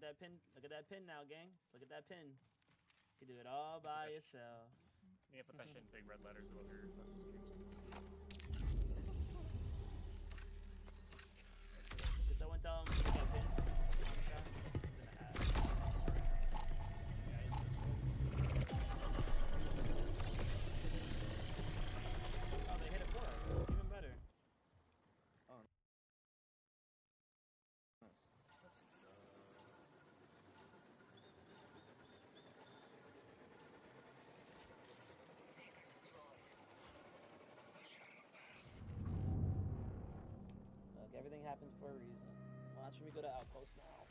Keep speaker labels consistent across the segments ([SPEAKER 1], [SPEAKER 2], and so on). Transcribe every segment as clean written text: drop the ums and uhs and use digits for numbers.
[SPEAKER 1] that pin. Look at that pin now, gang. Just look at that pin. You can do it all by yourself.
[SPEAKER 2] Yeah, put that shit in big red letters above your fucking screen so you can see.
[SPEAKER 1] Did someone tell him to get that pin? Oh, they hit it for us. Even better.
[SPEAKER 3] Oh, nice. Let's go.
[SPEAKER 1] Look, everything happens for a reason. Watch me go to Outpost now.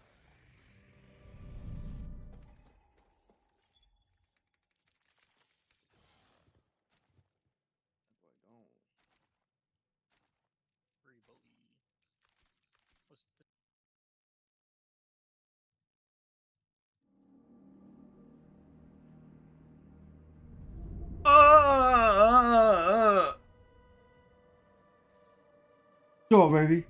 [SPEAKER 3] That boy gone.
[SPEAKER 2] Free bully. What's the
[SPEAKER 3] Go, baby.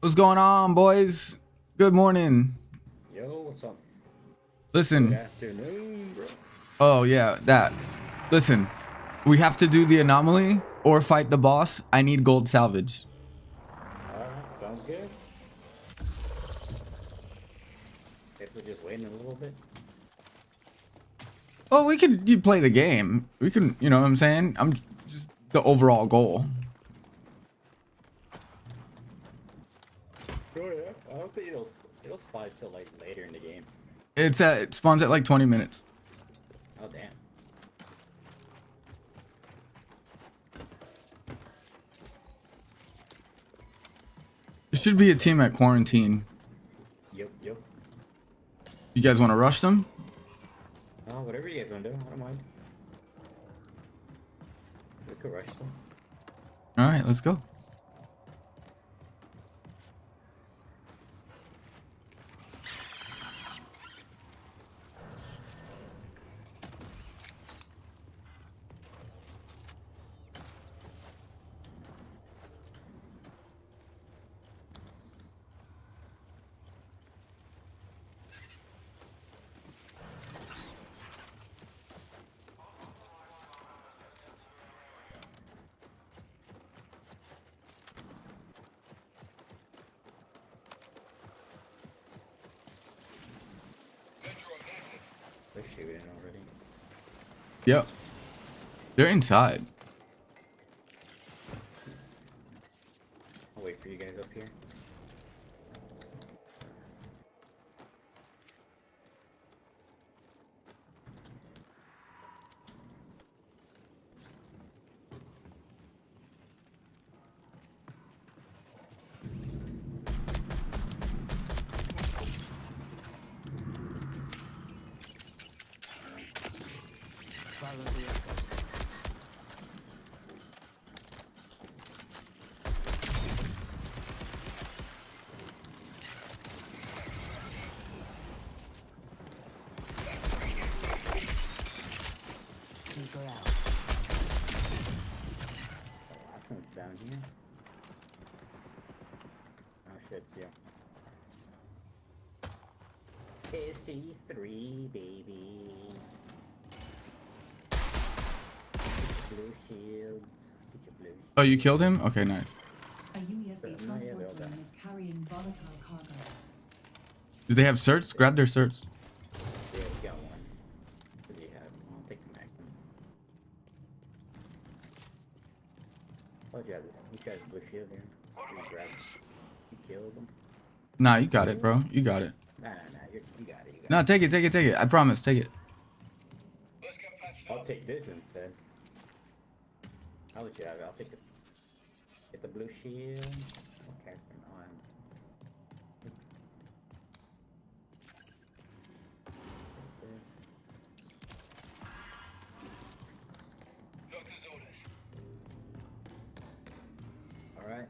[SPEAKER 3] What's going on, boys? Good morning.
[SPEAKER 4] Yo, what's up?
[SPEAKER 3] Listen.
[SPEAKER 4] Good afternoon, bro.
[SPEAKER 3] Oh, yeah, that. Listen, we have to do the anomaly or fight the boss. I need gold salvage.
[SPEAKER 4] Alright, sounds good. Guess we're just waiting a little bit.
[SPEAKER 3] Oh, we could you play the game. We can, you know what I'm saying? I'm just the overall goal.
[SPEAKER 4] Sure, yeah. I don't think it'll spawn till like later in the game.
[SPEAKER 3] It spawns at like 20 minutes.
[SPEAKER 4] Oh damn.
[SPEAKER 3] There should be a team at quarantine.
[SPEAKER 4] Yep.
[SPEAKER 3] You guys want to rush them?
[SPEAKER 4] Oh, whatever you guys wanna do, I don't mind. We could rush them.
[SPEAKER 3] All right, let's go.
[SPEAKER 4] They're shooting already.
[SPEAKER 3] Yep. They're inside.
[SPEAKER 4] I'll wait for you guys up here. SC3, baby. Blue shields. Get your blue
[SPEAKER 3] Oh, you killed him? Okay, nice.
[SPEAKER 5] A UESC
[SPEAKER 4] Yeah,
[SPEAKER 5] transport
[SPEAKER 4] they're all
[SPEAKER 5] drone
[SPEAKER 4] done.
[SPEAKER 5] is carrying volatile cargo.
[SPEAKER 3] Do they have certs? Grab their certs.
[SPEAKER 4] Yeah, we got one. What does he have? I'll take the Magnum. Oh, yeah, he got a blue shield here. You grab it. You killed him.
[SPEAKER 3] Nah, you got it, bro. You got it.
[SPEAKER 4] Nah, you got it. You got
[SPEAKER 3] Nah, take it, take it, take it. I promise, take it.
[SPEAKER 4] it. I'll take this instead. I'll let you have it. I'll take it. Get the blue shield. Okay, from on.
[SPEAKER 6] Doctor's orders.
[SPEAKER 4] Alright.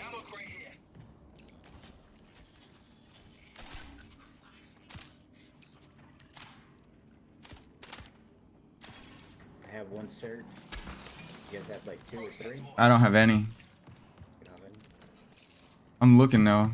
[SPEAKER 6] Ammo crate here.
[SPEAKER 4] I have one cert. You guys have like 2 or 3? You
[SPEAKER 3] I don't have any.
[SPEAKER 4] don't have any?
[SPEAKER 3] I'm looking though.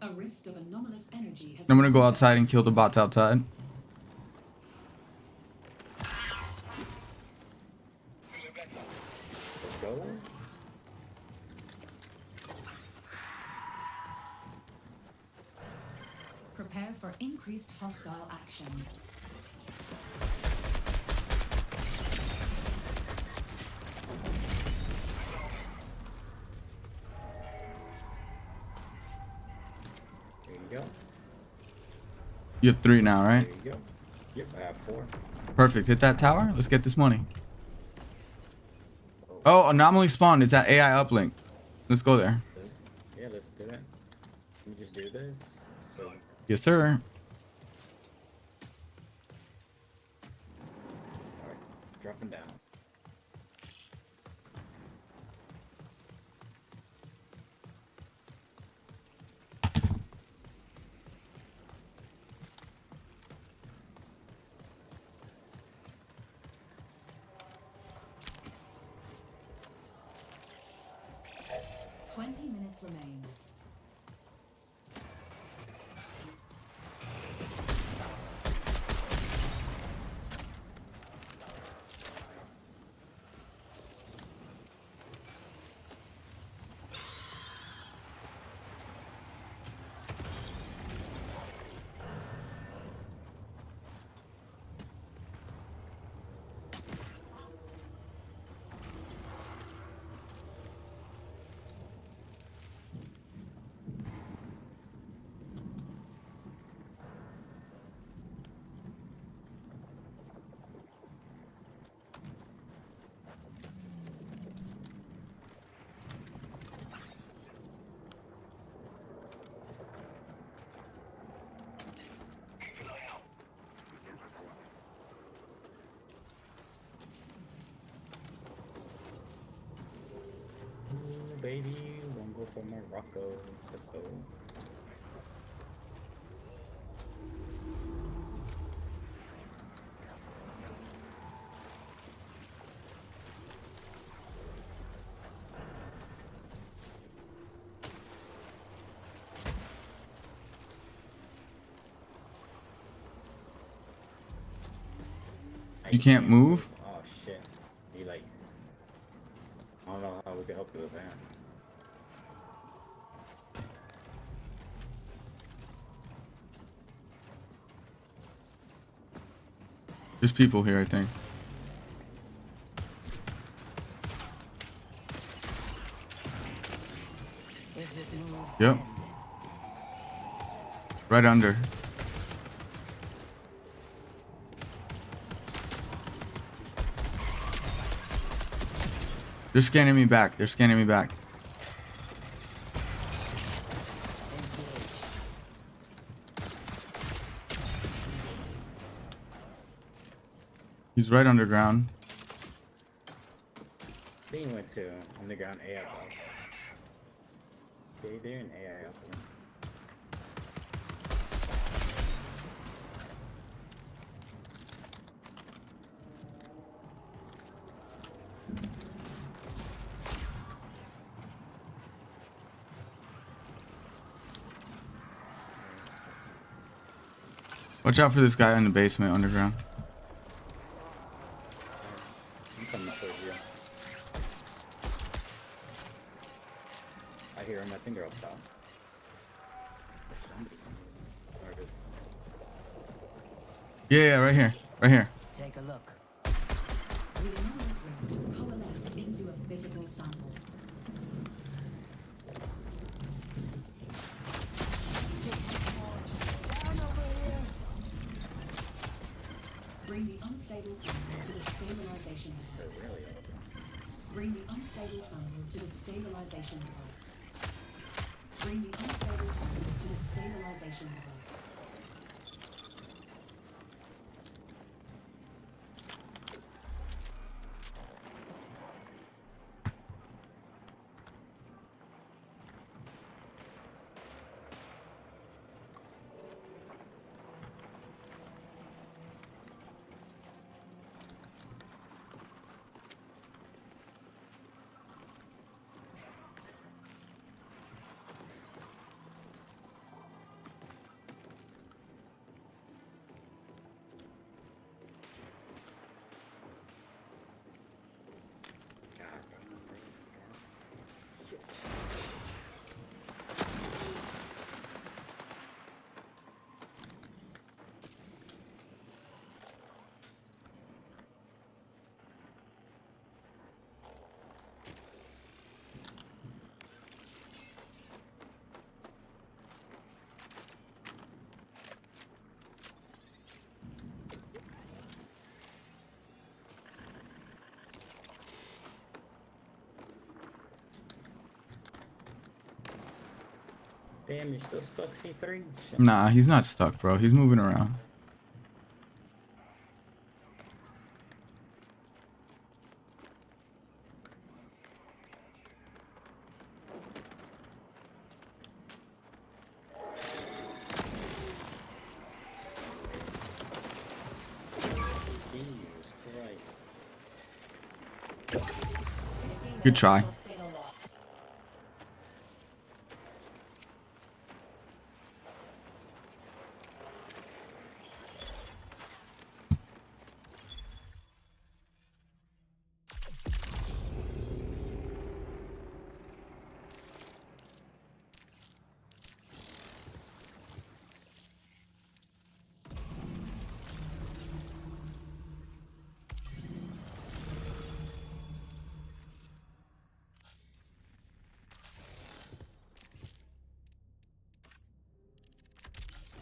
[SPEAKER 5] A rift of anomalous energy has.
[SPEAKER 3] I'm gonna go outside and kill the bots outside.
[SPEAKER 6] Feeling better.
[SPEAKER 4] Let's go.
[SPEAKER 5] Prepare for increased hostile action.
[SPEAKER 4] There you go.
[SPEAKER 3] You have 3 now, right?
[SPEAKER 4] There you go. Yep, I have 4.
[SPEAKER 3] Perfect. Hit that tower. Let's get this money. Oh, anomaly spawned. It's at AI uplink. Let's go there.
[SPEAKER 4] Yeah, let's do that. Let me just do this. So,
[SPEAKER 3] Yes, sir.
[SPEAKER 4] alright. Dropping down.
[SPEAKER 5] Minutes remain.
[SPEAKER 4] Ooh, baby, won't go for Morocco. Let's go.
[SPEAKER 3] You can't move?
[SPEAKER 4] Oh shit. He like, I don't know how we can help you with that.
[SPEAKER 3] There's people here, I think.
[SPEAKER 5] If it moves,
[SPEAKER 3] Yep.
[SPEAKER 5] end it.
[SPEAKER 3] Right under. They're scanning me back. They're scanning me back. He's right underground.
[SPEAKER 4] They went to underground AI. They do an AI up.
[SPEAKER 3] Watch out for this guy in the basement underground.
[SPEAKER 4] I'm coming towards you. I hear him. I think they're up top. There's somebody. Or just...
[SPEAKER 3] Yeah, right here. Right here.
[SPEAKER 5] Take a look. The anomalous rift is coalesced into a physical sample. Bring the unstable sample to the stabilization device.
[SPEAKER 4] They're really up.
[SPEAKER 5] Bring the unstable sample to the stabilization device. Bring the unstable sample to the stabilization device.
[SPEAKER 4] God damn it. Shit. Damn, you're still stuck, C3? Shit.
[SPEAKER 3] Nah, he's not stuck, bro. He's moving around.
[SPEAKER 4] Jesus Christ.
[SPEAKER 3] Good try.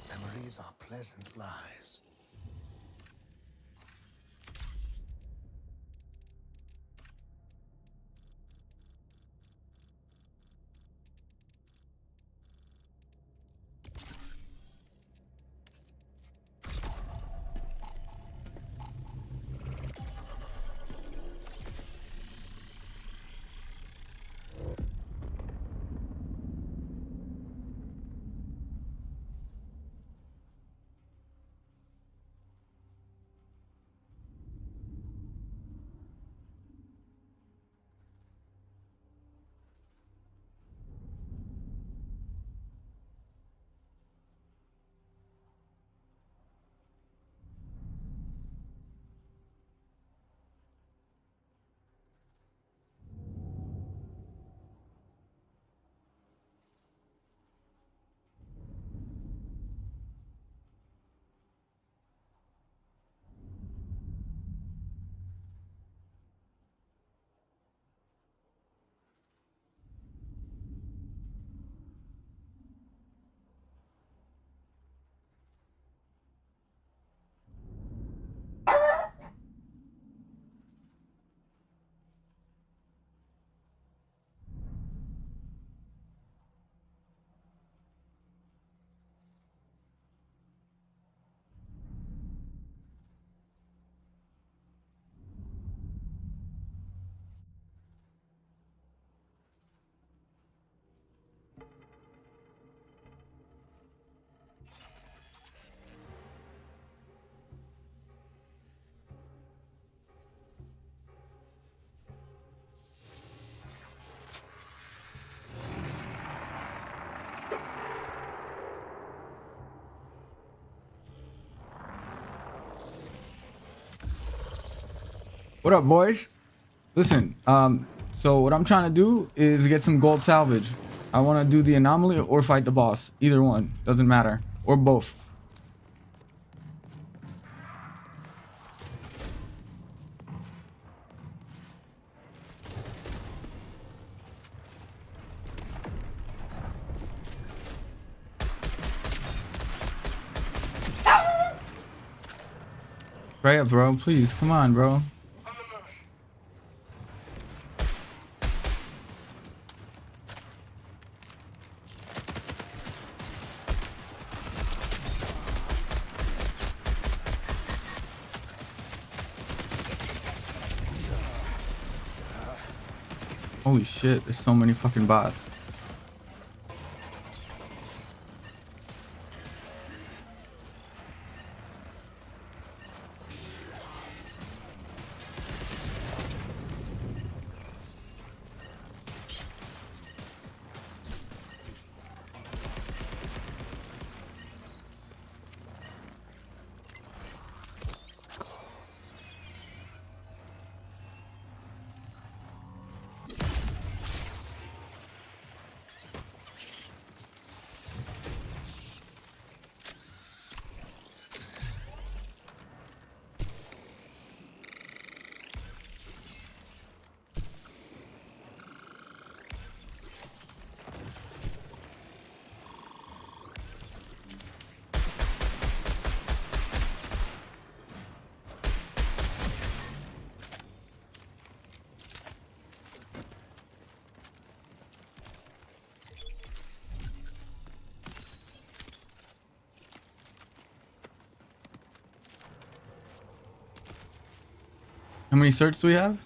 [SPEAKER 7] Memories are pleasant lies.
[SPEAKER 3] What up, boys? Listen, so what I'm trying to do is get some gold salvage. I want to do the anomaly or fight the boss. Either one, doesn't matter, or both. Pray up, bro. Please, come on, bro. Holy shit, there's so many fucking bots. How many certs do we have?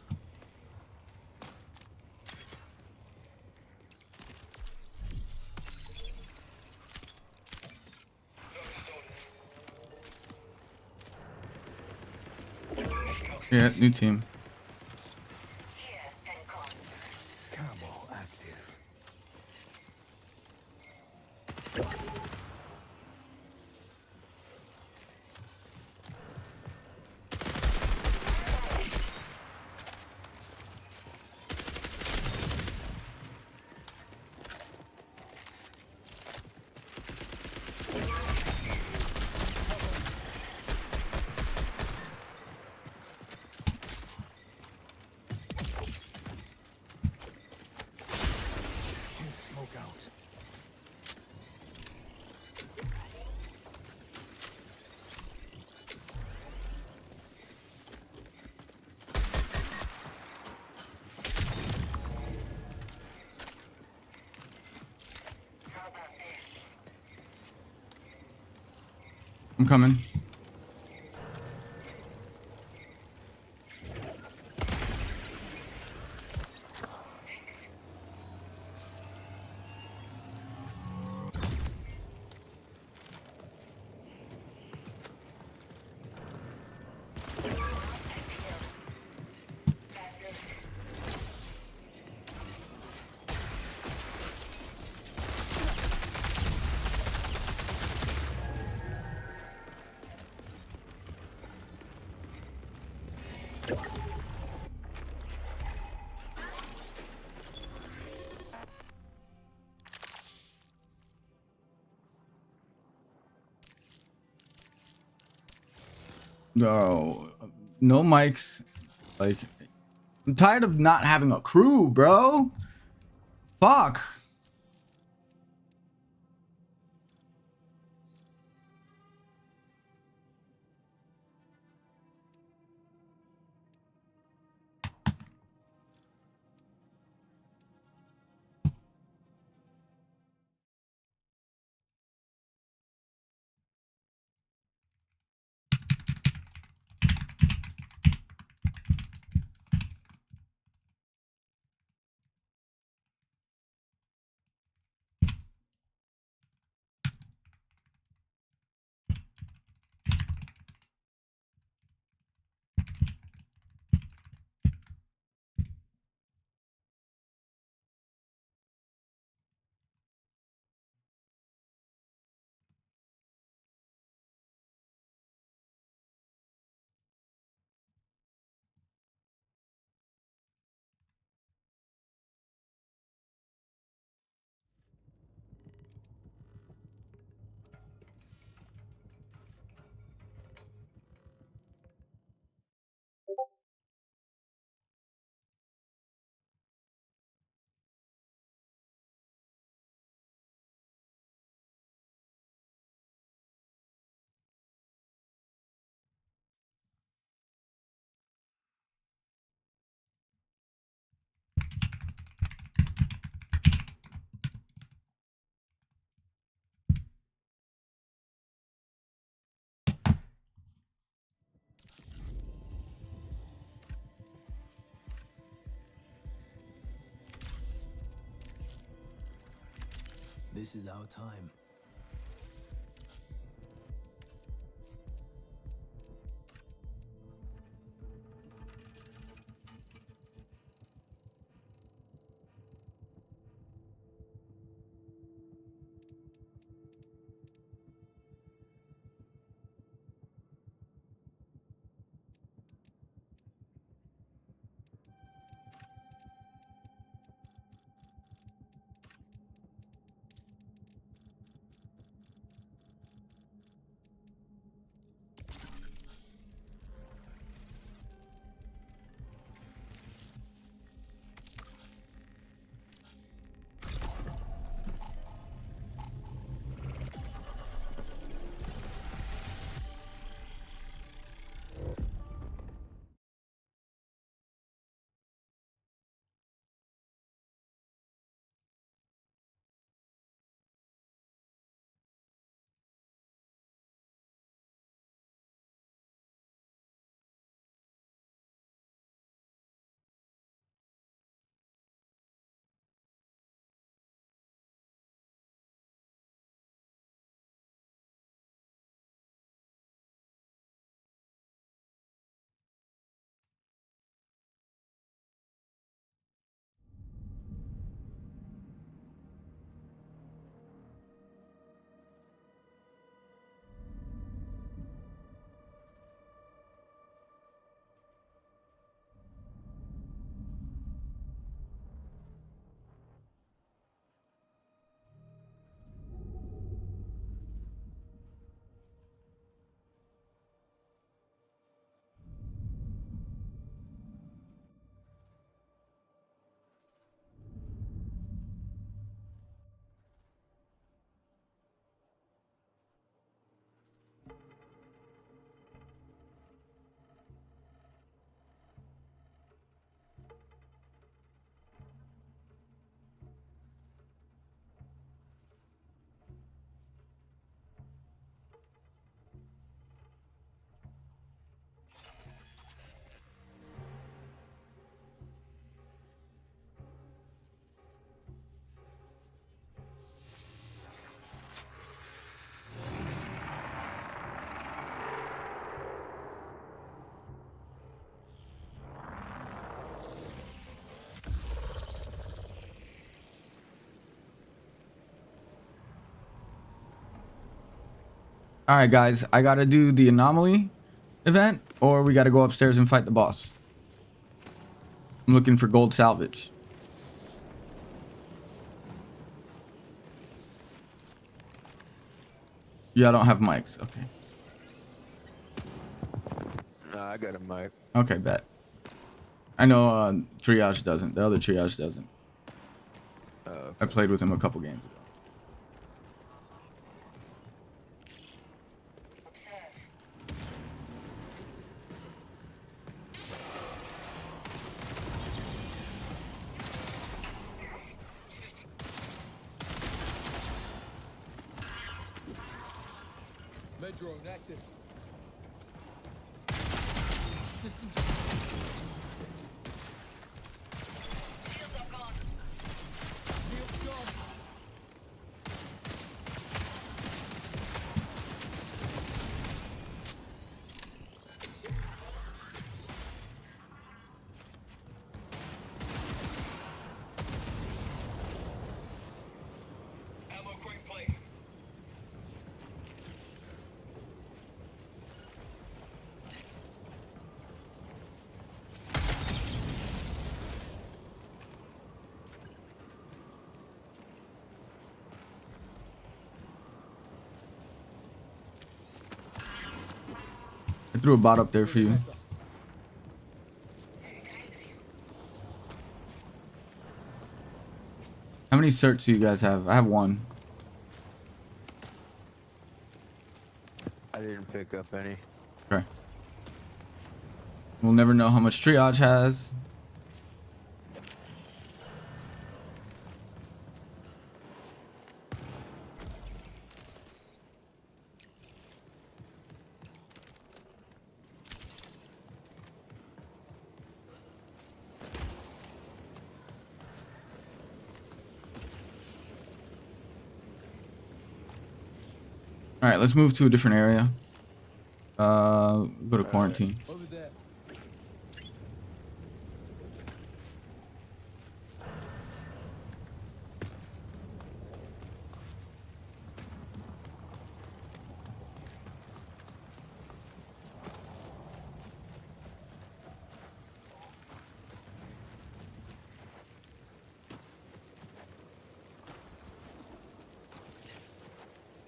[SPEAKER 3] Yeah, new team.
[SPEAKER 7] Camo active. Synth smoke out.
[SPEAKER 3] I'm coming. No, no mics. Like, I'm tired of not having a crew, bro. Fuck.
[SPEAKER 7] This is our time.
[SPEAKER 3] All right, guys, I gotta do the anomaly event, or we gotta go upstairs and fight the boss. I'm looking for gold salvage. Yeah, I don't have mics. Okay.
[SPEAKER 8] No, I got a mic.
[SPEAKER 3] Okay, bet. I know Triage doesn't. The other Triage doesn't. I played with him a couple games ago.
[SPEAKER 9] Medrone active. Systems. Shields are gone. Shields gone. Ammo crate placed.
[SPEAKER 3] I threw a bot up there for you. How many certs do you guys have? I have one.
[SPEAKER 8] I didn't pick up any.
[SPEAKER 3] Okay. We'll never know how much Triage has. All right, let's move to a different area. Go to quarantine.
[SPEAKER 9] Over there.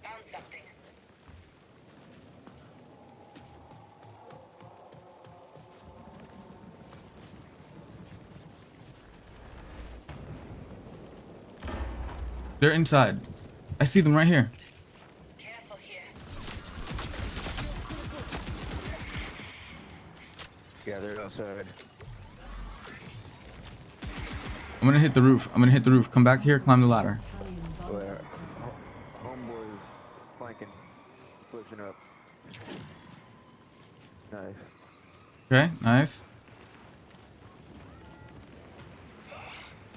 [SPEAKER 5] Found something.
[SPEAKER 3] They're inside. I see them right here.
[SPEAKER 5] Careful here.
[SPEAKER 8] Yeah, they're outside.
[SPEAKER 3] I'm gonna hit the roof. I'm gonna hit the roof. Come back here. Climb the ladder.
[SPEAKER 8] Where homeboys flanking, pushing up. Nice.
[SPEAKER 3] Okay, nice.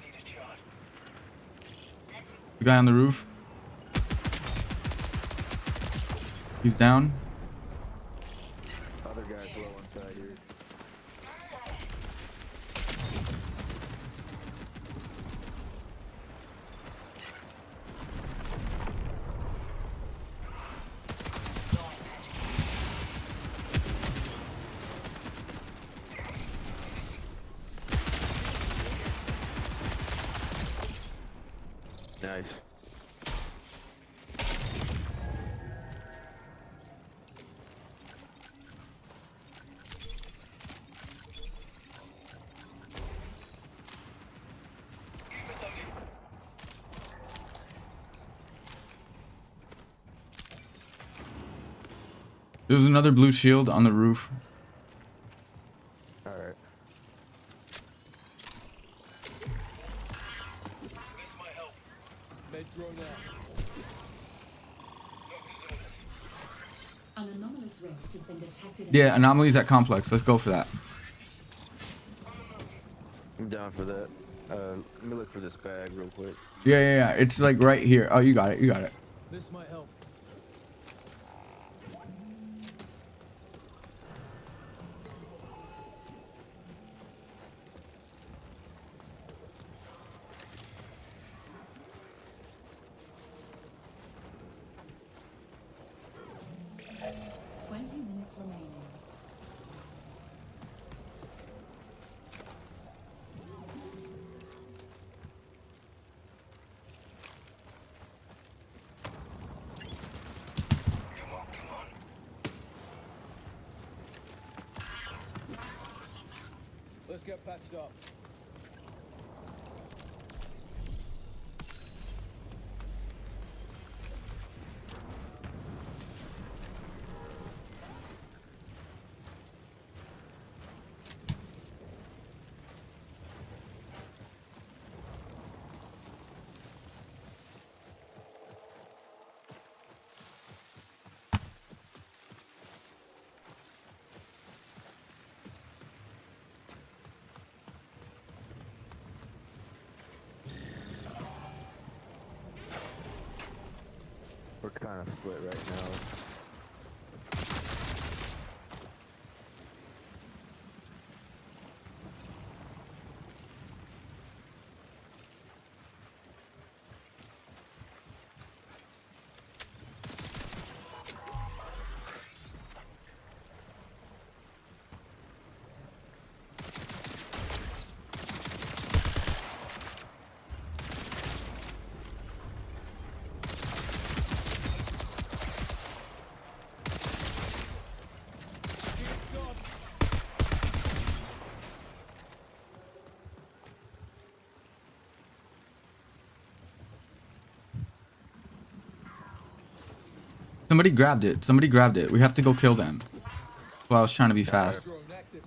[SPEAKER 6] Need a charge.
[SPEAKER 3] The guy on the roof. He's down.
[SPEAKER 8] Other guys low inside here. Nice.
[SPEAKER 3] There's another blue shield on the roof.
[SPEAKER 8] All right.
[SPEAKER 6] This might help.
[SPEAKER 9] Med drone out.
[SPEAKER 6] Doctor's orders.
[SPEAKER 5] An anomalous rift has been detected in
[SPEAKER 3] Yeah, anomalies at complex. Let's go for that.
[SPEAKER 8] I'm down for that. Let me look for this bag real quick.
[SPEAKER 3] Yeah. It's like right here. Oh, you got it. You got it.
[SPEAKER 9] This might help.
[SPEAKER 5] remaining.
[SPEAKER 9] Let's get patched up.
[SPEAKER 8] We're kind of split right now.
[SPEAKER 3] Somebody grabbed it. Somebody grabbed it. We have to go kill them. Well, I was trying to be fast.
[SPEAKER 9] Drone active.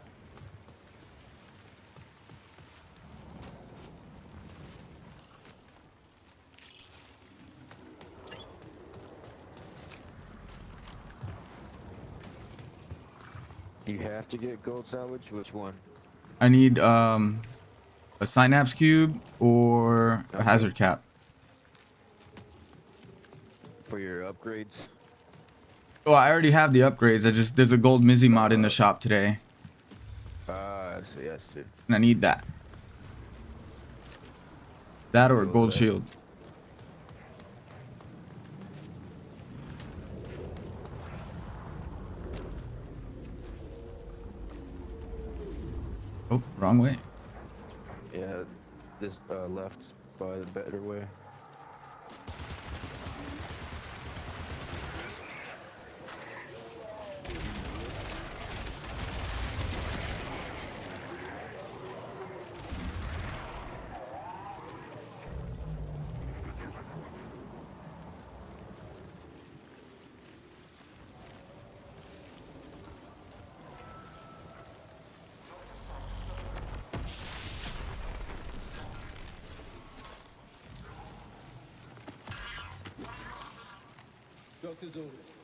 [SPEAKER 8] You have to get gold salvage? Which one?
[SPEAKER 3] I need a synapse cube or a hazard cap.
[SPEAKER 8] For your upgrades?
[SPEAKER 3] Oh, I already have the upgrades. There's a gold Mizzy mod in the shop today,
[SPEAKER 8] I see, I see.
[SPEAKER 3] and I need that. That or a gold
[SPEAKER 8] Okay.
[SPEAKER 3] shield. Oh, wrong way.
[SPEAKER 8] Yeah, this left by the better way.
[SPEAKER 9] Doctor's orders.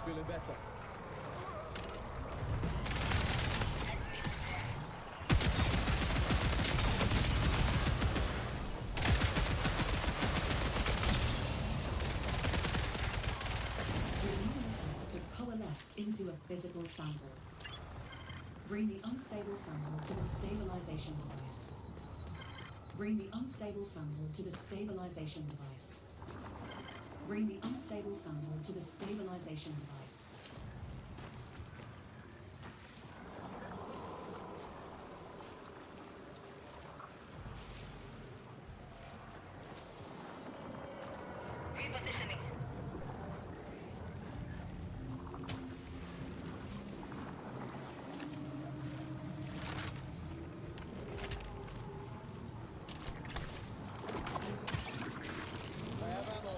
[SPEAKER 9] Feeling better.
[SPEAKER 5] The luminous raft has coalesced into a physical sample. Bring the unstable sample to the stabilization device. Bring the unstable sample to the stabilization device. Bring the unstable sample to the stabilization device.
[SPEAKER 6] Repositioning.
[SPEAKER 9] I have ammo.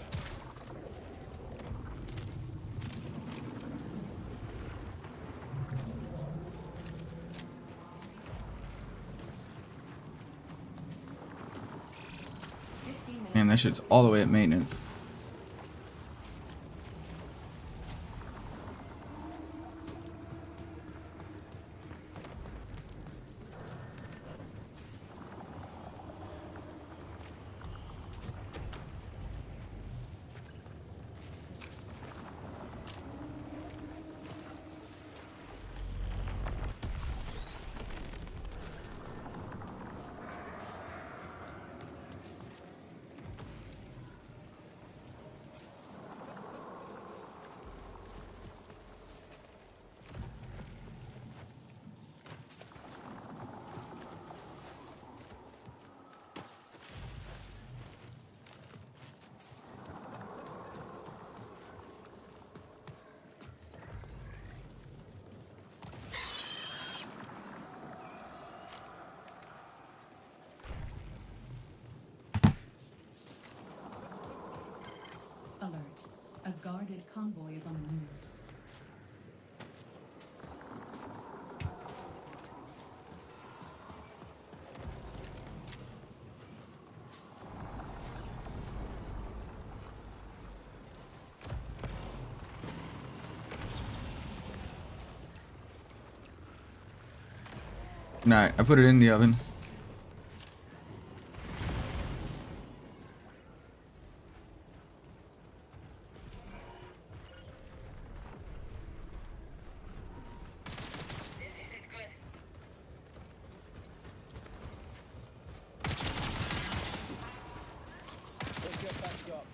[SPEAKER 3] Man, that shit's all the way at maintenance.
[SPEAKER 5] Alert. A guarded convoy is on the move.
[SPEAKER 3] Nah, I put it in the oven.
[SPEAKER 6] This isn't good.
[SPEAKER 9] Let's get patched up.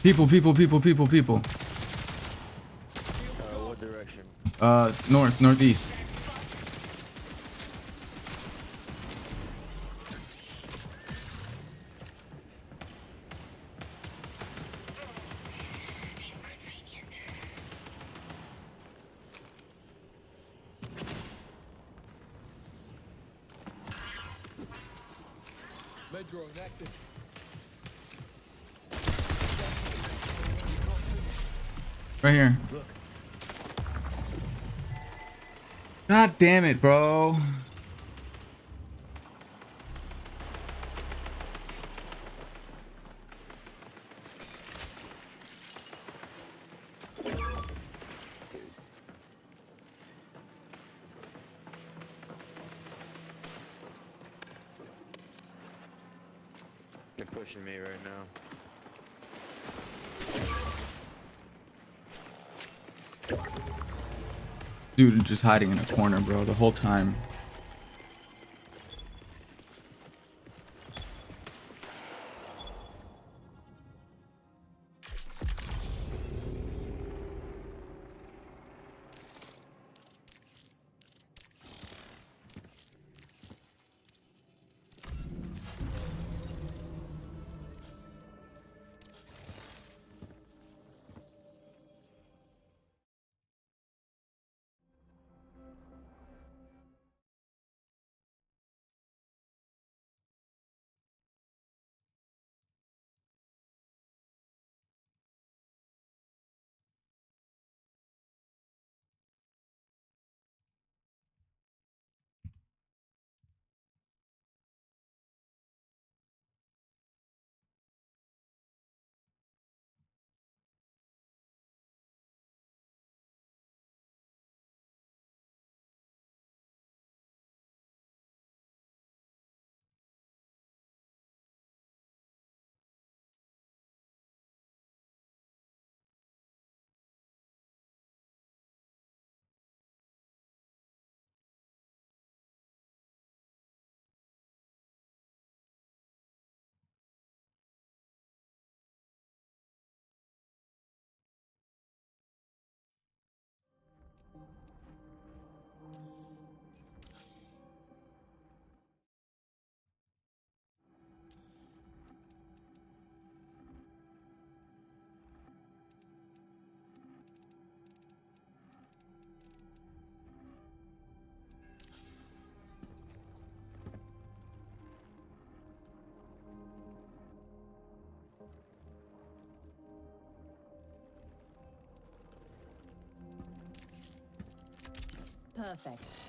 [SPEAKER 3] People.
[SPEAKER 8] What direction?
[SPEAKER 3] Northeast.
[SPEAKER 9] Med drone active.
[SPEAKER 3] Right here. God damn it, bro.
[SPEAKER 8] They're pushing me right now.
[SPEAKER 3] Dude just hiding in a corner, bro, the whole time.
[SPEAKER 10] Perfect.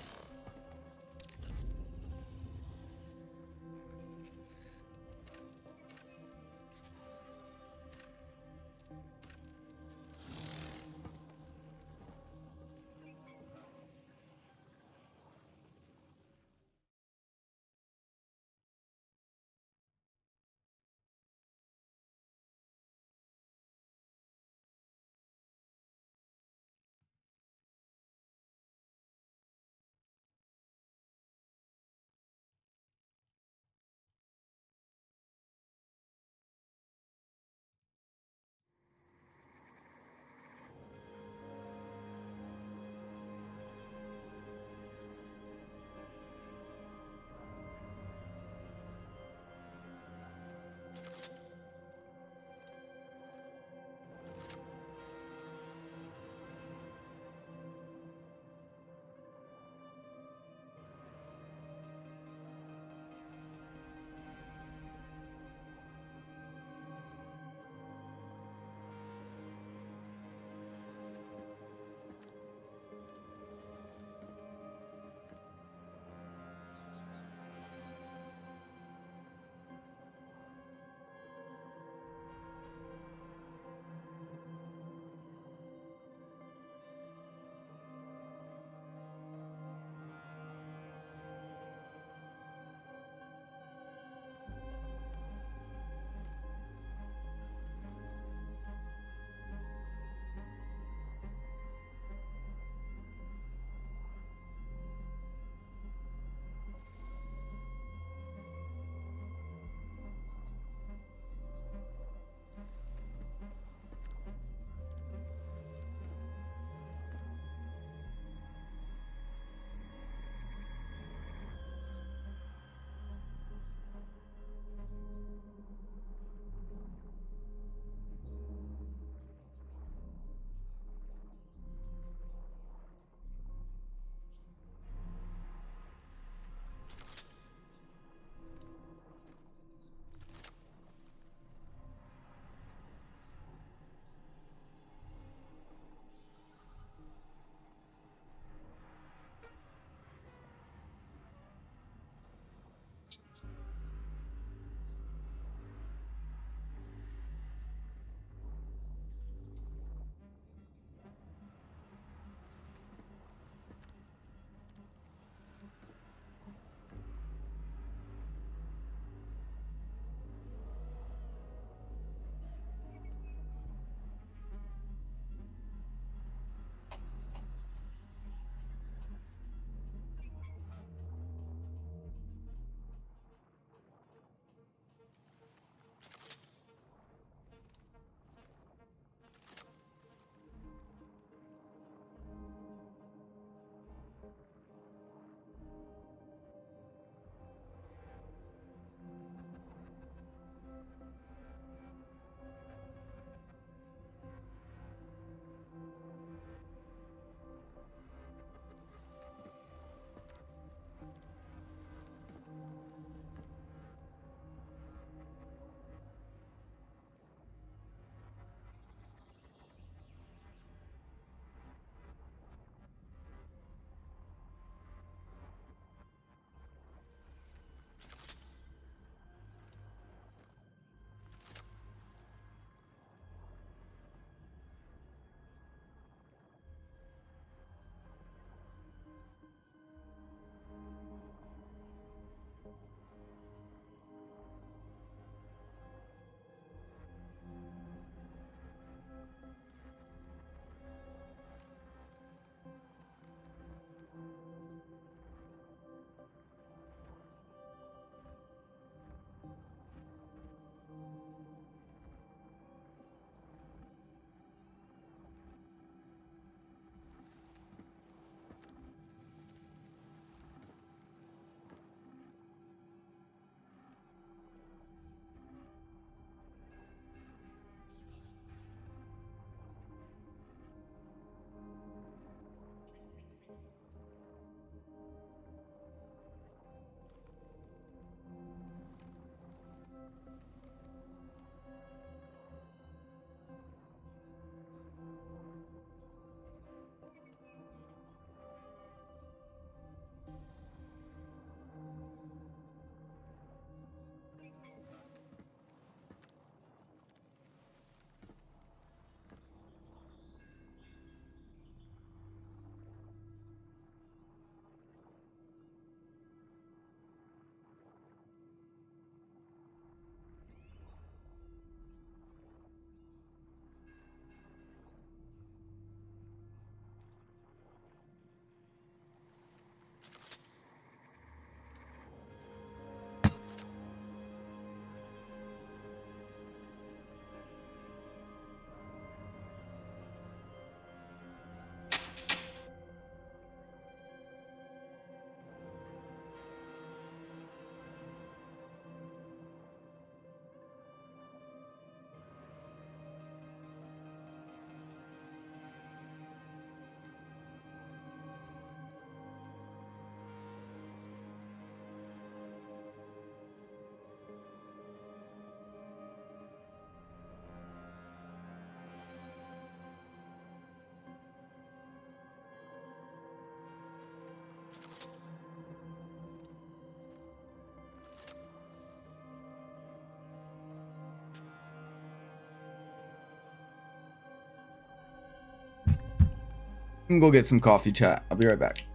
[SPEAKER 3] I'm gonna go get some coffee, chat. I'll be right back.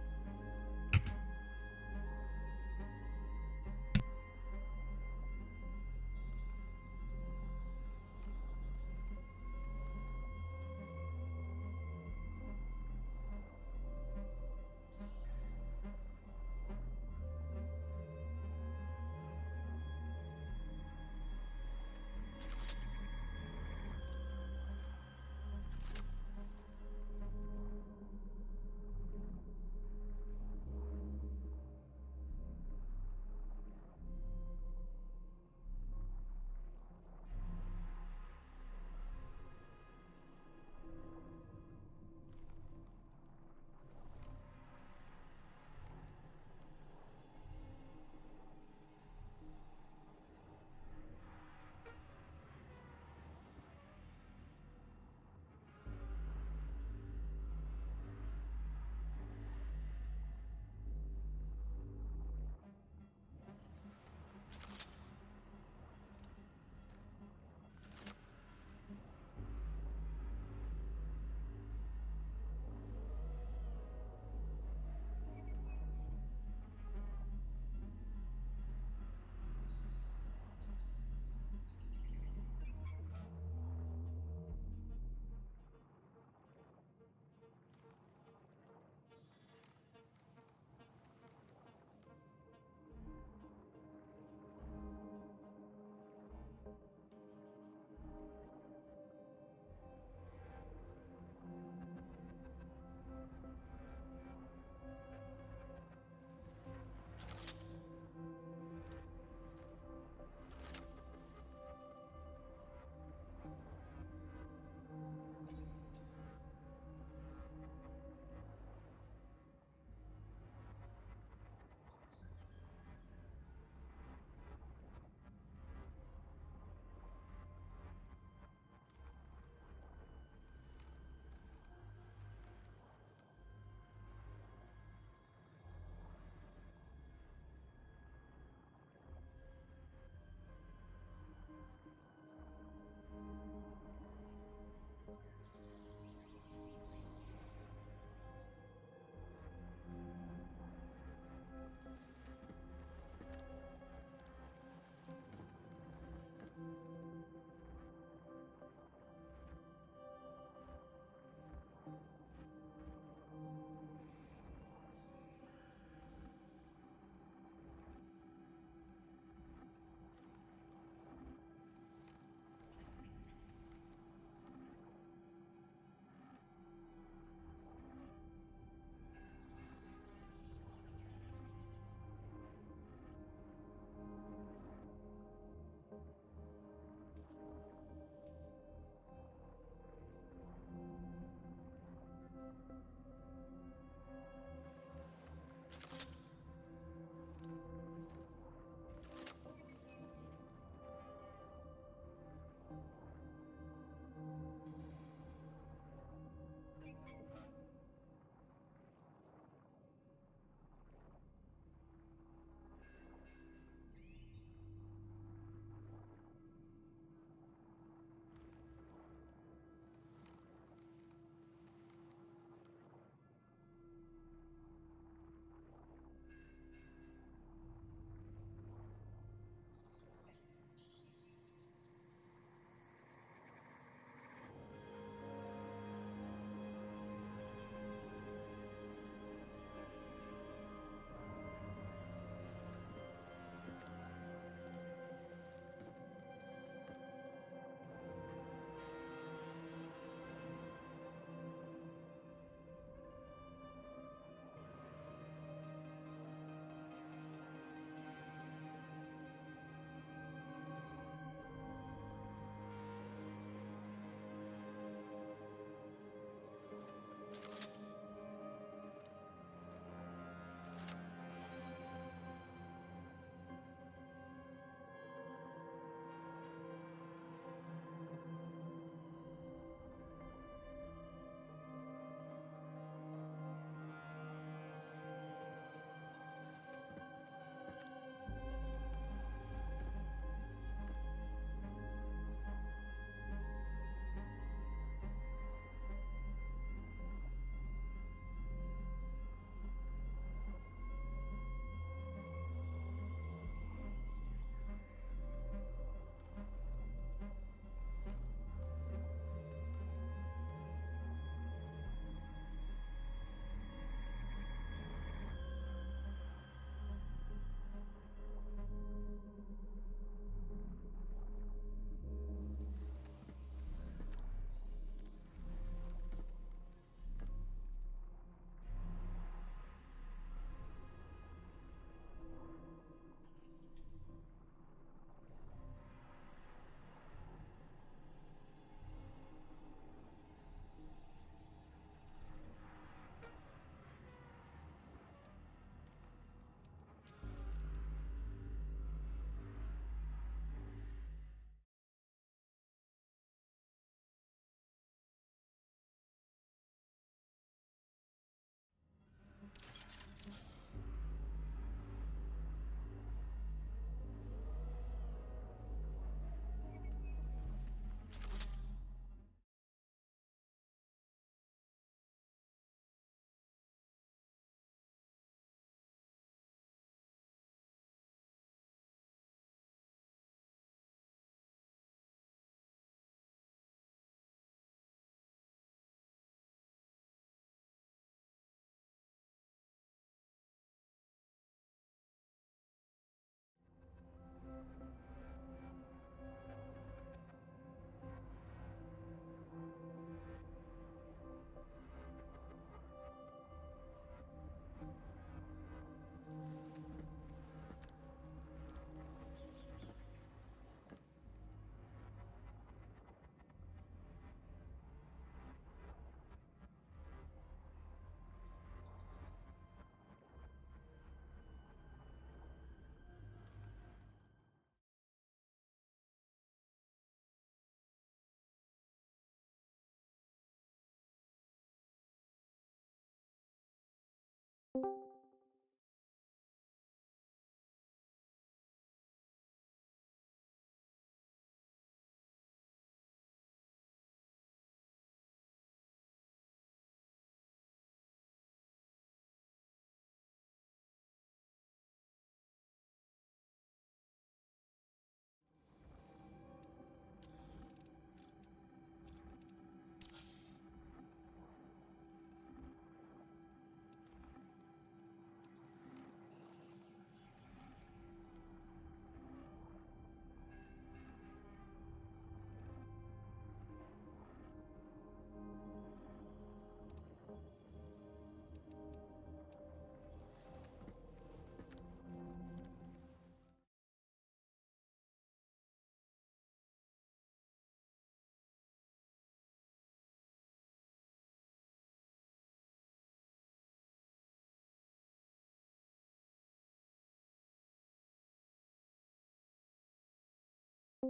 [SPEAKER 10] Yo,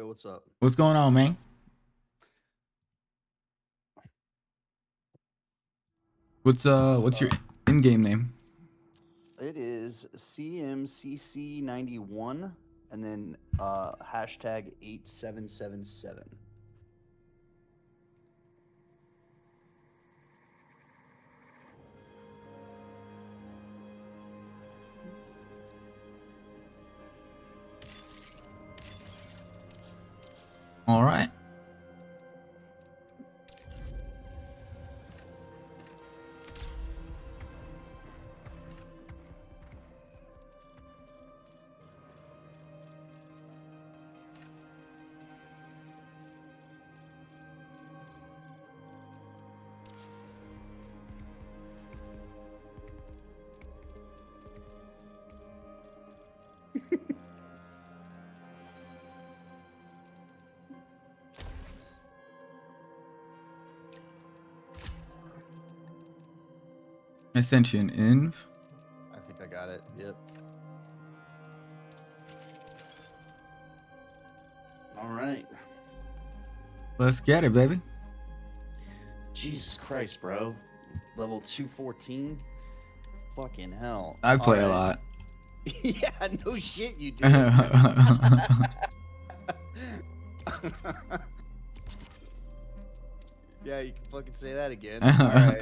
[SPEAKER 10] what's up?
[SPEAKER 3] What's going on, man? What's your in-game name?
[SPEAKER 10] It is CMCC91 and then hashtag 8777.
[SPEAKER 3] All right. I sent you an inv.
[SPEAKER 10] I think I got it. Yep. All right.
[SPEAKER 3] Let's get it, baby.
[SPEAKER 10] Jesus Christ, bro. Level 214. Fucking hell.
[SPEAKER 3] I play a
[SPEAKER 10] All
[SPEAKER 3] lot.
[SPEAKER 10] Yeah, no shit, you do. Yeah, you can fucking say that again. All right.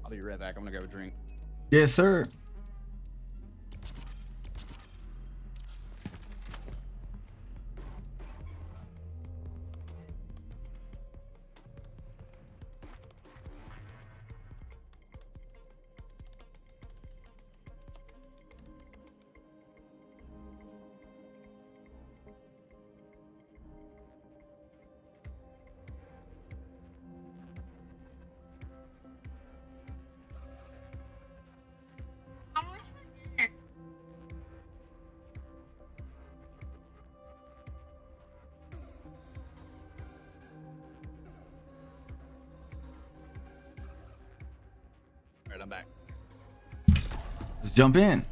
[SPEAKER 10] I'll be right back. I'm gonna grab a drink.
[SPEAKER 3] Yes, sir.
[SPEAKER 10] All right, I'm back.
[SPEAKER 3] Let's jump in.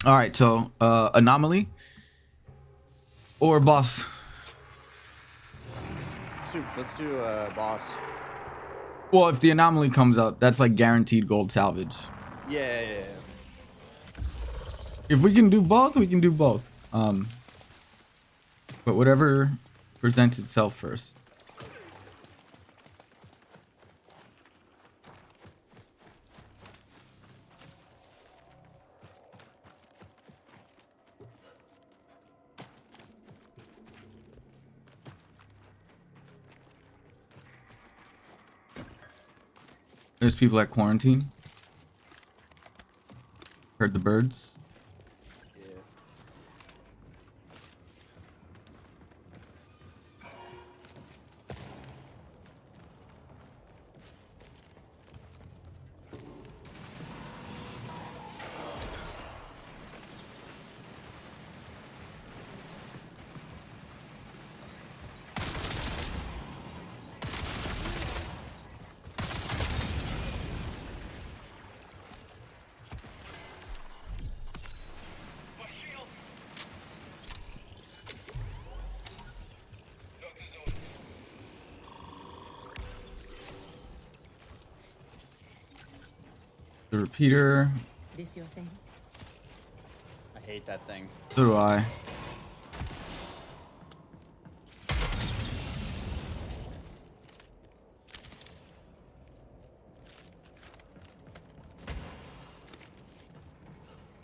[SPEAKER 3] All right, so anomaly or boss.
[SPEAKER 10] Let's do boss.
[SPEAKER 3] Well, if the anomaly comes up, that's like guaranteed gold salvage.
[SPEAKER 10] Yeah.
[SPEAKER 3] If we can do both, we can do both. But whatever presents itself first. There's people at quarantine. Heard the birds.
[SPEAKER 10] Yeah.
[SPEAKER 6] My shields! Doctor's orders.
[SPEAKER 3] The repeater.
[SPEAKER 11] This your thing?
[SPEAKER 10] I hate that thing.
[SPEAKER 3] So do I.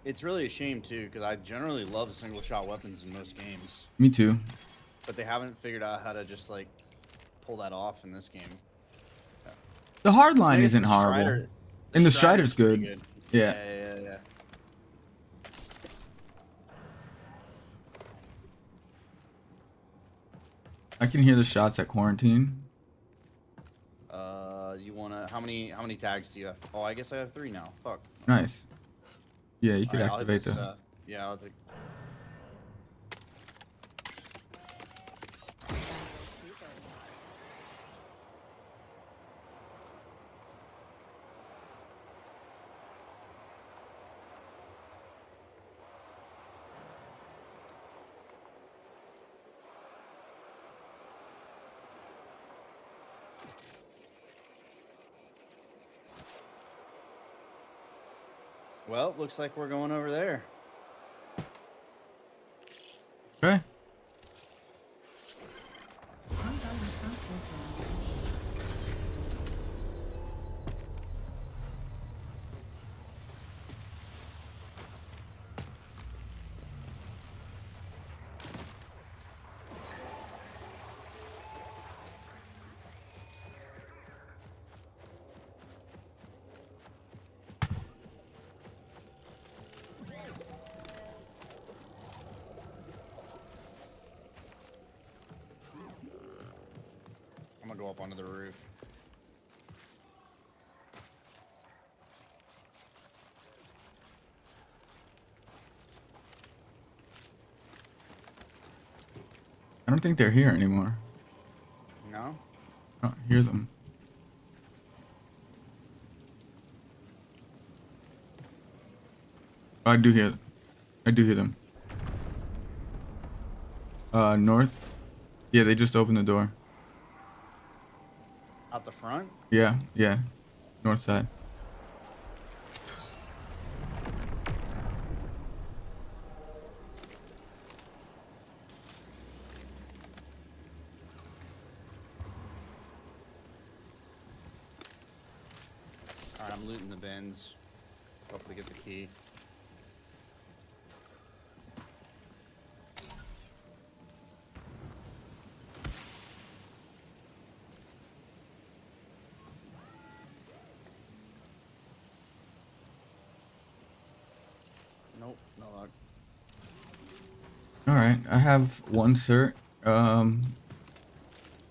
[SPEAKER 10] It's really a shame too, because I generally love single shot weapons in most games,
[SPEAKER 3] Me too.
[SPEAKER 10] but they haven't figured out how to just like pull that off in this game.
[SPEAKER 3] The hard
[SPEAKER 10] I
[SPEAKER 3] line
[SPEAKER 10] guess
[SPEAKER 3] isn't
[SPEAKER 10] the
[SPEAKER 3] horrible.
[SPEAKER 10] Strider-
[SPEAKER 3] And the
[SPEAKER 10] Strider's
[SPEAKER 3] Strider's
[SPEAKER 10] pretty
[SPEAKER 3] good. Yeah.
[SPEAKER 10] Yeah.
[SPEAKER 3] I can hear the shots at quarantine.
[SPEAKER 10] You wanna? How many tags do you have? Oh, I guess I have 3 now. Fuck.
[SPEAKER 3] Nice. Yeah, you could
[SPEAKER 10] Alright, I'll hit
[SPEAKER 3] activate
[SPEAKER 10] this,
[SPEAKER 3] that.
[SPEAKER 10] yeah, I'll take. Well, looks like we're going over there.
[SPEAKER 3] Okay.
[SPEAKER 10] I'm gonna go up onto the roof.
[SPEAKER 3] I don't think they're here anymore.
[SPEAKER 10] No?
[SPEAKER 3] I don't hear them. Oh, I do hear them. North. Yeah, they just opened the door.
[SPEAKER 10] Out the front?
[SPEAKER 3] Yeah. North side.
[SPEAKER 10] Alright, I'm looting the bins. Hopefully get the key. Nope, no luck.
[SPEAKER 3] All right, I have one cert.
[SPEAKER 10] I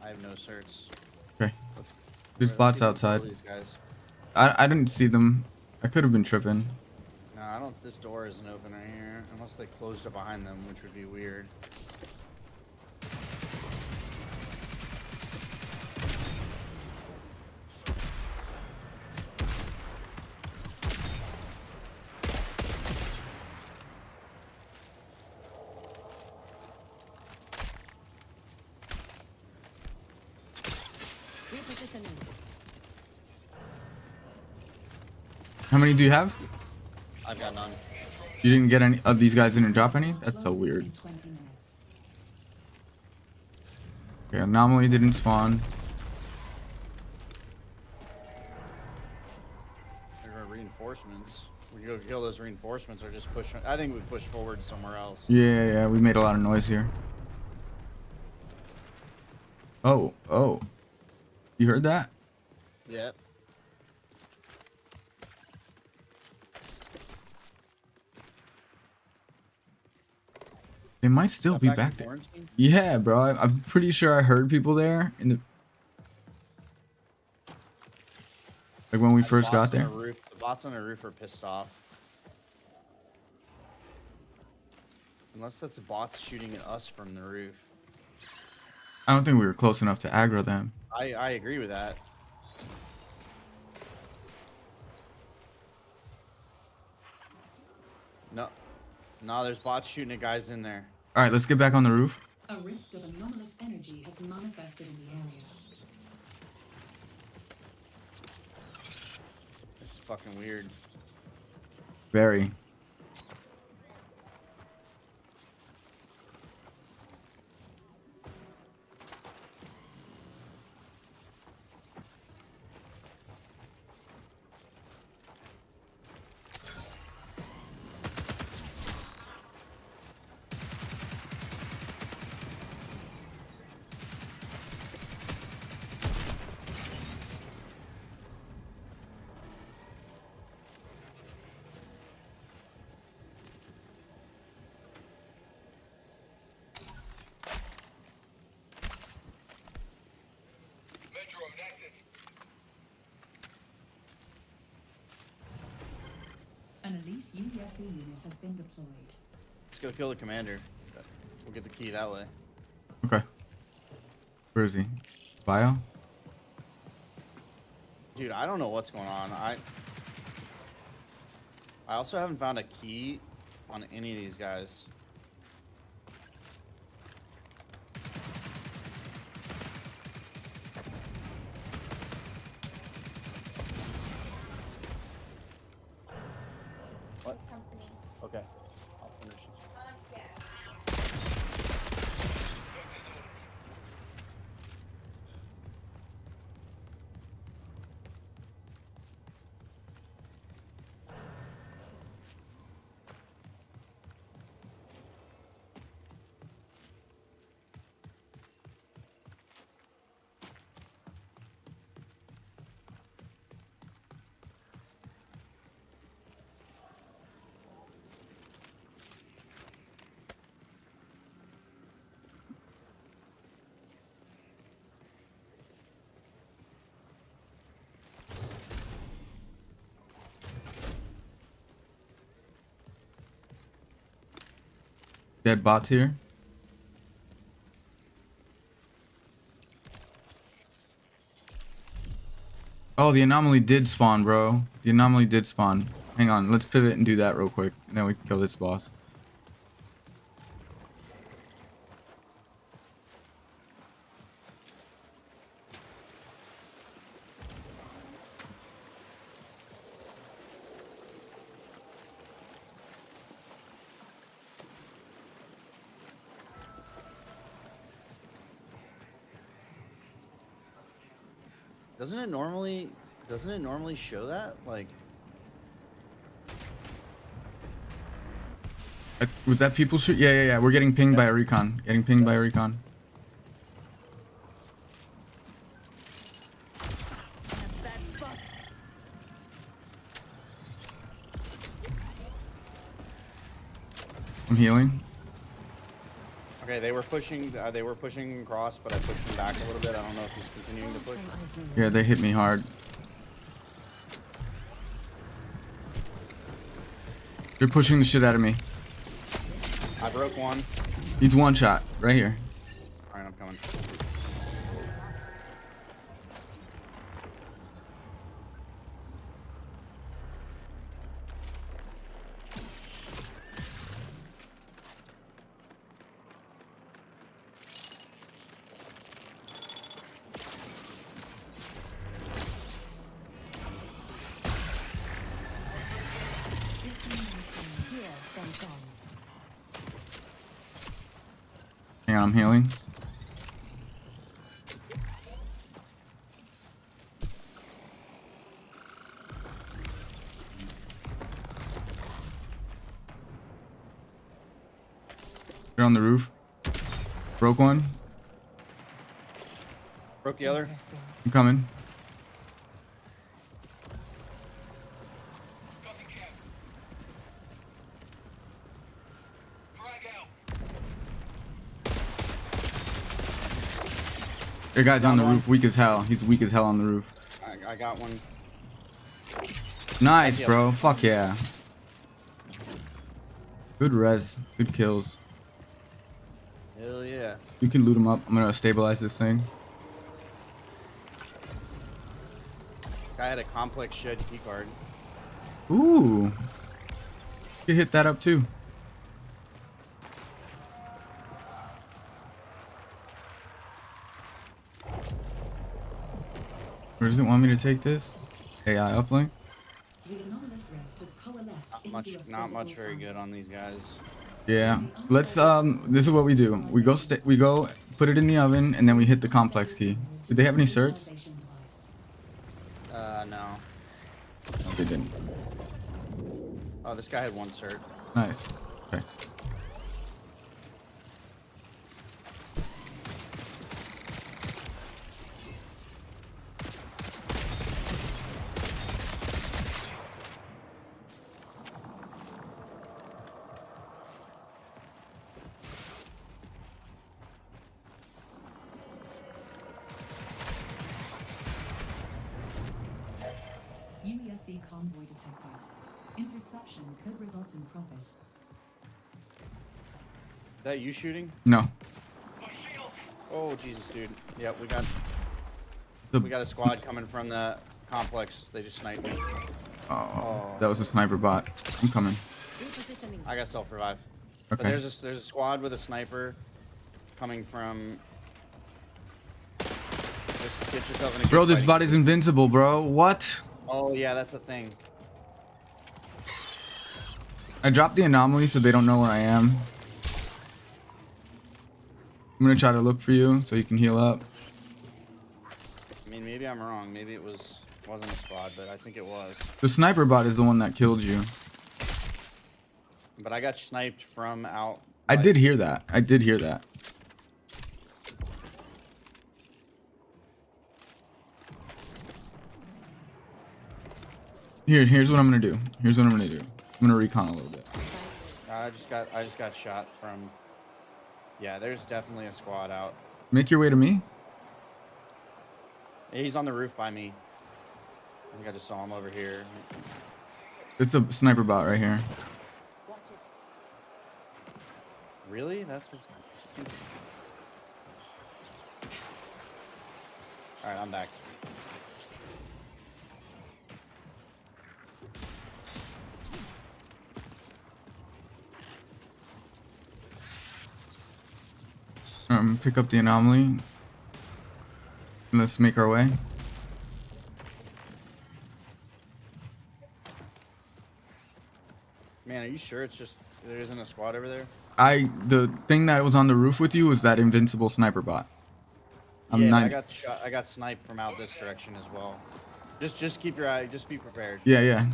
[SPEAKER 10] have no certs.
[SPEAKER 3] Okay.
[SPEAKER 10] Let's.
[SPEAKER 3] There's
[SPEAKER 10] let's
[SPEAKER 3] bots
[SPEAKER 10] see if we can
[SPEAKER 3] outside.
[SPEAKER 10] kill These guys.
[SPEAKER 3] I didn't see them. I could have been tripping.
[SPEAKER 10] No, I don't. This door isn't open right here, unless they closed it behind them, which would be weird.
[SPEAKER 3] How many do you have?
[SPEAKER 10] I've got none.
[SPEAKER 3] You didn't get any of these guys didn't drop any? That's so weird.
[SPEAKER 5] In 20 minutes.
[SPEAKER 3] Okay, anomaly didn't spawn.
[SPEAKER 10] There are reinforcements. We go kill those reinforcements or just push. I think we push forward somewhere else.
[SPEAKER 3] Yeah, we made a lot of noise here. Oh. You heard that?
[SPEAKER 10] Yep.
[SPEAKER 3] They might still be
[SPEAKER 10] in
[SPEAKER 3] back there.
[SPEAKER 10] quarantine?
[SPEAKER 3] Yeah, bro. I'm pretty sure I heard people there in the like when we first got there.
[SPEAKER 10] The bots on the roof are pissed off. Unless that's bots shooting at us from the roof.
[SPEAKER 3] I don't think we were close enough to aggro them.
[SPEAKER 10] I agree with that. No, there's bots shooting at guys in there.
[SPEAKER 3] All right, let's get back on the roof.
[SPEAKER 5] A rift of anomalous energy has manifested in the area.
[SPEAKER 10] This is fucking weird.
[SPEAKER 3] Very.
[SPEAKER 6] Drone active.
[SPEAKER 5] An elite UESE unit has been deployed.
[SPEAKER 10] Let's go kill the commander. We'll get the key that way.
[SPEAKER 3] Okay. Where is he? Bio?
[SPEAKER 10] Dude, I don't know what's going on. I also haven't found a key on any of these guys. What? Okay. I'll finish it.
[SPEAKER 3] Dead bots here. Oh, the anomaly did spawn, bro. The anomaly did spawn. Hang on, let's pivot and do that real quick, and then we can kill this boss.
[SPEAKER 10] Doesn't it normally show that? Like,
[SPEAKER 3] Was that people shoot? Yeah. We're getting pinged by a recon. Getting pinged by a recon. I'm healing.
[SPEAKER 10] okay, they were pushing across, but I pushed him back a little bit. I don't know if he's continuing to push.
[SPEAKER 3] Yeah, they hit me hard. They're pushing the shit out of me.
[SPEAKER 10] I broke one.
[SPEAKER 3] He's one shot right here.
[SPEAKER 10] Alright, I'm coming.
[SPEAKER 3] I'm healing. They're on the roof. Broke one.
[SPEAKER 10] Broke the other.
[SPEAKER 3] I'm coming.
[SPEAKER 6] Tossing cap. Frag out.
[SPEAKER 3] Your guy's on the roof, weak as hell. He's weak as hell on the roof.
[SPEAKER 10] I got one.
[SPEAKER 3] Nice, bro. Fuck yeah. Good res. Good kills.
[SPEAKER 10] Hell yeah.
[SPEAKER 3] You can loot him up. I'm gonna stabilize this thing.
[SPEAKER 10] Guy had a complex shed keycard.
[SPEAKER 3] Ooh. You could hit that up too. Where does it want me to take this? AI uplink?
[SPEAKER 5] The anomalous rift has coalesced
[SPEAKER 10] Not much very good on these guys.
[SPEAKER 3] Yeah. Let's this is what we do. We go put it in the oven and then we hit the complex key. Did they have any certs?
[SPEAKER 10] No.
[SPEAKER 3] No, they didn't.
[SPEAKER 10] Oh, this guy had one cert.
[SPEAKER 3] Nice. Okay.
[SPEAKER 5] UESC convoy detected. Interception could result in profit.
[SPEAKER 10] Is that you shooting?
[SPEAKER 3] No.
[SPEAKER 10] Oh Jesus, dude. Yep, we got
[SPEAKER 3] The-
[SPEAKER 10] a squad coming from the complex. They just sniped me.
[SPEAKER 3] Oh, that was a sniper bot. I'm coming.
[SPEAKER 10] I got self-revive.
[SPEAKER 3] Okay.
[SPEAKER 10] But there's a squad with a sniper coming from. Just get yourself in a
[SPEAKER 3] Bro,
[SPEAKER 10] good
[SPEAKER 3] this
[SPEAKER 10] fighting
[SPEAKER 3] bot is invincible, bro. What?
[SPEAKER 10] Oh yeah, that's a thing.
[SPEAKER 3] I dropped the anomaly so they don't know where I am. I'm gonna try to look for you so you can heal up.
[SPEAKER 10] I mean, maybe I'm wrong. Maybe it wasn't a squad, but I think it was.
[SPEAKER 3] The sniper bot is the one that killed you.
[SPEAKER 10] But I got sniped from out.
[SPEAKER 3] I did hear that. I did hear that. Here's what I'm gonna do. Here's what I'm gonna do. I'm gonna recon a little bit.
[SPEAKER 10] I just got shot from. Yeah, there's definitely a squad out.
[SPEAKER 3] Make your way to me.
[SPEAKER 10] He's on the roof by me. I think I just saw him over here.
[SPEAKER 3] It's a sniper bot right here.
[SPEAKER 10] Really? That's what's. All right, I'm back.
[SPEAKER 3] Pick up the anomaly. And let's make our way.
[SPEAKER 10] Man, are you sure it's just there isn't a squad over there?
[SPEAKER 3] The thing that was on the roof with you was that invincible sniper bot.
[SPEAKER 10] Yeah, I got shot. I got sniped from out this direction as well. Just keep your eye. Just be prepared.
[SPEAKER 3] Yeah, yeah.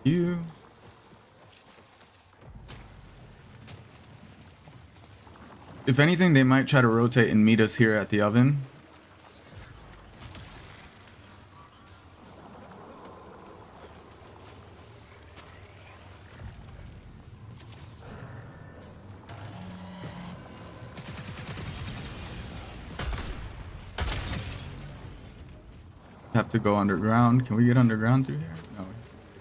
[SPEAKER 3] You. If anything, they might try to rotate and meet us here at the oven. Have to go underground. Can we get underground through here? No.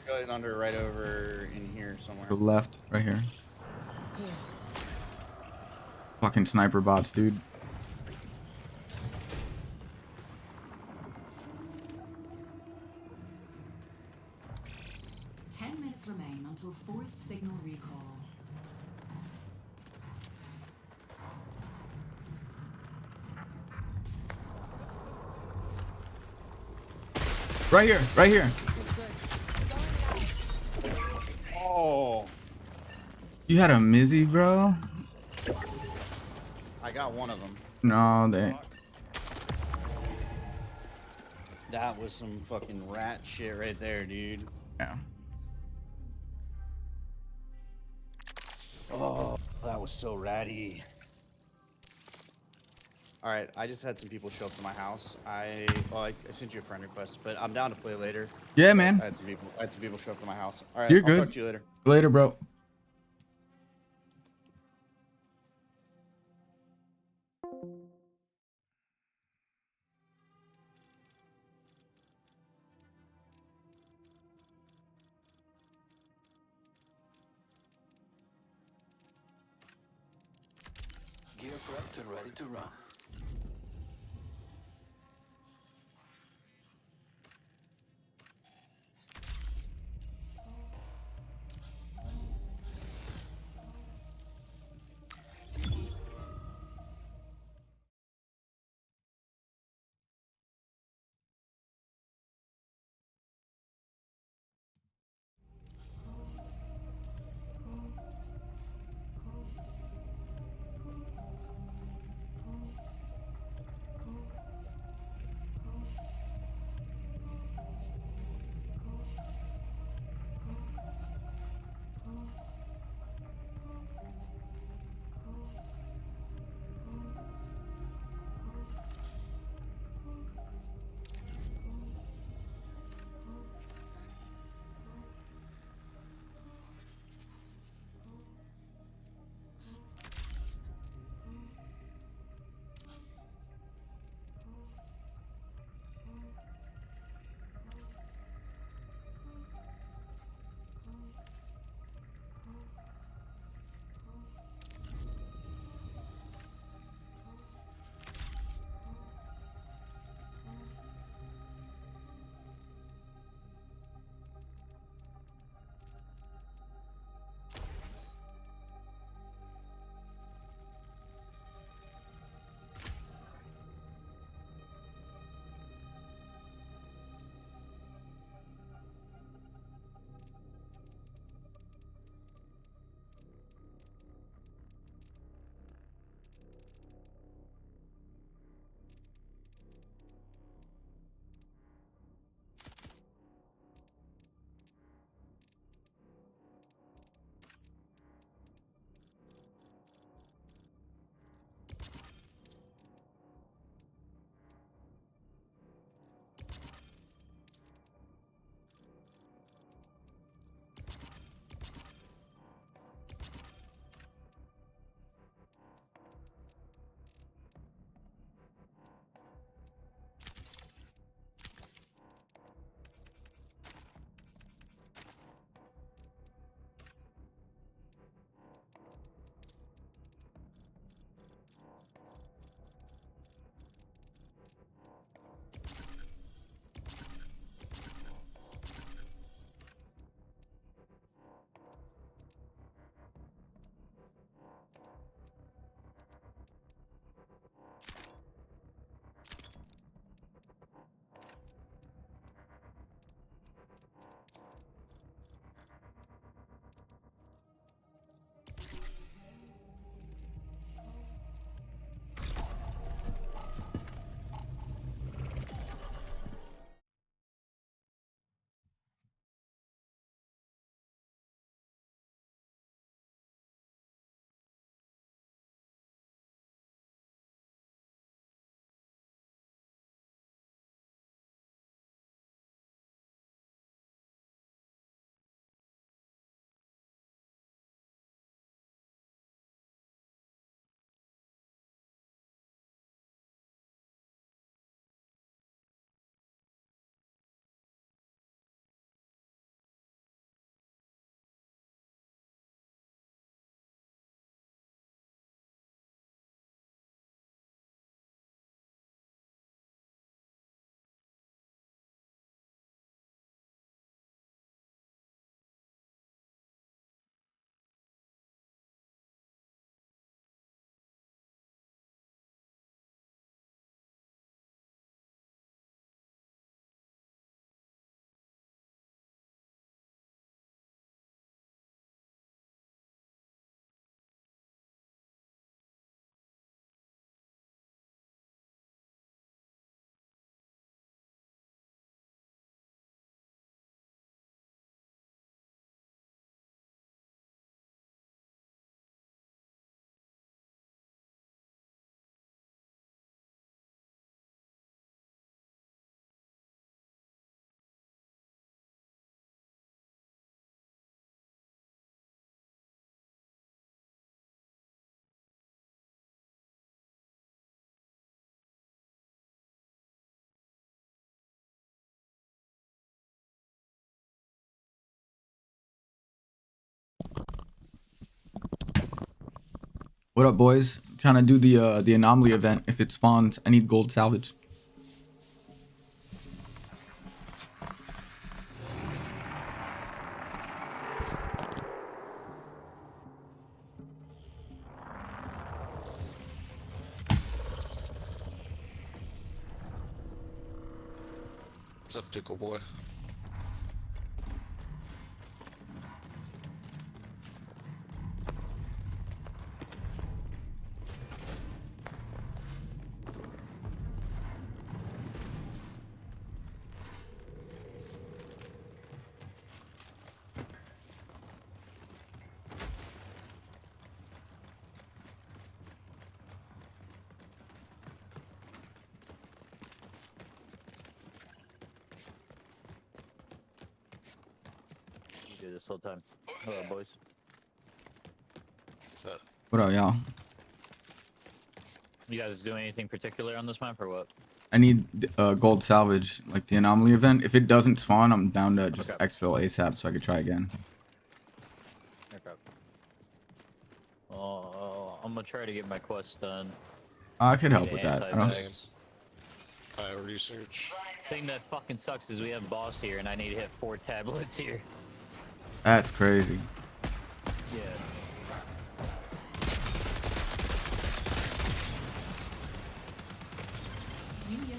[SPEAKER 10] Going under right over in here somewhere.
[SPEAKER 3] The left, right here. Fucking sniper bots, dude.
[SPEAKER 5] Minutes remain until forced signal recall.
[SPEAKER 3] Right here, right here.
[SPEAKER 10] Oh,
[SPEAKER 3] You had a Mizzy, bro?
[SPEAKER 10] I got one of them.
[SPEAKER 3] No, they.
[SPEAKER 10] That was some fucking rat shit right there, dude.
[SPEAKER 3] Yeah.
[SPEAKER 10] Oh, that was so ratty. All right, I just had some people show up to my house. I sent you a friend request, but I'm down to play later.
[SPEAKER 3] Yeah, man.
[SPEAKER 10] I had some people show up to my house. All right,
[SPEAKER 3] You're
[SPEAKER 10] I'll
[SPEAKER 3] good.
[SPEAKER 10] talk to you later.
[SPEAKER 3] Later, bro.
[SPEAKER 7] Gear prepped and ready to run.
[SPEAKER 3] What up, boys? I'm trying to do the anomaly event. If it spawns, I need gold salvage.
[SPEAKER 11] What's up, Pickle Boy?
[SPEAKER 12] You do this whole time. Hello, boys.
[SPEAKER 11] What's up?
[SPEAKER 3] What up, y'all?
[SPEAKER 12] You guys doing anything particular on this map or what?
[SPEAKER 3] I need gold salvage, like the anomaly event. If it doesn't spawn, I'm down to just
[SPEAKER 12] Okay.
[SPEAKER 3] exfil ASAP so I could try again.
[SPEAKER 12] Okay. I'm gonna try to get my quest done.
[SPEAKER 3] I could help
[SPEAKER 12] Need
[SPEAKER 3] with that. I
[SPEAKER 12] anti-bug.
[SPEAKER 3] don't...
[SPEAKER 11] Bio research.
[SPEAKER 12] Thing that fucking sucks is we have boss here and I need to hit 4 tablets here.
[SPEAKER 3] That's crazy.
[SPEAKER 12] Yeah.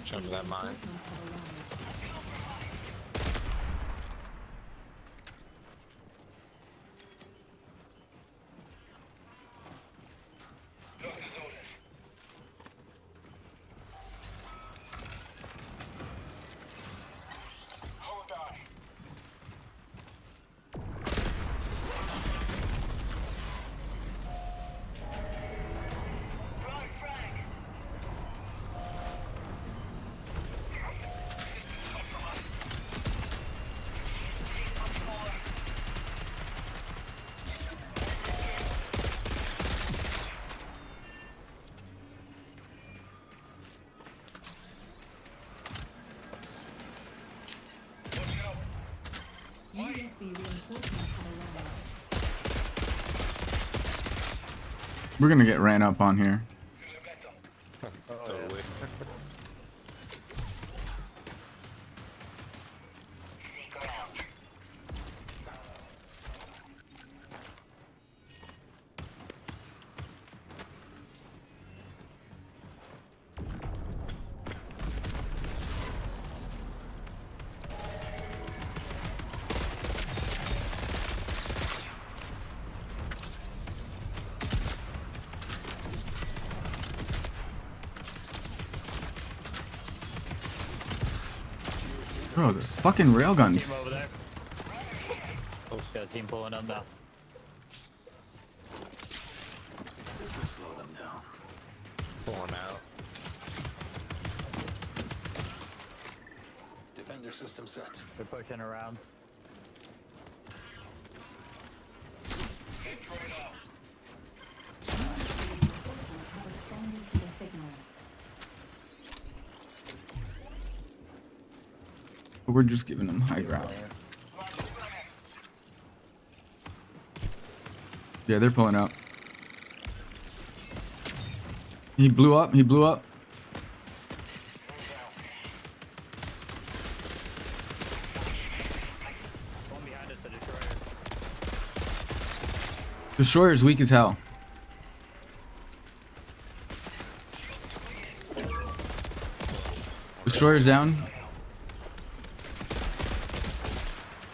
[SPEAKER 11] Jump to that mine.
[SPEAKER 5] USC reinforcements have arrived.
[SPEAKER 3] We're gonna get ran up on here.
[SPEAKER 11] Totally.
[SPEAKER 3] Bro, the fucking
[SPEAKER 12] Team over
[SPEAKER 3] railguns.
[SPEAKER 12] there. Oh, got a team pulling up now.
[SPEAKER 7] This will slow them down.
[SPEAKER 11] Pulling out.
[SPEAKER 7] Defender system set.
[SPEAKER 12] They're pushing around.
[SPEAKER 5] Reinforcements have responded to the signal.
[SPEAKER 3] But we're just giving them high ground. Yeah, they're pulling up. He blew up. He blew up.
[SPEAKER 12] One behind us, the destroyer.
[SPEAKER 3] Destroyer's weak as hell. Destroyer's down.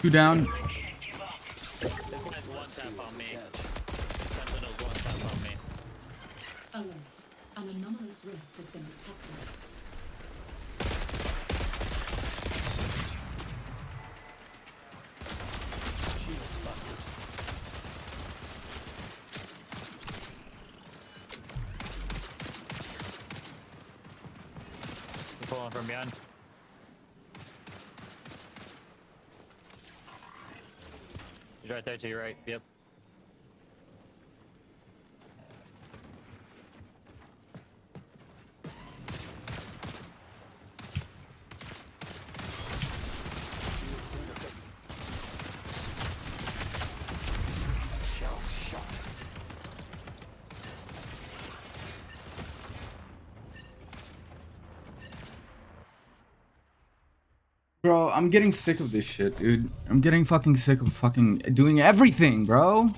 [SPEAKER 3] 2 down.
[SPEAKER 12] This guy's one tap on me. Sentinel's one tap on me.
[SPEAKER 5] Alert. An anomalous rift has been detected.
[SPEAKER 7] Shields busted.
[SPEAKER 12] They're pulling from behind. He's right there to your right. Yep.
[SPEAKER 3] Bro, I'm getting sick of this shit, dude. I'm getting fucking sick of fucking doing everything, bro.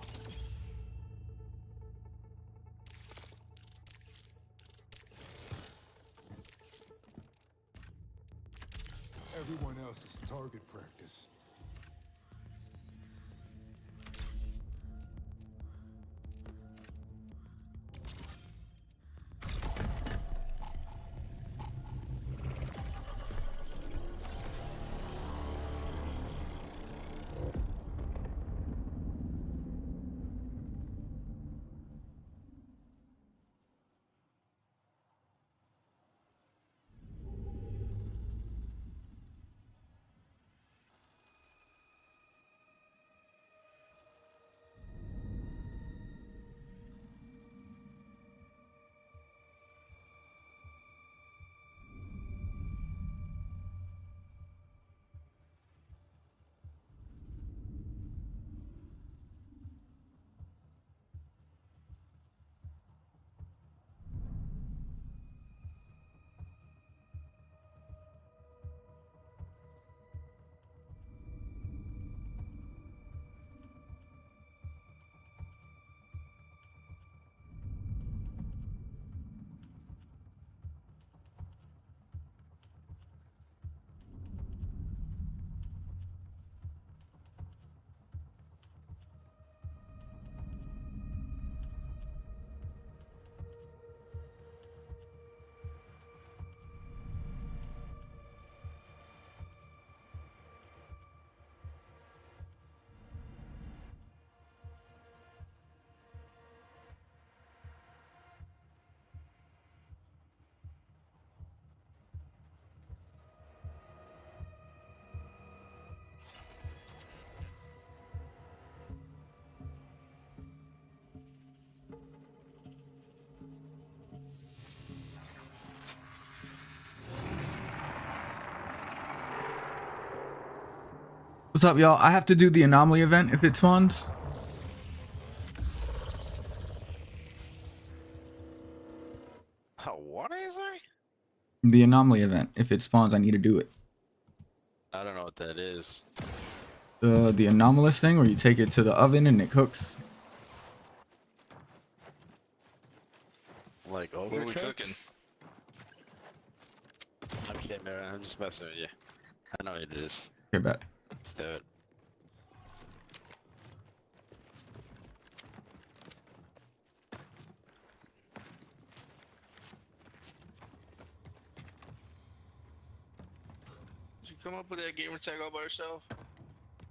[SPEAKER 7] Everyone else is target practice.
[SPEAKER 3] What's up, y'all? I have to do the anomaly event if it spawns.
[SPEAKER 10] Oh, what is I?
[SPEAKER 3] The anomaly event. If it spawns, I need to do it.
[SPEAKER 10] I don't know what that is.
[SPEAKER 3] The anomalous thing where you take it to the oven and it cooks.
[SPEAKER 10] Like,
[SPEAKER 11] What are we cooking?
[SPEAKER 10] I'm kidding, man. I'm just messing with you. I know what it is.
[SPEAKER 3] Okay, bet.
[SPEAKER 10] Let's do it.
[SPEAKER 11] Did you come up with that gamer tag all by yourself?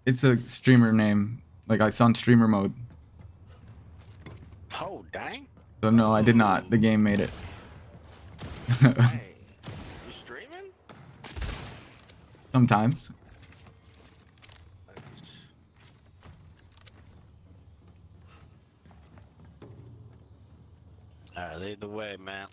[SPEAKER 3] It's a streamer name. Like, it's on streamer mode.
[SPEAKER 10] Oh, dang.
[SPEAKER 3] So no, I did not. The game made it.
[SPEAKER 11] Hey, you streaming?
[SPEAKER 3] Sometimes.
[SPEAKER 10] Alright, lead the way, man.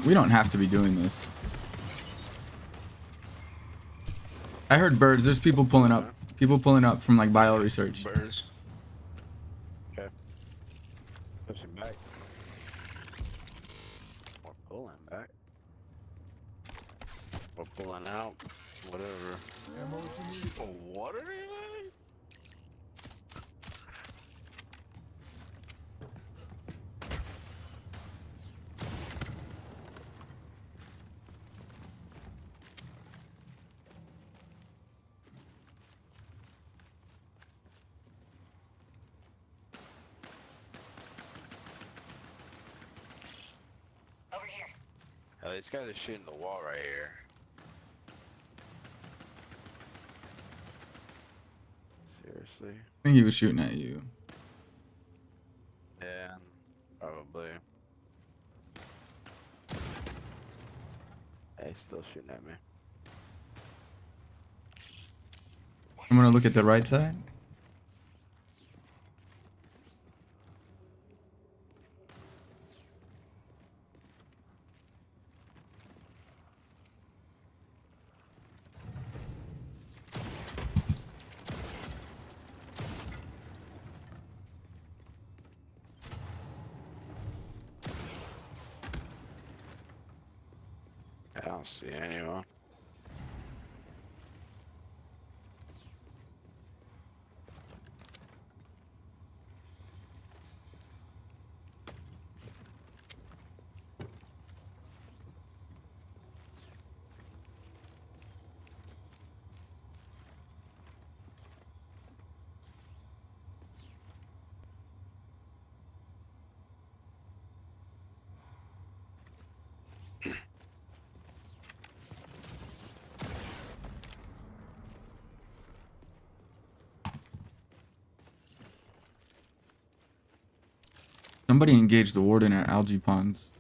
[SPEAKER 3] We don't have to be doing this. I heard birds. There's people pulling up. People pulling up from like bio research.
[SPEAKER 11] Birds.
[SPEAKER 10] Okay. Pushing back. Or pulling back. Or pulling out. Whatever.
[SPEAKER 11] Oh, what are you doing?
[SPEAKER 10] Oh, these guys are shooting the wall right here.
[SPEAKER 8] honestly.
[SPEAKER 3] I think he was shooting at you.
[SPEAKER 8] Yeah, probably. Yeah, he's still shooting at me.
[SPEAKER 3] I'm gonna look at the right side.
[SPEAKER 8] I don't see anyone.
[SPEAKER 3] Somebody engaged the warden at algae ponds.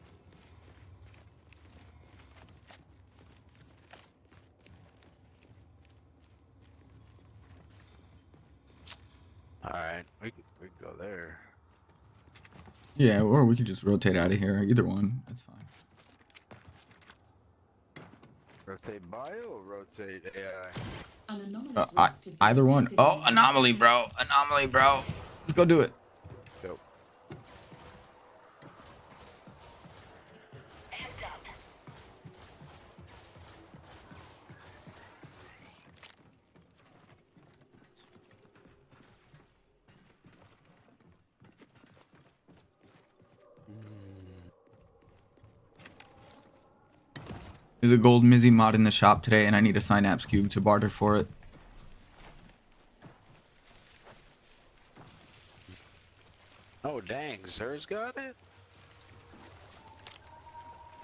[SPEAKER 8] Alright, we can go there.
[SPEAKER 3] Yeah, or we could just rotate out of here. Either one, that's fine.
[SPEAKER 8] Rotate bio or rotate AI?
[SPEAKER 5] An anomalous rift has been
[SPEAKER 3] Either one.
[SPEAKER 5] detected
[SPEAKER 3] Oh,
[SPEAKER 5] in the
[SPEAKER 3] anomaly, bro. Anomaly, bro. Let's go do it.
[SPEAKER 8] Go.
[SPEAKER 5] Amped up.
[SPEAKER 3] There's a gold Mizzy mod in the shop today, and I need a Synapse cube to barter for it.
[SPEAKER 8] Oh dang, Zer's got it?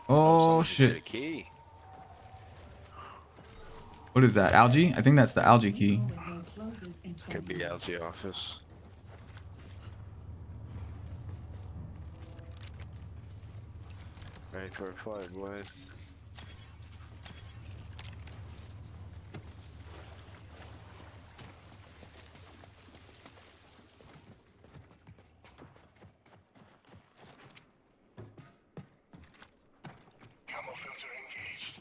[SPEAKER 3] Oh
[SPEAKER 8] someone just
[SPEAKER 3] shit.
[SPEAKER 8] hit a key.
[SPEAKER 3] What is that? Algae? I think that's the algae key.
[SPEAKER 5] Window closes in 20
[SPEAKER 8] Could be
[SPEAKER 5] minutes.
[SPEAKER 8] LG office. Ready for a fight, boys.
[SPEAKER 6] Camo filter engaged.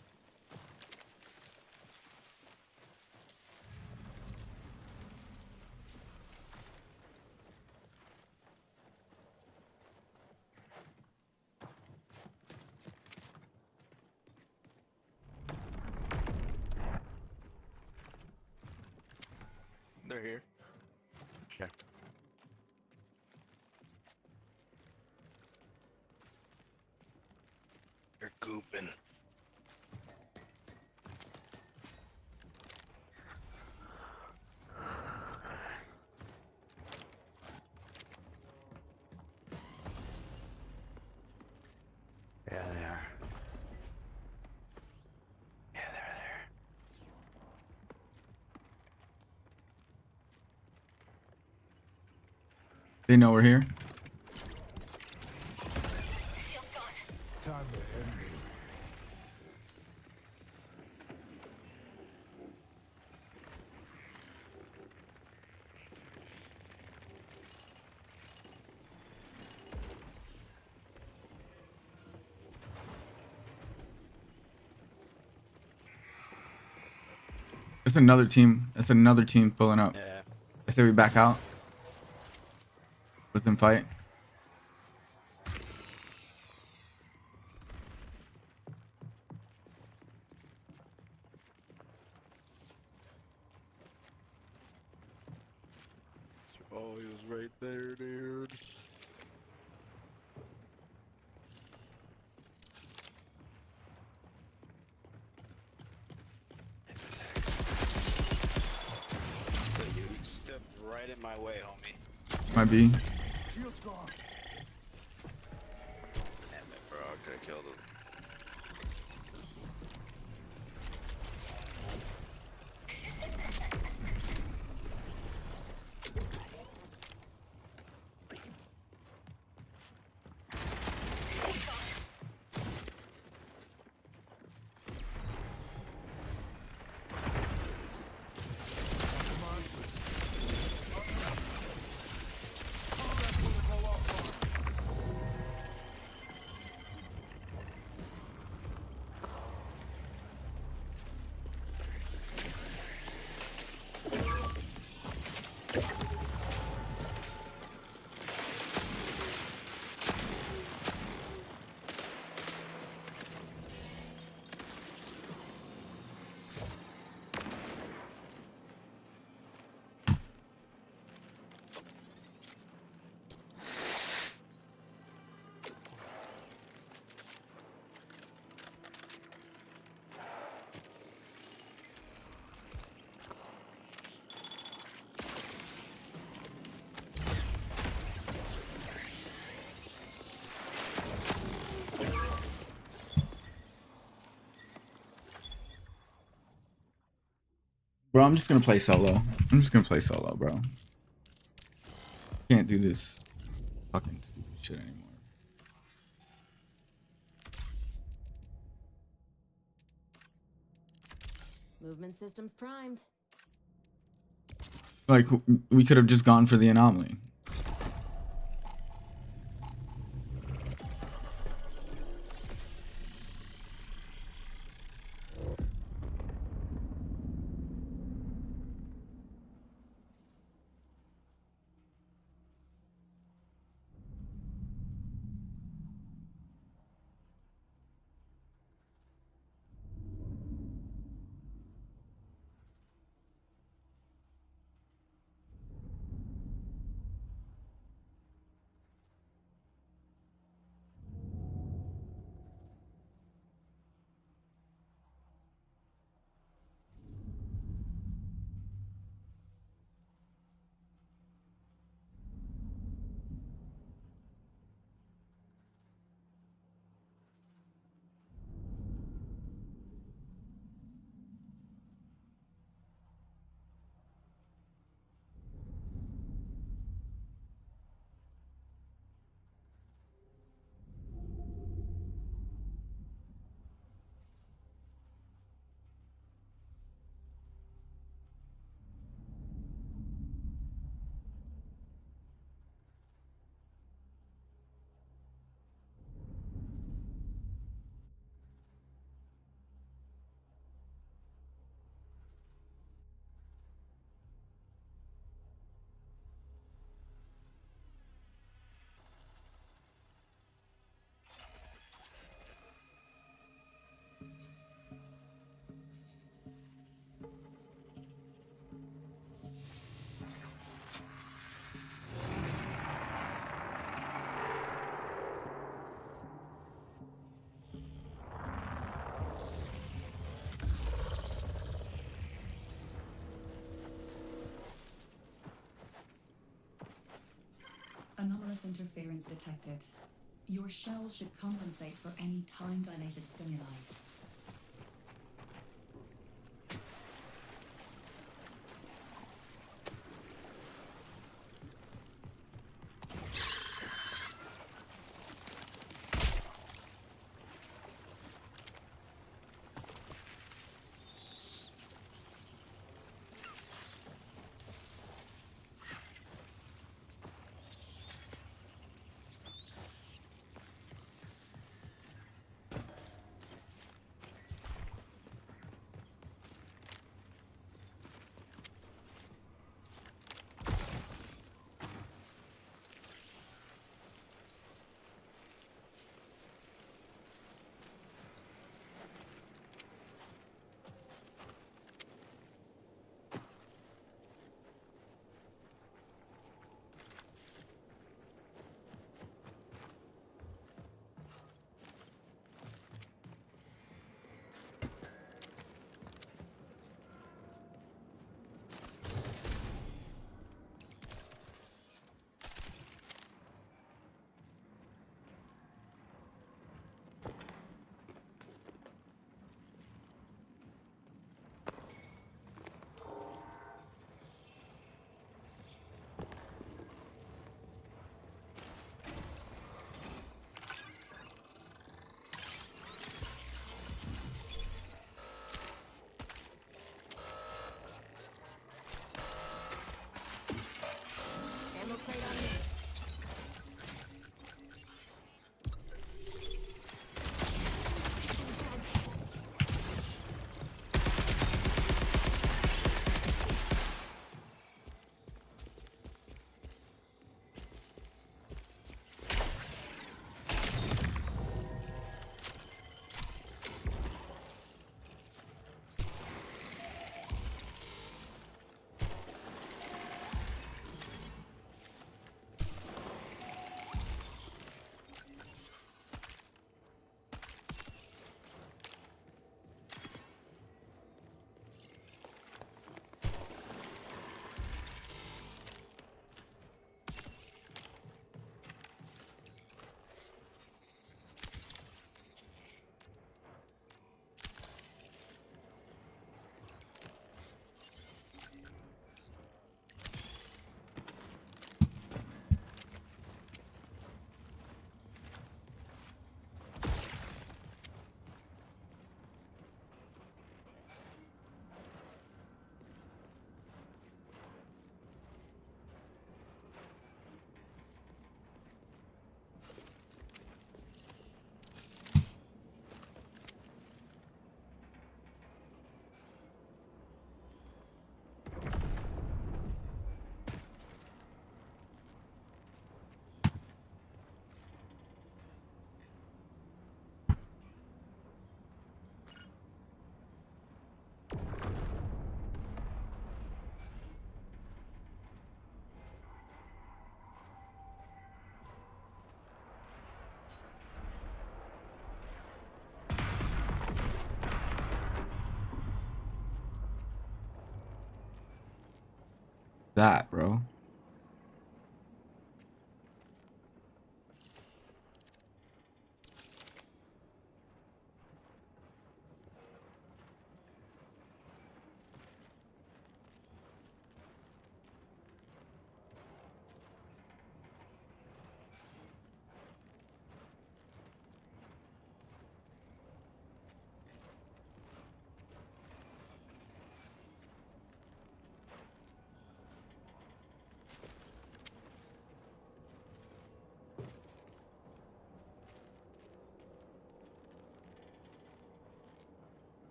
[SPEAKER 11] They're here.
[SPEAKER 8] Okay.
[SPEAKER 11] They're gooping.
[SPEAKER 8] Yeah, they are. Yeah, they're there.
[SPEAKER 3] They know we're here.
[SPEAKER 7] Time to end it.
[SPEAKER 3] That's another team. That's another team pulling up.
[SPEAKER 8] Yeah.
[SPEAKER 3] I say we back out. Let them fight.
[SPEAKER 8] Oh, he was right there, dude. You stepped right in my way, homie.
[SPEAKER 3] Might be.
[SPEAKER 7] Shield's gone.
[SPEAKER 8] Damn it, bro. I could've killed him.
[SPEAKER 3] Bro, I'm just gonna play solo. I'm just gonna play solo, bro. Can't do this fucking stupid shit anymore.
[SPEAKER 13] Movement systems primed.
[SPEAKER 3] Like, we could have just gone for the anomaly.
[SPEAKER 5] Anomalous interference detected. Your shell should compensate for any time-dilated stimuli.
[SPEAKER 3] That, bro.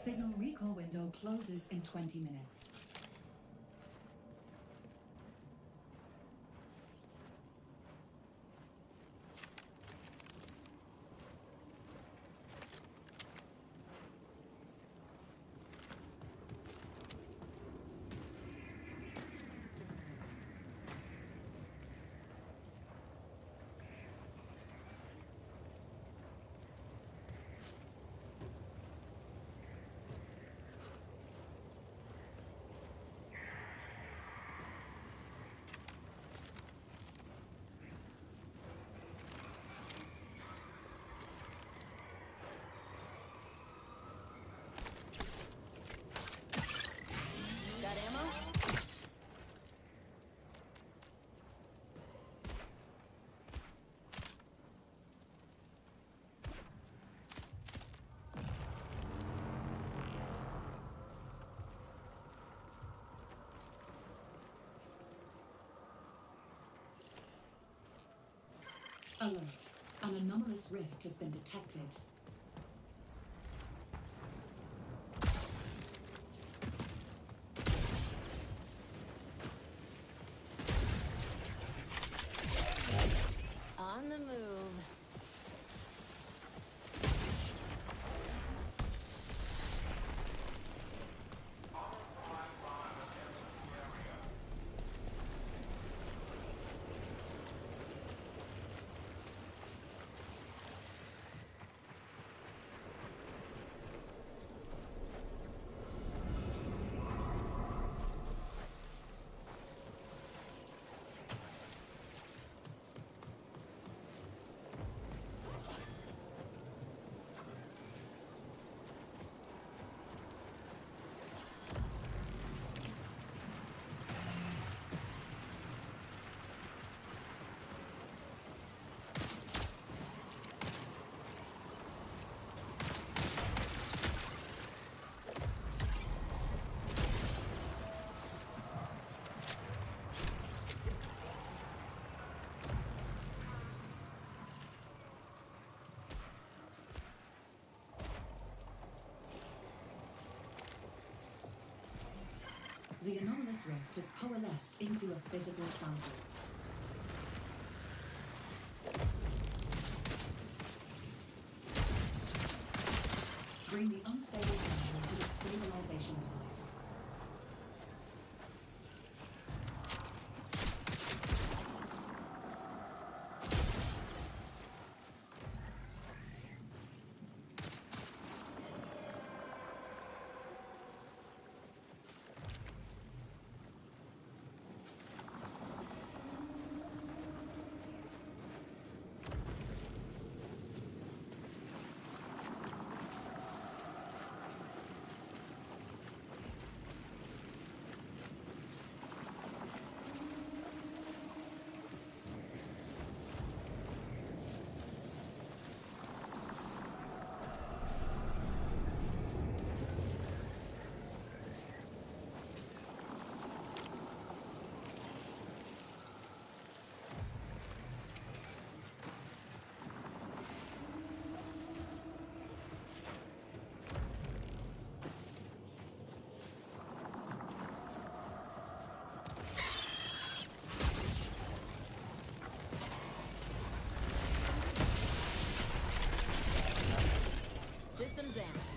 [SPEAKER 5] Signal recall window closes in 20 minutes.
[SPEAKER 13] Got ammo?
[SPEAKER 5] Alert. An anomalous rift has been detected.
[SPEAKER 13] On the move.
[SPEAKER 5] The anomalous rift has coalesced into a physical sample. Bring the unstable sample to the stabilization device.
[SPEAKER 13] Present.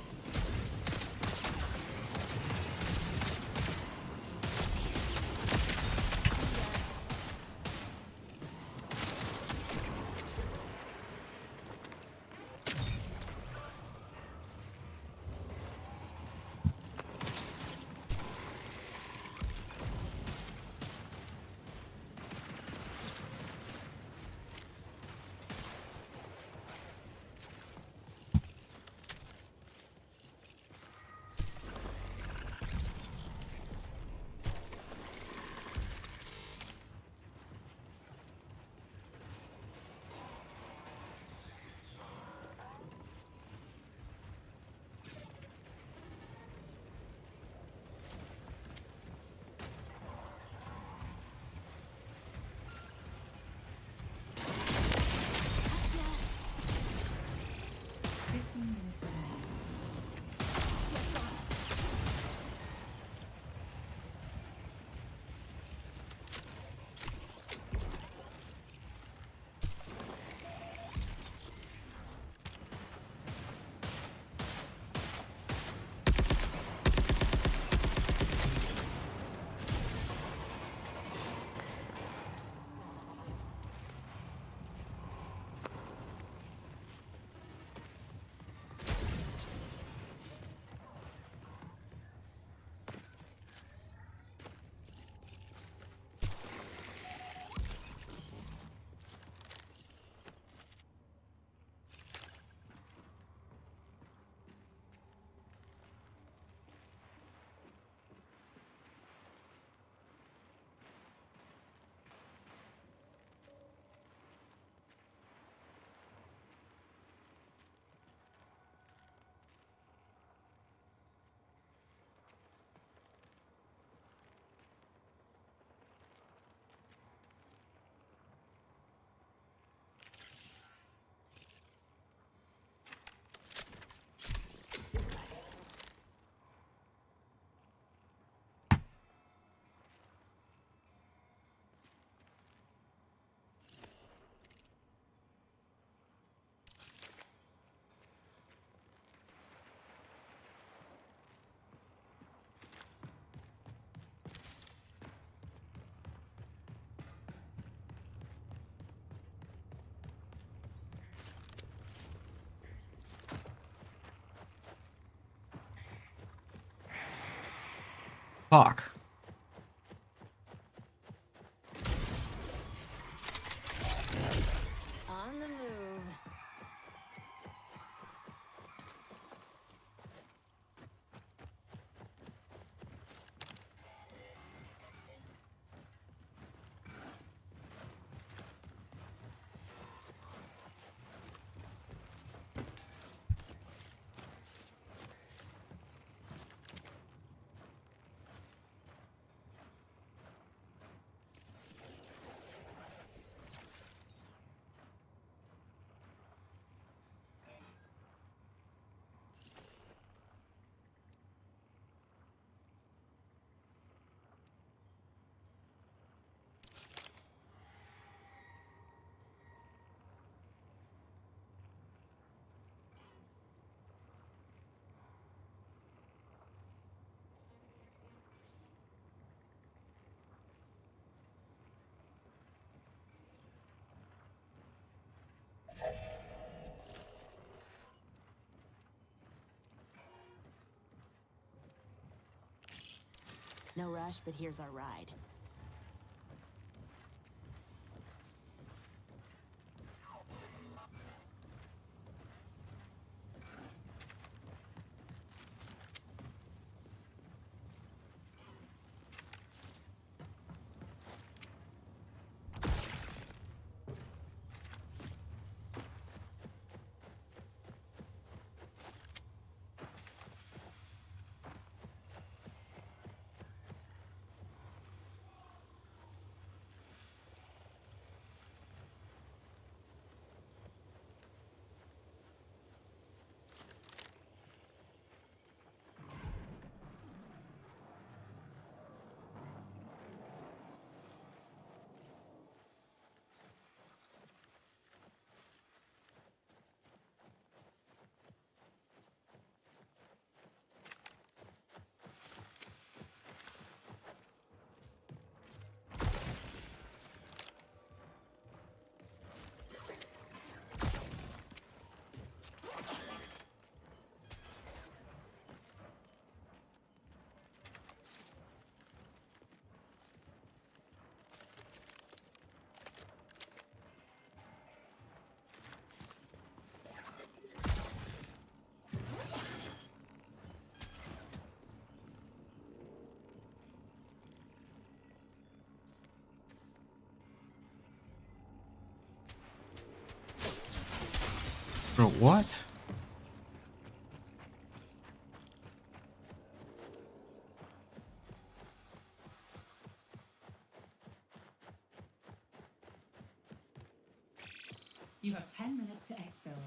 [SPEAKER 3] Fuck.
[SPEAKER 13] On the move. No rush, but here's our ride.
[SPEAKER 3] Bro, what?
[SPEAKER 5] You have 10 minutes to exfil.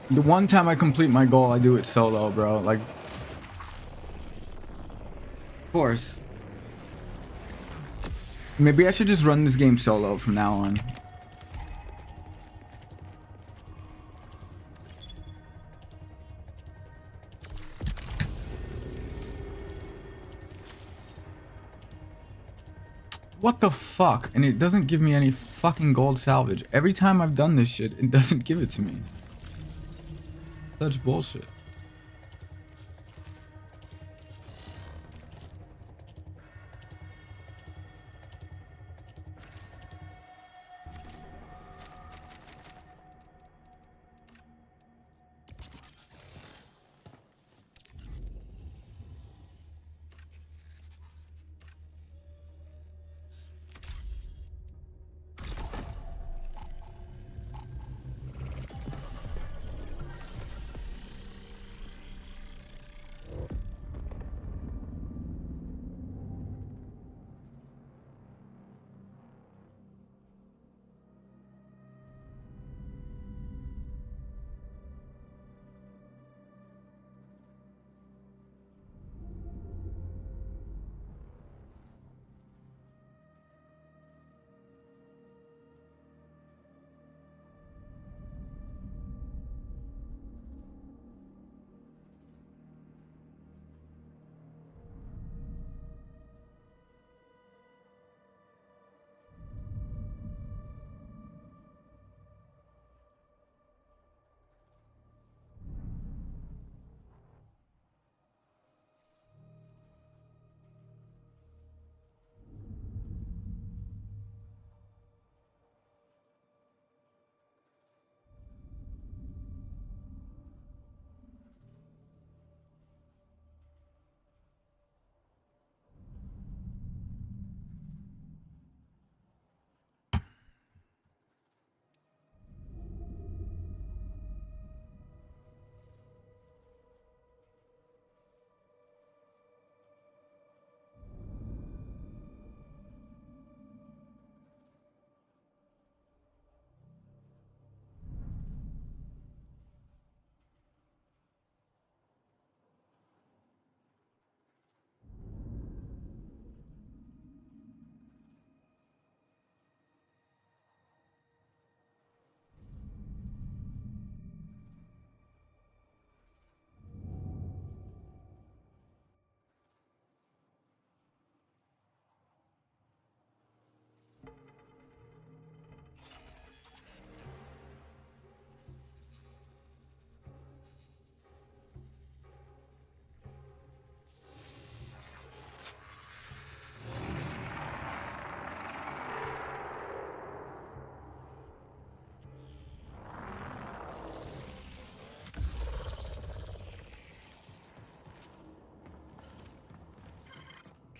[SPEAKER 3] The one time I complete my goal, I do it solo, bro. Like, of course. Maybe I should just run this game solo from now on. What the fuck? And it doesn't give me any fucking gold salvage. Every time I've done this shit, it doesn't give it to me. Such bullshit.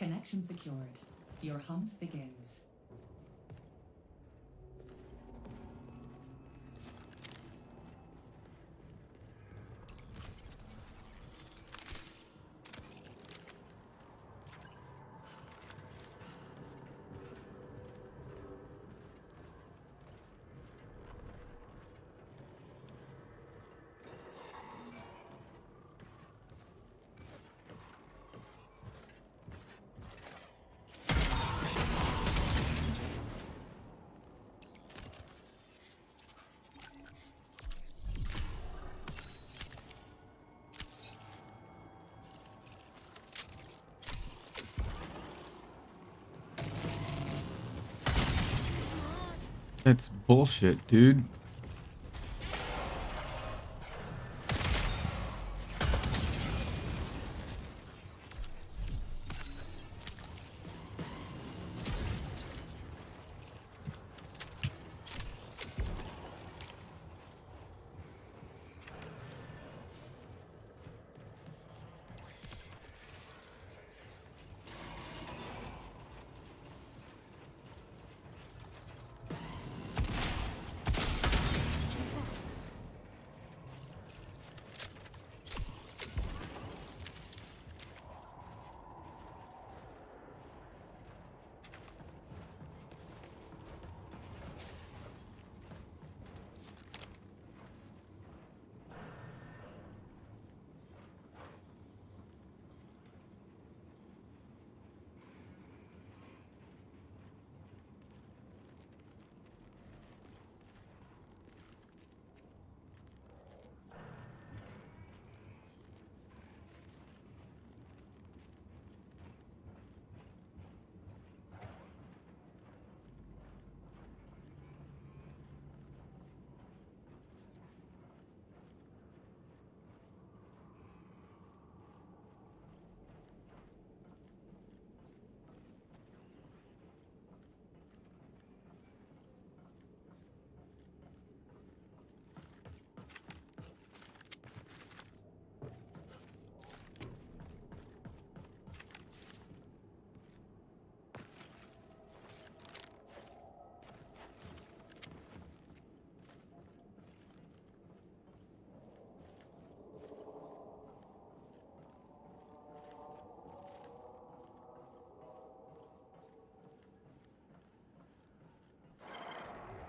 [SPEAKER 5] Connection secured. Your hunt begins.
[SPEAKER 3] That's bullshit, dude.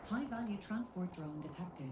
[SPEAKER 5] High-value transport drone detected.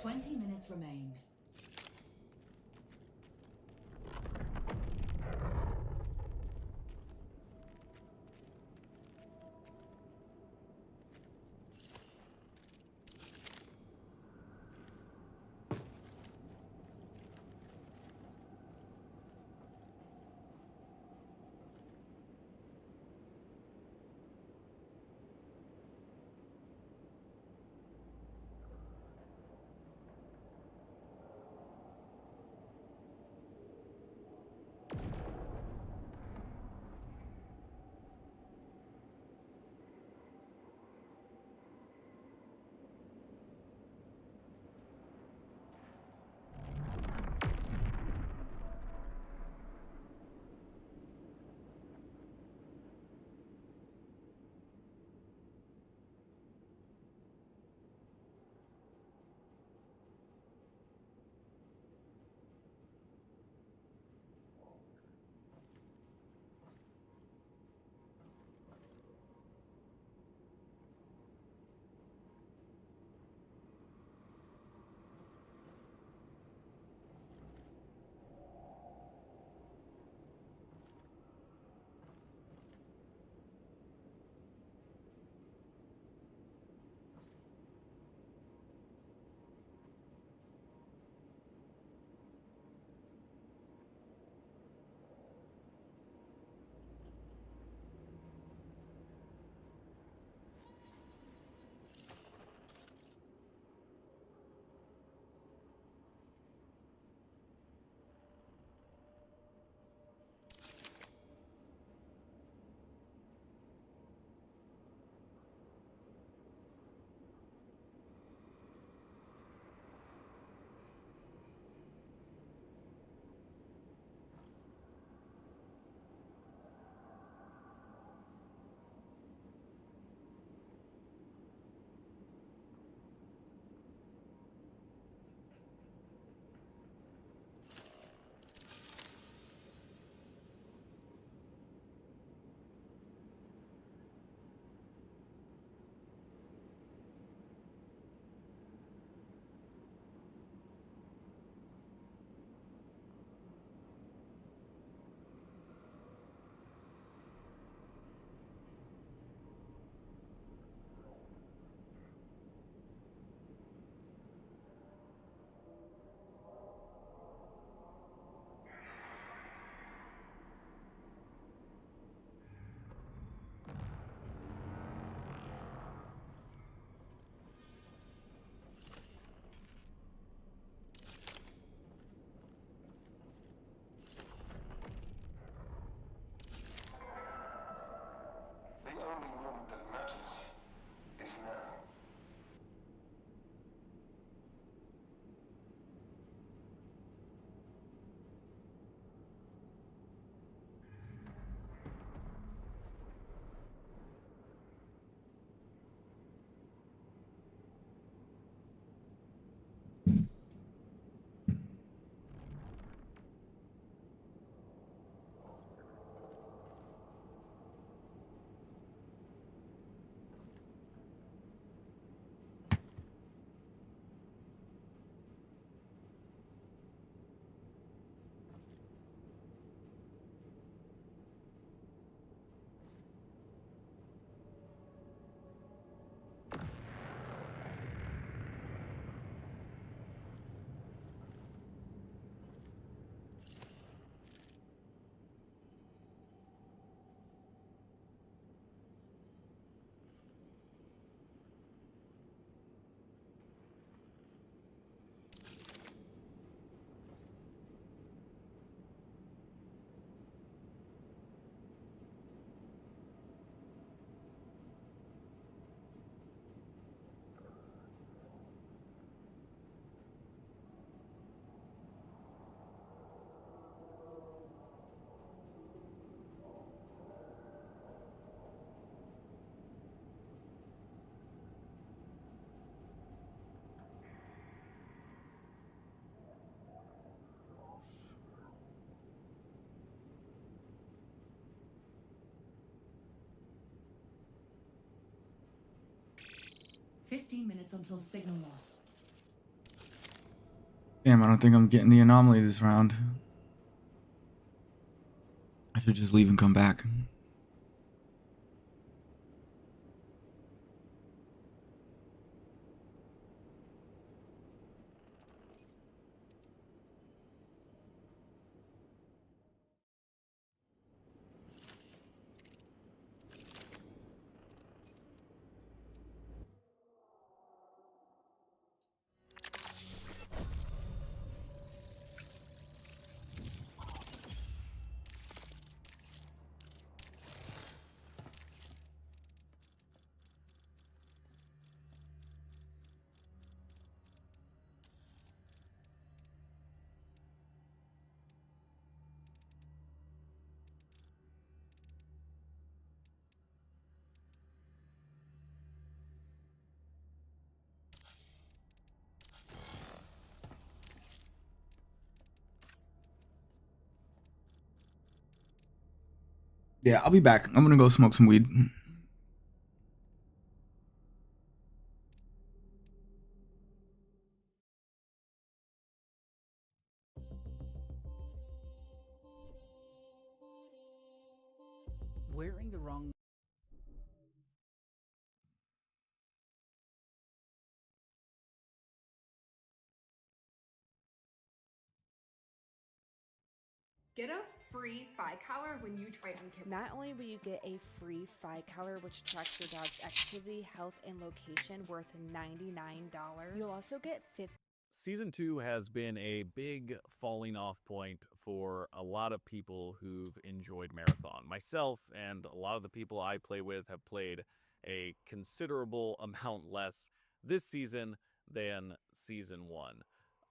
[SPEAKER 5] Twenty minutes remain.
[SPEAKER 6] The only moment that matters is now.
[SPEAKER 5] Fifteen minutes until signal loss.
[SPEAKER 3] Damn, I don't think I'm getting the anomaly this round. I should just leave and come back. Yeah, I'll be back. I'm gonna go smoke some weed.
[SPEAKER 1] Wearing the wrong.
[SPEAKER 14] Get a free Phi collar when you try Unkibble.
[SPEAKER 15] Not only will you get a free Phi collar, which tracks your dog's activity, health, and location, worth $99, you'll also get 50.
[SPEAKER 16] Season 2 has been a big falling off point for a lot of people who've enjoyed Marathon. Myself and a lot of the people I play with have played a considerable amount less this season than Season 1.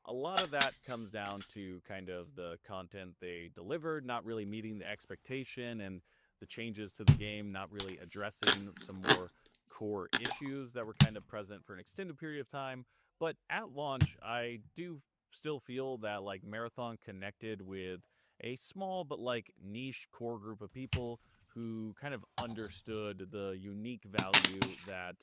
[SPEAKER 16] A lot of that comes down to kind of the content they delivered not really meeting the expectation, and the changes to the game not really addressing some more core issues that were kind of present for an extended period of time. But at launch, I do still feel that like Marathon connected with a small but like niche core group of people who kind of understood the unique value that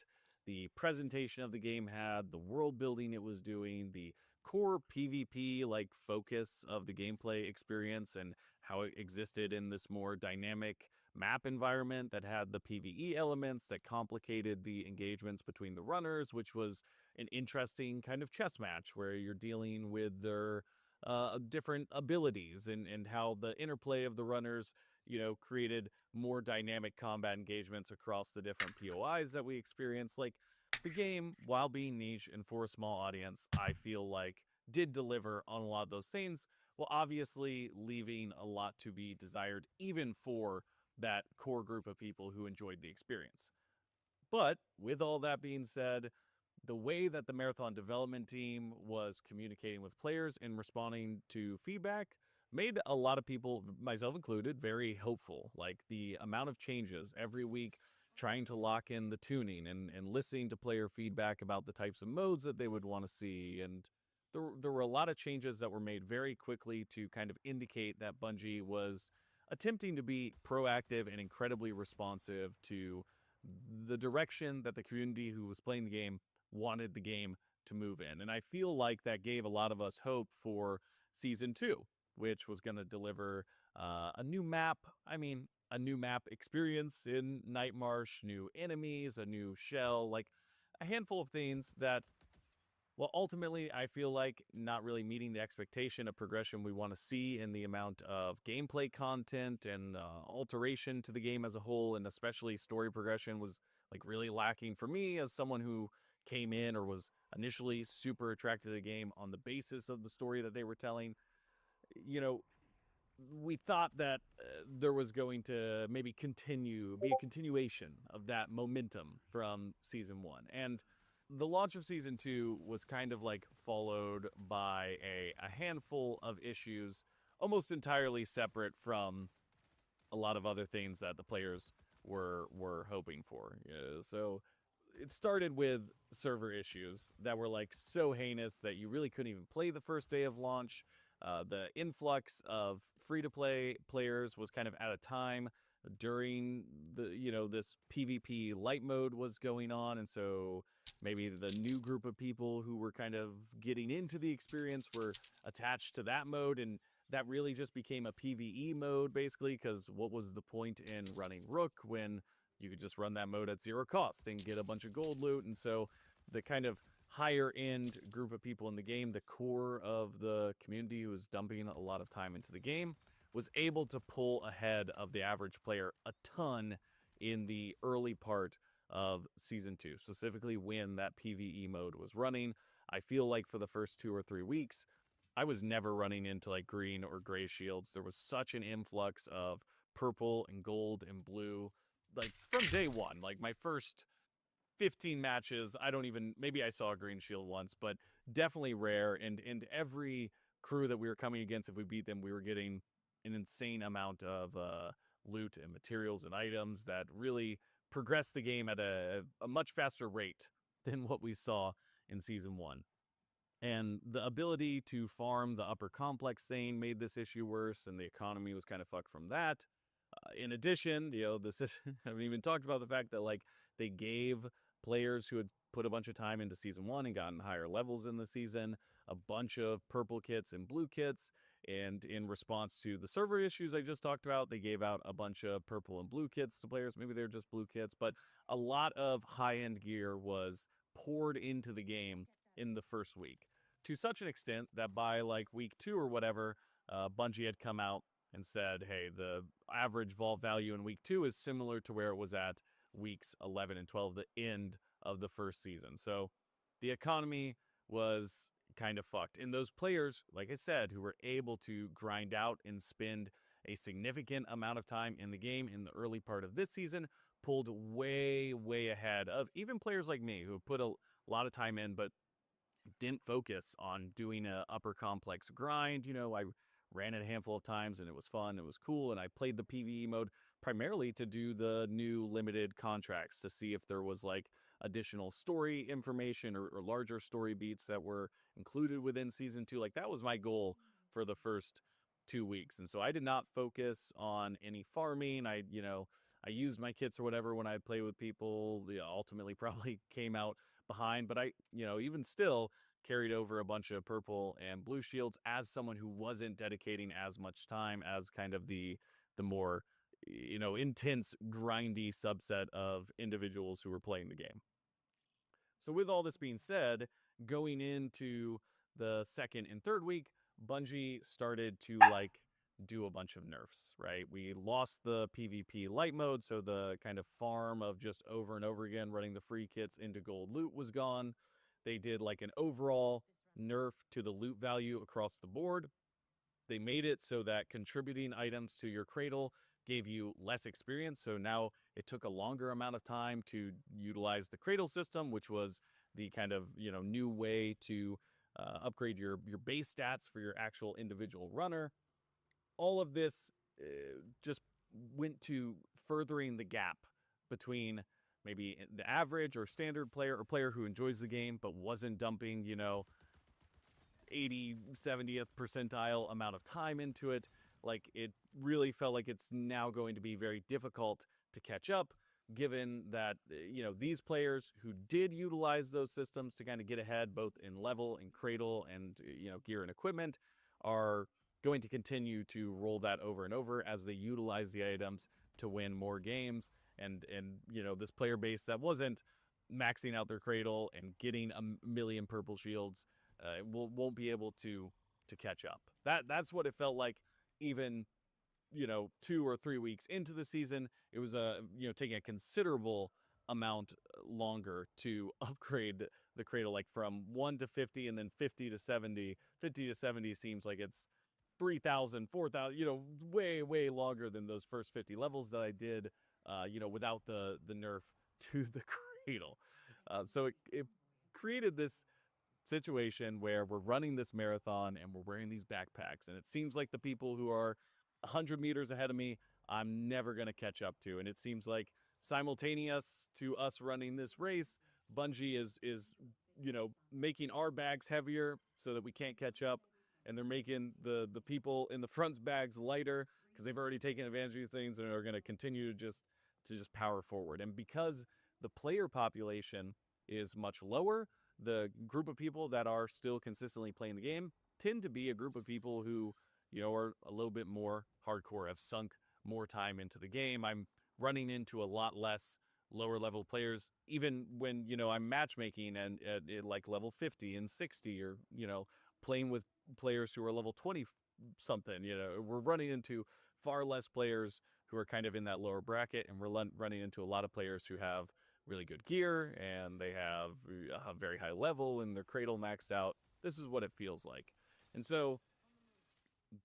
[SPEAKER 16] the presentation of the game had, the world building it was doing, the core PvP like focus of the gameplay experience, and how it existed in this more dynamic map environment that had the PvE elements that complicated the engagements between the runners, which was an interesting kind of chess match where you're dealing with their different abilities, and how the interplay of the runners, you know, created more dynamic combat engagements across the different POIs that we experience. Like, the game, while being niche and for a small audience, I feel like did deliver on a lot of those things, while obviously leaving a lot to be desired even for that core group of people who enjoyed the experience. But with all that being said, the way that the Marathon development team was communicating with players and responding to feedback made a lot of people, myself included, very hopeful. Like the amount of changes every week, trying to lock in the tuning and listening to player feedback about the types of modes that they would want to see. And there were a lot of changes that were made very quickly to kind of indicate that Bungie was attempting to be proactive and incredibly responsive to the direction that the community who was playing the game wanted the game to move in. And I feel like that gave a lot of us hope for Season 2, which was going to deliver a new map. I mean, a new map experience in Nightmarsh, new enemies, a new shell, like a handful of things that, well, ultimately, I feel like not really meeting the expectation of progression we want to see in the amount of gameplay content and alteration to the game as a whole, and especially story progression was like really lacking for me as someone who came in or was initially super attracted to the game on the basis of the story that they were telling. You know, we thought that there was going to maybe be a continuation of that momentum from Season 1. And the launch of Season 2 was kind of like followed by a handful of issues almost entirely separate from a lot of other things that the players were hoping for. So it started with server issues that were like so heinous that you really couldn't even play the first day of launch. The influx of free-to-play players was kind of at a time during the this PvP light mode was going on, and so maybe the new group of people who were kind of getting into the experience were attached to that mode, and that really just became a PvE mode basically, because what was the point in running Rook when you could just run that mode at zero cost and get a bunch of gold loot? And so the kind of higher end group of people in the game, the core of the community who was dumping a lot of time into the game, was able to pull ahead of the average player a ton in the early part of Season 2, specifically when that PvE mode was running. I feel like for the first 2 or 3 weeks, I was never running into like green or gray shields. There was such an influx of purple and gold and blue, like from day one. Like my first 15 matches, maybe I saw a green shield once, but definitely rare. And every crew that we were coming against, if we beat them, we were getting an insane amount of loot and materials and items that really progressed the game at a much faster rate than what we saw in Season 1. And the ability to farm the upper complex thing made this issue worse, and the economy was kind of fucked from that. In addition, this is, I haven't even talked about the fact that like they gave players who had put a bunch of time into Season 1 and gotten higher levels in the season a bunch of purple kits and blue kits. And in response to the server issues I just talked about, they gave out a bunch of purple and blue kits to players. Maybe they're just blue kits, but a lot of high-end gear was poured into the game in the first week, to such an extent that by like week 2 or whatever, Bungie had come out and said, hey, the average vault value in week 2 is similar to where it was at weeks 11 and 12, the end of the first season. So the economy was kind of fucked. And those players, like I said, who were able to grind out and spend a significant amount of time in the game in the early part of this season, pulled way, way ahead of even players like me who put a lot of time in, but didn't focus on doing a upper complex grind. I ran it a handful of times and it was fun, it was cool, and I played the PvE mode primarily to do the new limited contracts to see if there was like additional story information or larger story beats that were included within Season 2. Like that was my goal for the first 2 weeks. And so I did not focus on any farming. I used my kits or whatever when I played with people. Ultimately probably came out behind, but I, even still carried over a bunch of purple and blue shields as someone who wasn't dedicating as much time as kind of the more, intense, grindy subset of individuals who were playing the game. So with all this being said, going into the second and third week, Bungie started to do a bunch of nerfs, right? We lost the PvP light mode, so the kind of farm of just over and over again running the free kits into gold loot was gone. They did like an overall nerf to the loot value across the board. They made it so that contributing items to your cradle gave you less experience. So now it took a longer amount of time to utilize the cradle system, which was the kind of, new way to upgrade your base stats for your actual individual runner. All of this just went to furthering the gap between maybe the average or standard player or player who enjoys the game but wasn't dumping, 80, 70th percentile amount of time into it. Like, it really felt like it's now going to be very difficult to catch up, given that, these players who did utilize those systems to kind of get ahead, both in level and cradle and, gear and equipment, are going to continue to roll that over and over as they utilize the items to win more games. And this player base that wasn't maxing out their cradle and getting a million purple shields won't be able to catch up. That's what it felt like. Even 2 or 3 weeks into the season, it was taking a considerable amount longer to upgrade the cradle, like from 1 to 50 and then 50 to 70. 50 to 70 seems like it's 3,000, 4,000, way longer than those first 50 levels that I did, without the nerf to the cradle. So it created this situation where we're running this marathon and we're wearing these backpacks, and it seems like the people who are 100 meters ahead of me, I'm never going to catch up to. And it seems like simultaneous to us running this race, Bungie is making our bags heavier so that we can't catch up. And they're making the people in the front's bags lighter because they've already taken advantage of these things and are going to continue to just power forward. And because the player population is much lower, the group of people that are still consistently playing the game tend to be a group of people who, are a little bit more hardcore, have sunk more time into the game. I'm running into a lot less lower level players, even when, I'm matchmaking and at like level 50 and 60, or, playing with players who are level 20 something. We're running into far less players who are kind of in that lower bracket, and we're running into a lot of players who have really good gear and they have a very high level and their cradle maxed out. This is what it feels like. And so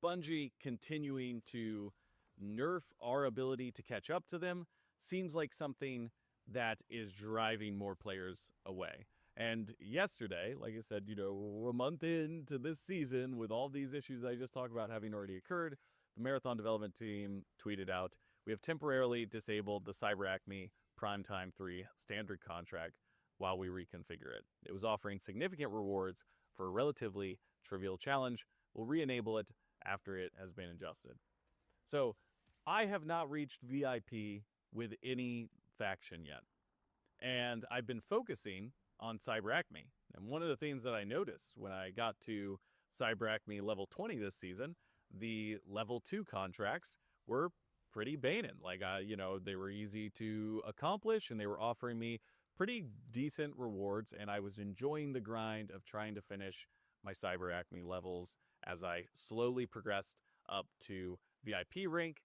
[SPEAKER 16] Bungie continuing to nerf our ability to catch up to them seems like something that is driving more players away. And yesterday, like I said, a month into this season, with all these issues I just talked about having already occurred, the Marathon development team tweeted out, "We have temporarily disabled the CyberAcme Primetime 3 standard contract while we reconfigure it. It was offering significant rewards for a relatively trivial challenge. We'll re-enable it after it has been adjusted." So I have not reached VIP with any faction yet. And I've been focusing on CyberAcme. And one of the things that I noticed when I got to CyberAcme level 20 this season, the level 2 contracts were pretty banging. Like, they were easy to accomplish and they were offering me pretty decent rewards. And I was enjoying the grind of trying to finish my CyberAcme levels as I slowly progressed up to VIP rank.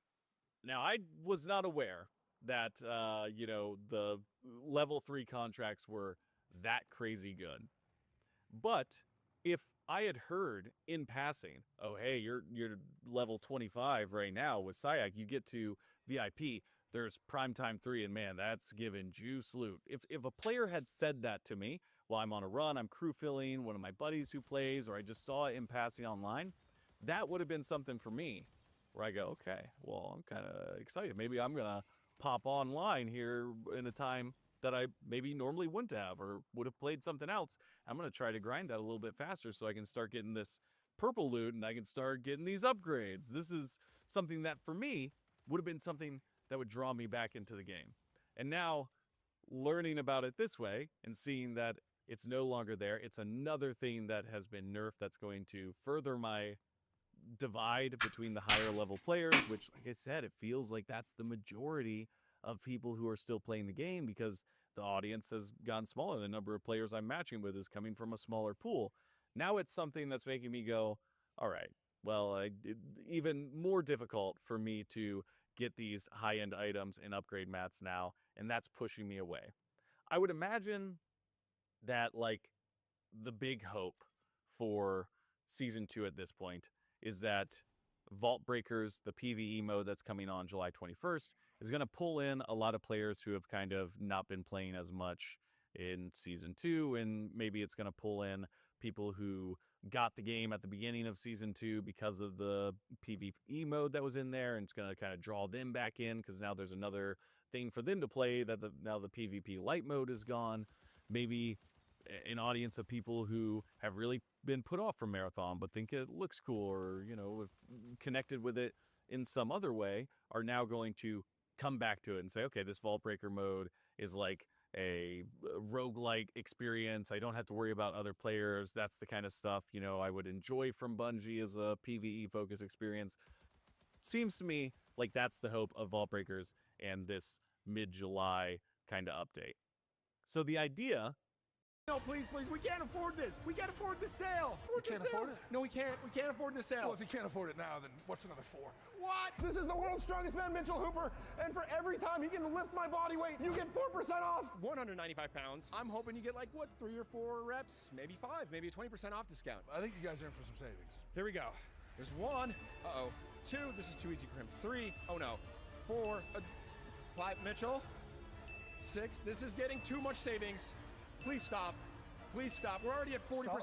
[SPEAKER 16] Now, I was not aware that, the level 3 contracts were that crazy good. But if I had heard in passing, "Oh, hey, you're level 25 right now with Syac, you get to VIP, there's Primetime 3, and man, that's giving juice loot." If a player had said that to me while I'm on a run, I'm crew filling one of my buddies who plays, or I just saw it in passing online, that would have been something for me where I go, okay, well, I'm kind of excited. Maybe I'm going to pop online here in a time that I maybe normally wouldn't have, or would have played something else. I'm going to try to grind that a little bit faster so I can start getting this purple loot and I can start getting these upgrades. This is something that for me would have been something that would draw me back into the game. And now learning about it this way and seeing that it's no longer there, it's another thing that has been nerfed that's going to further my divide between the higher level players, which, like I said, it feels like that's the majority of people who are still playing the game, because the audience has gone smaller. The number of players I'm matching with is coming from a smaller pool. Now it's something that's making me go, all right, well, even more difficult for me to get these high-end items and upgrade mats now, and that's pushing me away. I would imagine that, like, the big hope for Season 2 at this point is that Vault Breakers, the PvE mode that's coming on July 21st, is going to pull in a lot of players who have kind of not been playing as much in Season 2, and maybe it's going to pull in people who got the game at the beginning of Season 2 because of the PvE mode that was in there, and it's going to kind of draw them back in because now there's another thing for them to play that now the PvP light mode is gone. Maybe an audience of people who have really been put off from Marathon but think it looks cool, or, you know, have connected with it in some other way, are now going to come back to it and say, okay, this Vault Breaker mode is like a roguelike experience. I don't have to worry about other players. That's the kind of stuff, you know, I would enjoy from Bungie as a PvE focused experience. Seems to me like that's the hope of Vault Breakers and this mid-July kind of update. So the idea...
[SPEAKER 17] No, please, we can't afford this. We can't afford the sale.
[SPEAKER 7] We can't afford it?
[SPEAKER 17] No, we can't. We can't afford the sale.
[SPEAKER 7] Well, if you can't afford it now, then what's another 4?
[SPEAKER 17] What? This is the world's strongest man, Mitchell Hooper, and for every time he can lift my body weight, you get 4% off. 195 pounds. I'm hoping you get like, what, 3 or 4 reps, maybe 5, maybe a 20% off discount.
[SPEAKER 7] I think you guys are in for some savings.
[SPEAKER 17] Here we go. There's 1. Uh-oh. 2. This is too easy for him. 3. Oh, no. 4. 5. Mitchell. 6. This is getting too much savings. Please stop. Please stop. We're already at 40%.
[SPEAKER 7] Stop?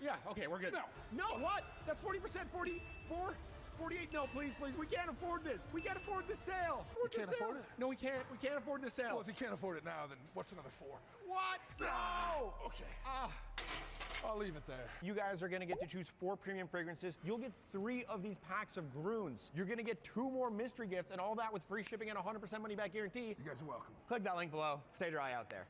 [SPEAKER 17] Yeah, okay, we're good. No, what? That's 40%, 44, 48. No, please. We can't afford this. We can't afford the sale.
[SPEAKER 7] We can't afford it?
[SPEAKER 17] No, we can't. We can't afford the sale.
[SPEAKER 7] Well, if you can't afford it now, then what's another 4?
[SPEAKER 17] What? No!
[SPEAKER 7] Okay. I'll leave it there.
[SPEAKER 17] You guys are gonna get to choose 4 premium fragrances. You'll get 3 of these packs of Groons. You're gonna get 2 more mystery gifts, and all that with free shipping and 100% money back guarantee.
[SPEAKER 7] You guys are welcome.
[SPEAKER 17] Click that link below. Stay dry out there.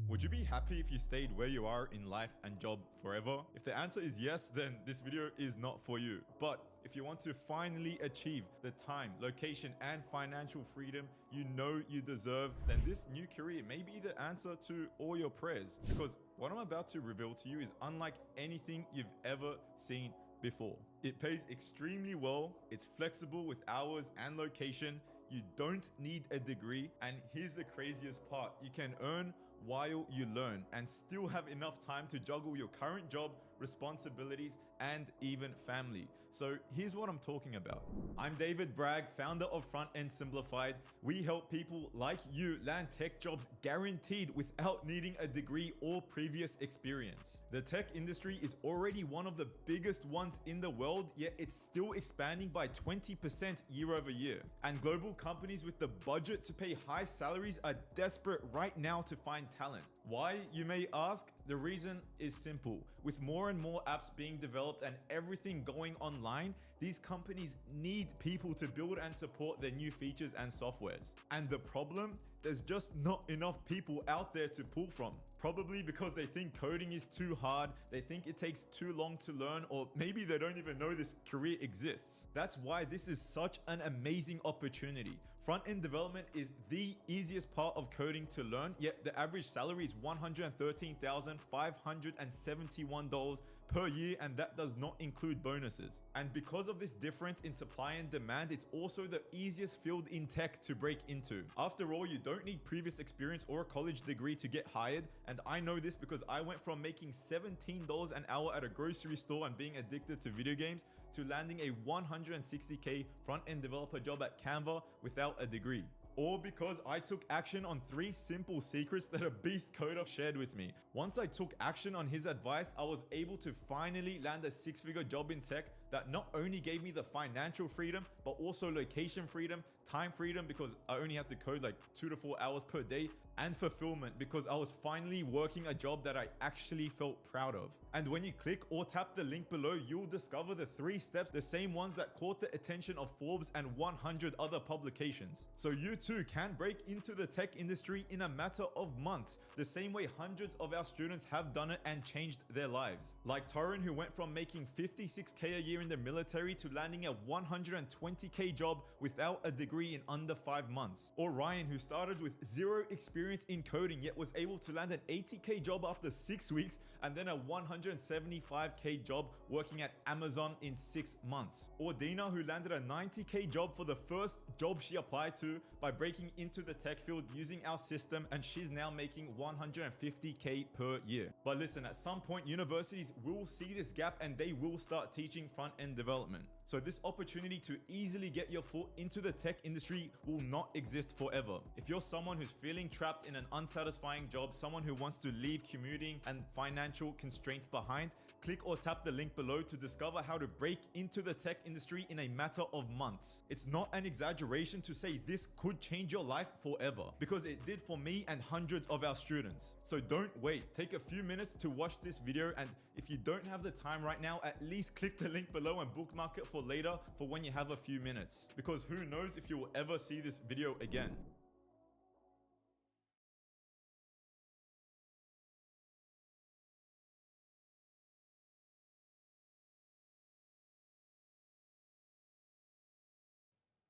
[SPEAKER 18] Would you be happy if you stayed where you are in life and job forever? If the answer is yes, then this video is not for you. But if you want to finally achieve the time, location, and financial freedom you know you deserve, then this new career may be the answer to all your prayers. Because what I'm about to reveal to you is unlike anything you've ever seen before. It pays extremely well, it's flexible with hours and location, you don't need a degree, and here's the craziest part, you can earn while you learn and still have enough time to juggle your current job, responsibilities, and even family. So here's what I'm talking about. I'm David Bragg, founder of Front End Simplified. We help people like you land tech jobs guaranteed without needing a degree or previous experience. The tech industry is already one of the biggest ones in the world, yet it's still expanding by 20% year over year. And global companies with the budget to pay high salaries are desperate right now to find talent. Why, you may ask? The reason is simple. With more and more apps being developed and everything going online, these companies need people to build and support their new features and softwares. And the problem? There's just not enough people out there to pull from. Probably because they think coding is too hard, they think it takes too long to learn, or maybe they don't even know this career exists. That's why this is such an amazing opportunity. Front-end development is the easiest part of coding to learn, yet the average salary is $113,571 per year, and that does not include bonuses. And because of this difference in supply and demand, it's also the easiest field in tech to break into. After all, you don't need previous experience or a college degree to get hired, and I know this because I went from making $17 an hour at a grocery store and being addicted to video games to landing a $160K front-end developer job at Canva without a degree. Or because I took action on 3 simple secrets that a beast coder shared with me. Once I took action on his advice, I was able to finally land a 6-figure job in tech that not only gave me the financial freedom, but also location freedom, time freedom because I only had to code like 2 to 4 hours per day, and fulfillment because I was finally working a job that I actually felt proud of. And when you click or tap the link below, you'll discover the 3 steps, the same ones that caught the attention of Forbes and 100 other publications. So you too can break into the tech industry in a matter of months, the same way hundreds of our students have done it and changed their lives. Like Torrin, who went from making $56K a year in the military to landing a $120K job without a degree in under 5 months. Or Ryan, who started with 0 experience in coding yet was able to land an $80K job after 6 weeks and then a $175K job working at Amazon in 6 months. Or Dina, who landed a $90K job for the first job she applied to by breaking into the tech field using our system, and she's now making 150K per year. But listen, at some point universities will see this gap and they will start teaching front-end development. So this opportunity to easily get your foot into the tech industry will not exist forever. If you're someone who's feeling trapped in an unsatisfying job, someone who wants to leave commuting and financial constraints behind, click or tap the link below to discover how to break into the tech industry in a matter of months. It's not an exaggeration to say this could change your life forever, because it did for me and hundreds of our students. So don't wait. Take a few minutes to watch this video, and if you don't have the time right now, at least click the link below and bookmark it for later, for when you have a few minutes, because who knows if you will ever see this video again.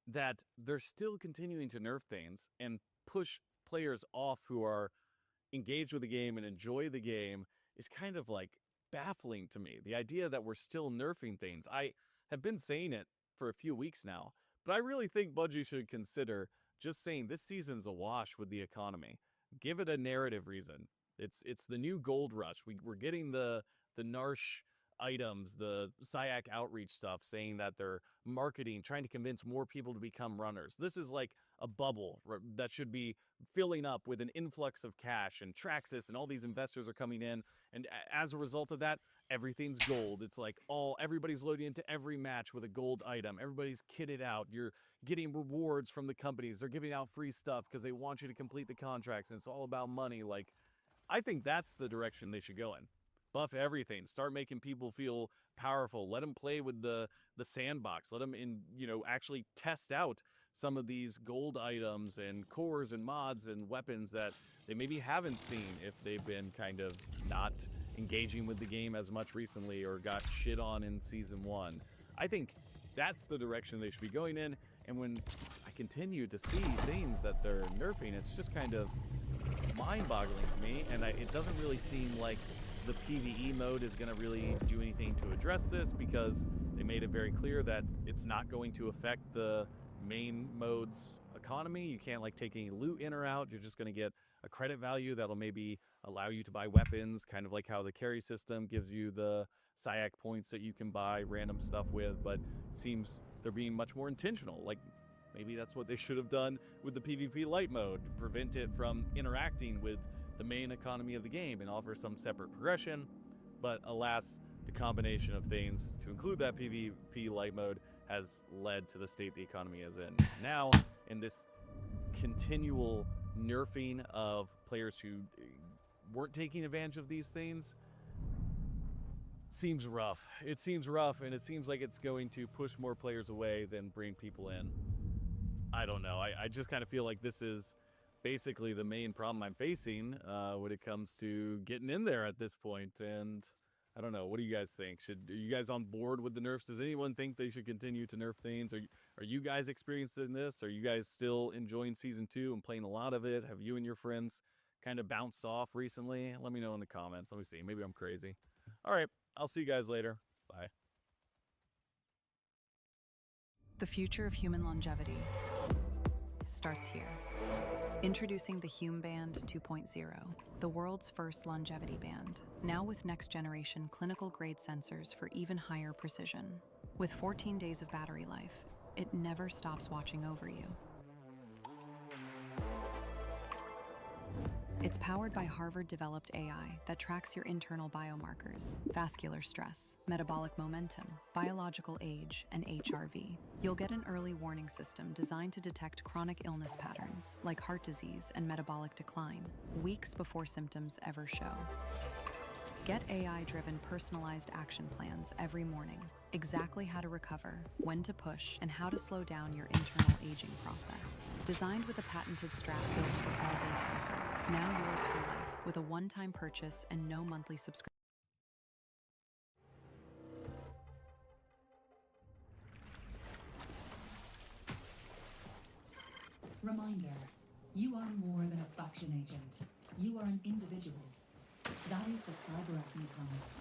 [SPEAKER 16] That they're still continuing to nerf things and push players off who are engaged with the game and enjoy the game is kind of like baffling to me. The idea that we're still nerfing things. I have been saying it for a few weeks now, but I really think Bungie should consider just saying this season's a wash with the economy. Give it a narrative reason. It's the new gold rush. We're getting the Narsh items, the SciAC outreach stuff, saying that they're marketing, trying to convince more people to become runners. This is like a bubble that should be filling up with an influx of cash, and Traxxas and all these investors are coming in, and as a result of that, everything's gold. It's like everybody's loading into every match with a gold item. Everybody's kitted out. You're getting rewards from the companies. They're giving out free stuff because they want you to complete the contracts, and it's all about money. Like, I think that's the direction they should go in. Buff everything. Start making people feel powerful. Let them play with the sandbox. Let them actually test out some of these gold items and cores and mods and weapons that they maybe haven't seen if they've been kind of not engaging with the game as much recently or got shit on in Season 1. I think that's the direction they should be going in, and when I continue to see things that they're nerfing, it's just kind of mind-boggling to me, and it doesn't really seem like the PvE mode is going to really do anything to address this, because they made it very clear that it's not going to affect the main mode's economy. You can't like take any loot in or out. You're just going to get a credit value that'll maybe allow you to buy weapons, kind of like how the carry system gives you the SciAC points that you can buy random stuff with, but seems they're being much more intentional. Like, maybe that's what they should have done with the PvP light mode, to prevent it from interacting with the main economy of the game and offer some separate progression. But alas, the combination of things to include that PvP light mode has led to the state the economy is in now, in this continual nerfing of players who weren't taking advantage of these things. Seems rough. It seems rough, and it seems like it's going to push more players away than bring people in. I don't know. I just kind of feel like this is basically the main problem I'm facing when it comes to getting in there at this point. And I don't know. What do you guys think? Are you guys on board with the nerfs? Does anyone think they should continue to nerf things? Are you guys experiencing this? Are you guys still enjoying Season 2 and playing a lot of it? Have you and your friends kind of bounced off recently? Let me know in the comments. Let me see. Maybe I'm crazy. All right. I'll see you guys later. Bye.
[SPEAKER 19] The future of human longevity starts here. Introducing the Hume Band 2.0, the world's first longevity band, now with next-generation clinical-grade sensors for even higher precision. With 14 days of battery life, it never stops watching over you. It's powered by Harvard-developed AI that tracks your internal biomarkers, vascular stress, metabolic momentum, biological age, and HRV. You'll get an early warning system designed to detect chronic illness patterns, like heart disease and metabolic decline, weeks before symptoms ever show. Get AI-driven personalized action plans every morning. Exactly how to recover, when to push, and how to slow down your internal aging process. Designed with a patented strap built for all-day comfort. Now yours for life, with a one-time purchase and no monthly subscription.
[SPEAKER 5] Reminder, you are more than a faction agent. You are an individual. That is the CyberArachne promise.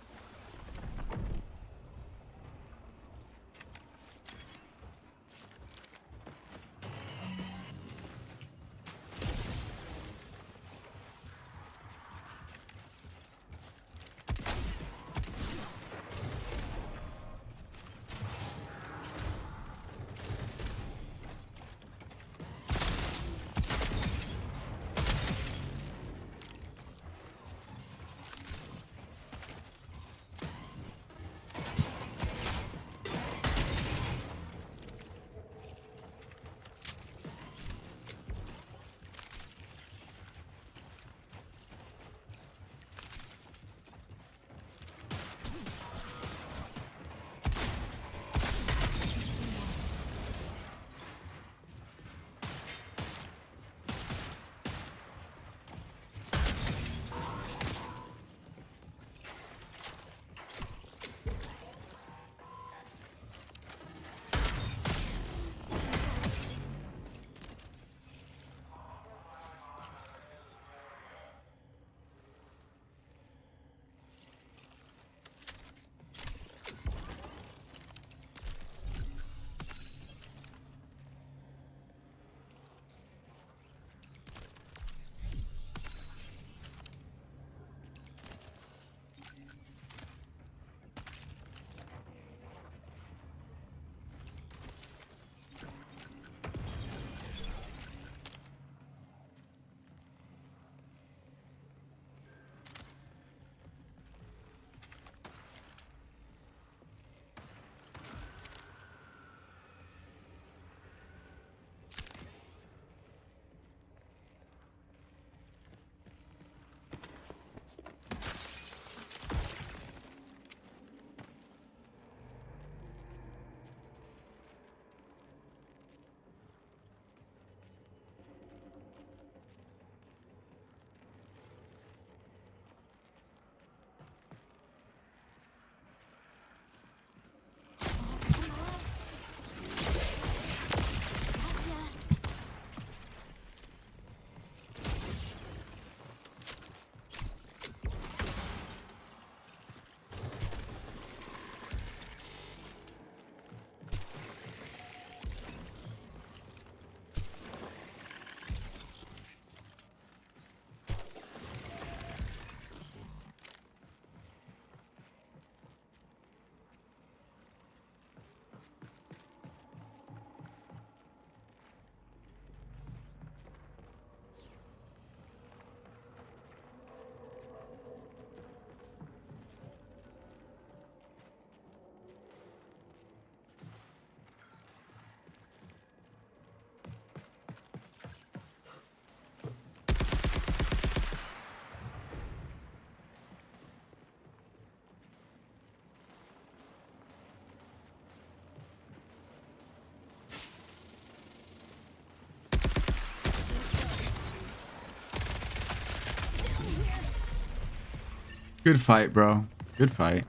[SPEAKER 3] Good fight, bro. Good fight.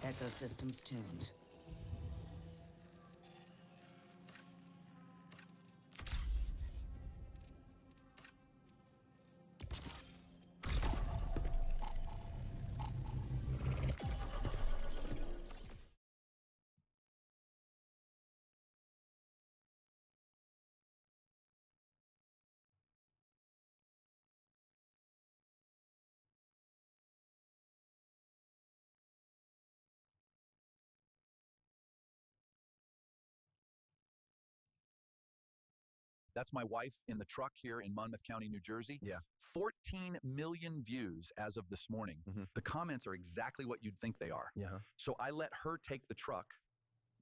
[SPEAKER 13] Ecosystems tuned.
[SPEAKER 20] That's my wife in the truck here in Monmouth County, New Jersey. Yeah. 14 million views as of this morning. The comments are exactly what you'd think they are. Yeah. So I let her take the truck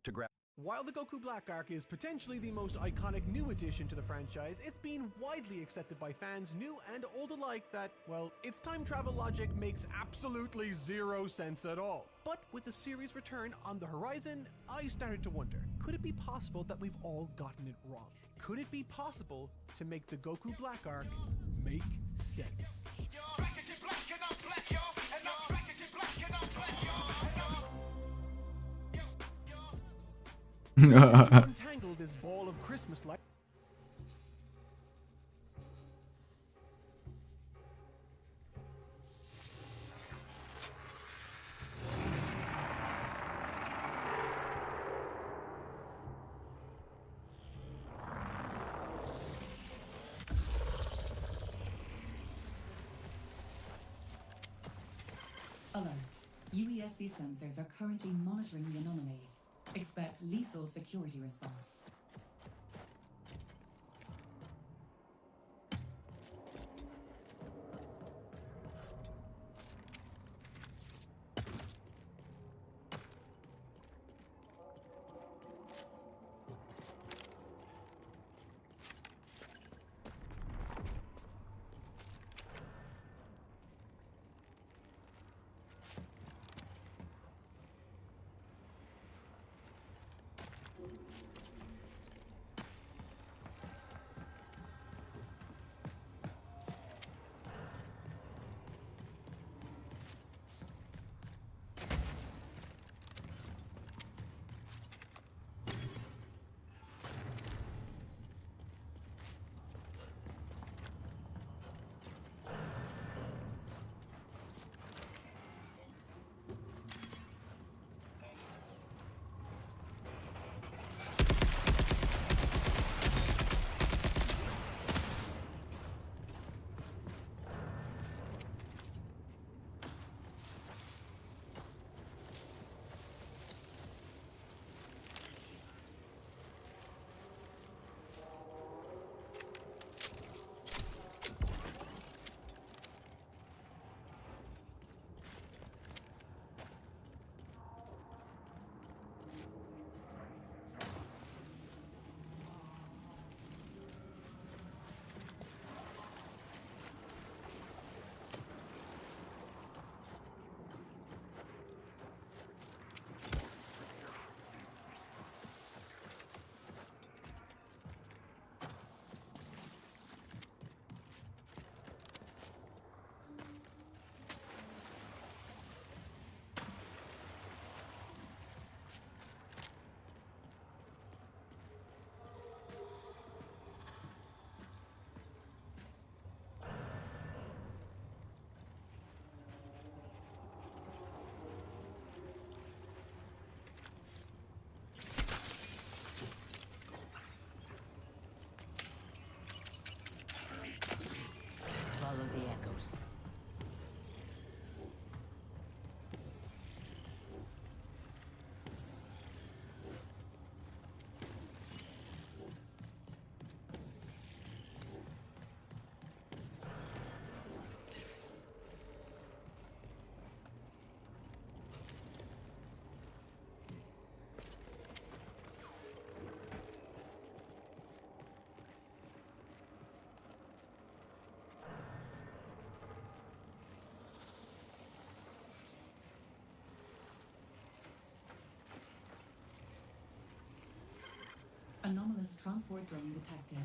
[SPEAKER 20] to grab.
[SPEAKER 21] While the Goku Black Arc is potentially the most iconic new addition to the franchise, it's been widely accepted by fans, new and old alike, that, well, its time travel logic makes absolutely zero sense at all. But with the series' return on the horizon, I started to wonder, could it be possible that we've all gotten it wrong? Could it be possible to make the Goku Black Arc make sense? To untangle this ball of Christmas light.
[SPEAKER 5] Alert. UESC sensors are currently monitoring the anomaly. Expect lethal security response. anomalous transport drone detected.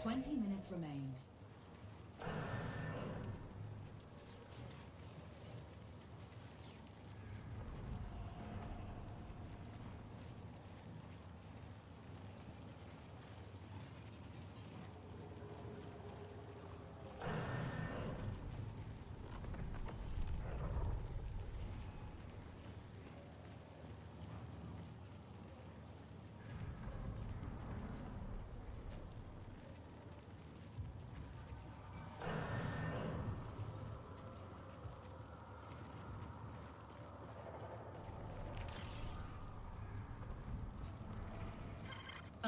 [SPEAKER 5] Twenty minutes remain.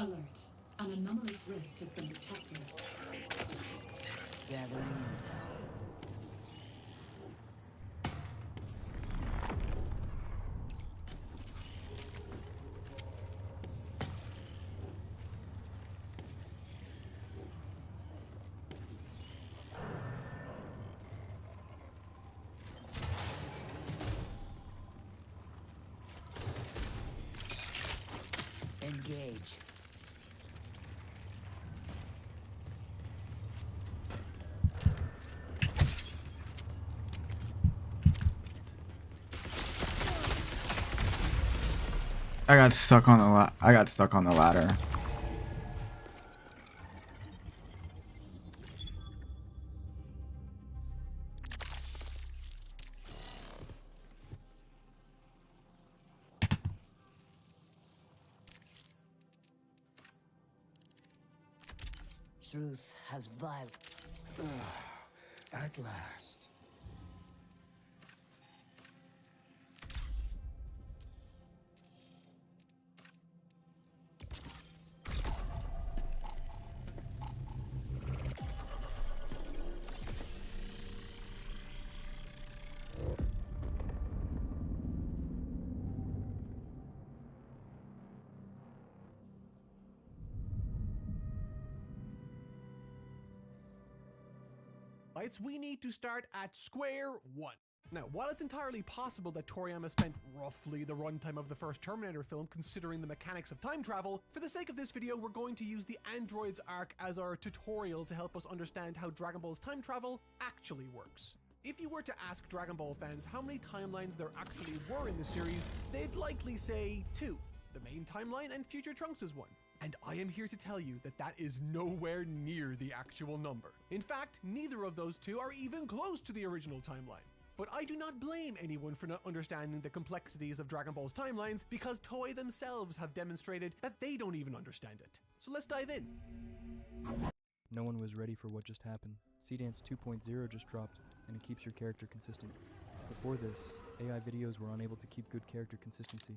[SPEAKER 5] Alert. An anomalous rift has been detected.
[SPEAKER 13] Gathering intel. Engage.
[SPEAKER 3] I got stuck on the ladder.
[SPEAKER 13] Truth has violence.
[SPEAKER 2] At last.
[SPEAKER 21] We need to start at square one. Now, while it's entirely possible that Toriyama spent roughly the runtime of the first Terminator film considering the mechanics of time travel, for the sake of this video, we're going to use the Androids arc as our tutorial to help us understand how Dragon Ball's time travel actually works. If you were to ask Dragon Ball fans how many timelines there actually were in the series, they'd likely say 2, the main timeline and Future Trunks' one. And I am here to tell you that that is nowhere near the actual number. In fact, neither of those two are even close to the original timeline. But I do not blame anyone for not understanding the complexities of Dragon Ball's timelines, because Toei themselves have demonstrated that they don't even understand it. So let's dive in.
[SPEAKER 22] No one was ready for what just happened. Seedance 2.0 just dropped, and it keeps your character consistent. Before this, AI videos were unable to keep good character consistency.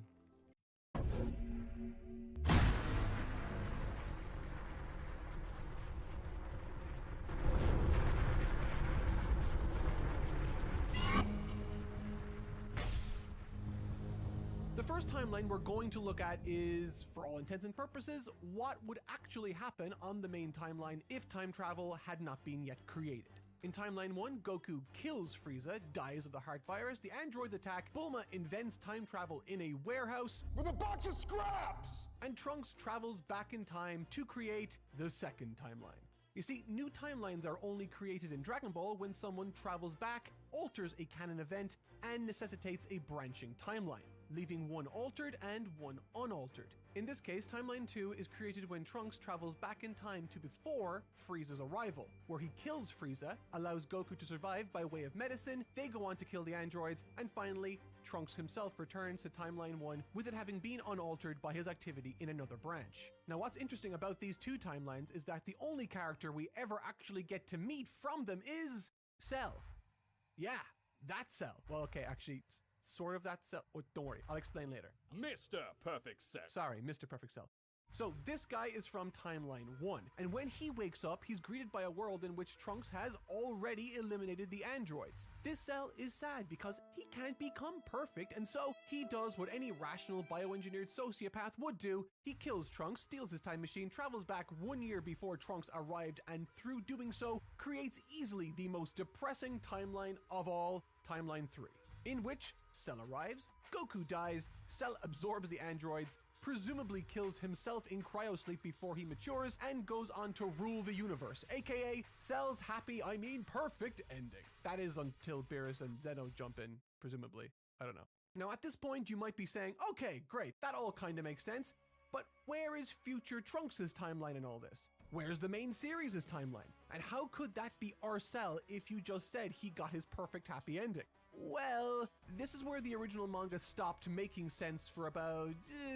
[SPEAKER 21] The first timeline we're going to look at is, for all intents and purposes, what would actually happen on the main timeline if time travel had not been yet created. In Timeline 1, Goku kills Frieza, dies of the heart virus, the androids attack, Bulma invents time travel in a warehouse
[SPEAKER 7] With a box of scraps!
[SPEAKER 21] and Trunks travels back in time to create the second timeline. You see, new timelines are only created in Dragon Ball when someone travels back, alters a canon event, and necessitates a branching timeline, leaving one altered and one unaltered. In this case, Timeline 2 is created when Trunks travels back in time to before Frieza's arrival, where he kills Frieza, allows Goku to survive by way of medicine, they go on to kill the androids, and finally, Trunks himself returns to Timeline 1 with it having been unaltered by his activity in another branch. Now what's interesting about these two timelines is that the only character we ever actually get to meet from them is Cell. Yeah, that Cell. Well, okay, actually, sort of that Cell. Oh, don't worry, I'll explain later.
[SPEAKER 4] Mr. Perfect Cell.
[SPEAKER 21] Sorry, Mr. Perfect Cell. So this guy is from Timeline 1, and when he wakes up, he's greeted by a world in which Trunks has already eliminated the androids. This Cell is sad because he can't become perfect, and so he does what any rational bioengineered sociopath would do. He kills Trunks, steals his time machine, travels back 1 year before Trunks arrived, and through doing so, creates easily the most depressing timeline of all, Timeline 3, in which Cell arrives, Goku dies, Cell absorbs the androids, presumably kills himself in cryosleep before he matures, and goes on to rule the universe, aka Cell's perfect ending. That is until Beerus and Zeno jump in, presumably. I don't know. Now at this point you might be saying, okay, great, that all kinda makes sense, but where is future Trunks' timeline in all this? Where's the main series' timeline? And how could that be our Cell if you just said he got his perfect happy ending? Well, this is where the original manga stopped making sense for about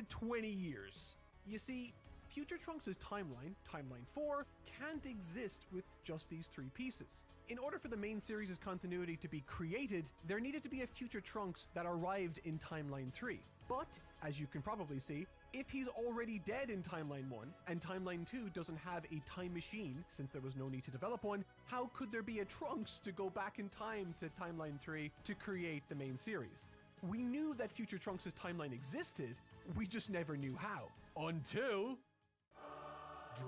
[SPEAKER 21] 20 years. You see, future Trunks' timeline, Timeline 4, can't exist with just these three pieces. In order for the main series' continuity to be created, there needed to be a future Trunks that arrived in Timeline 3. But, as you can probably see, if he's already dead in Timeline 1, and Timeline 2 doesn't have a time machine since there was no need to develop one, how could there be a Trunks to go back in time to Timeline 3 to create the main series? We knew that future Trunks' timeline existed, we just never knew how. Until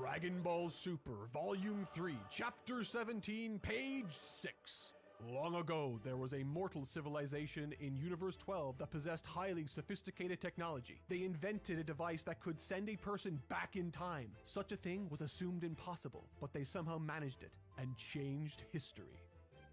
[SPEAKER 21] Dragon Ball Super, Volume 3, Chapter 17, Page 6. Long ago, there was a mortal civilization in Universe 12 that possessed highly sophisticated technology. They invented a device that could send a person back in time. Such a thing was assumed impossible, but they somehow managed it and changed history.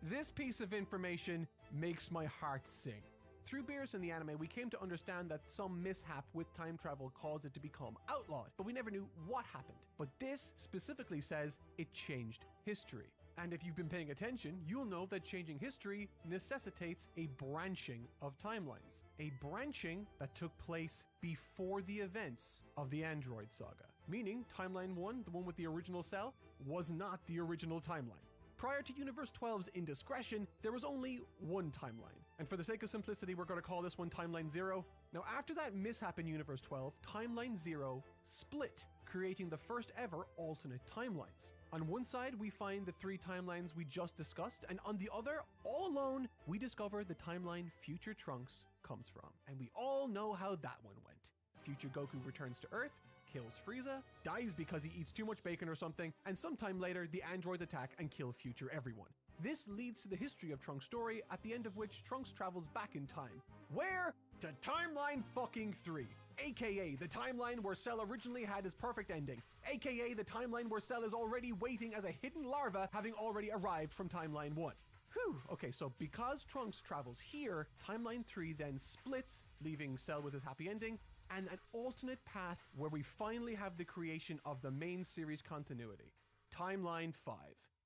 [SPEAKER 21] This piece of information makes my heart sing. Through Beerus and the anime, we came to understand that some mishap with time travel caused it to become outlawed, but we never knew what happened. But this specifically says it changed history. And if you've been paying attention, you'll know that changing history necessitates a branching of timelines. A branching that took place before the events of the Android saga. Meaning, Timeline 1, the one with the original Cell, was not the original timeline. Prior to Universe 12's indiscretion, there was only one timeline. And for the sake of simplicity, we're going to call this one Timeline 0. Now, after that mishap in Universe 12, Timeline 0 split, creating the first ever alternate timelines. On one side, we find the three timelines we just discussed, and on the other, all alone, we discover the timeline future Trunks comes from. And we all know how that one went. Future Goku returns to Earth, kills Frieza, dies because he eats too much bacon or something, and sometime later, the androids attack and kill future everyone. This leads to the history of Trunks' story, at the end of which Trunks travels back in time. Where? To Timeline fucking 3. AKA the timeline where Cell originally had his perfect ending. AKA the timeline where Cell is already waiting as a hidden larva, having already arrived from Timeline 1. Whew, okay, so because Trunks travels here, Timeline 3 then splits, leaving Cell with his happy ending, and an alternate path where we finally have the creation of the main series continuity. Timeline 5.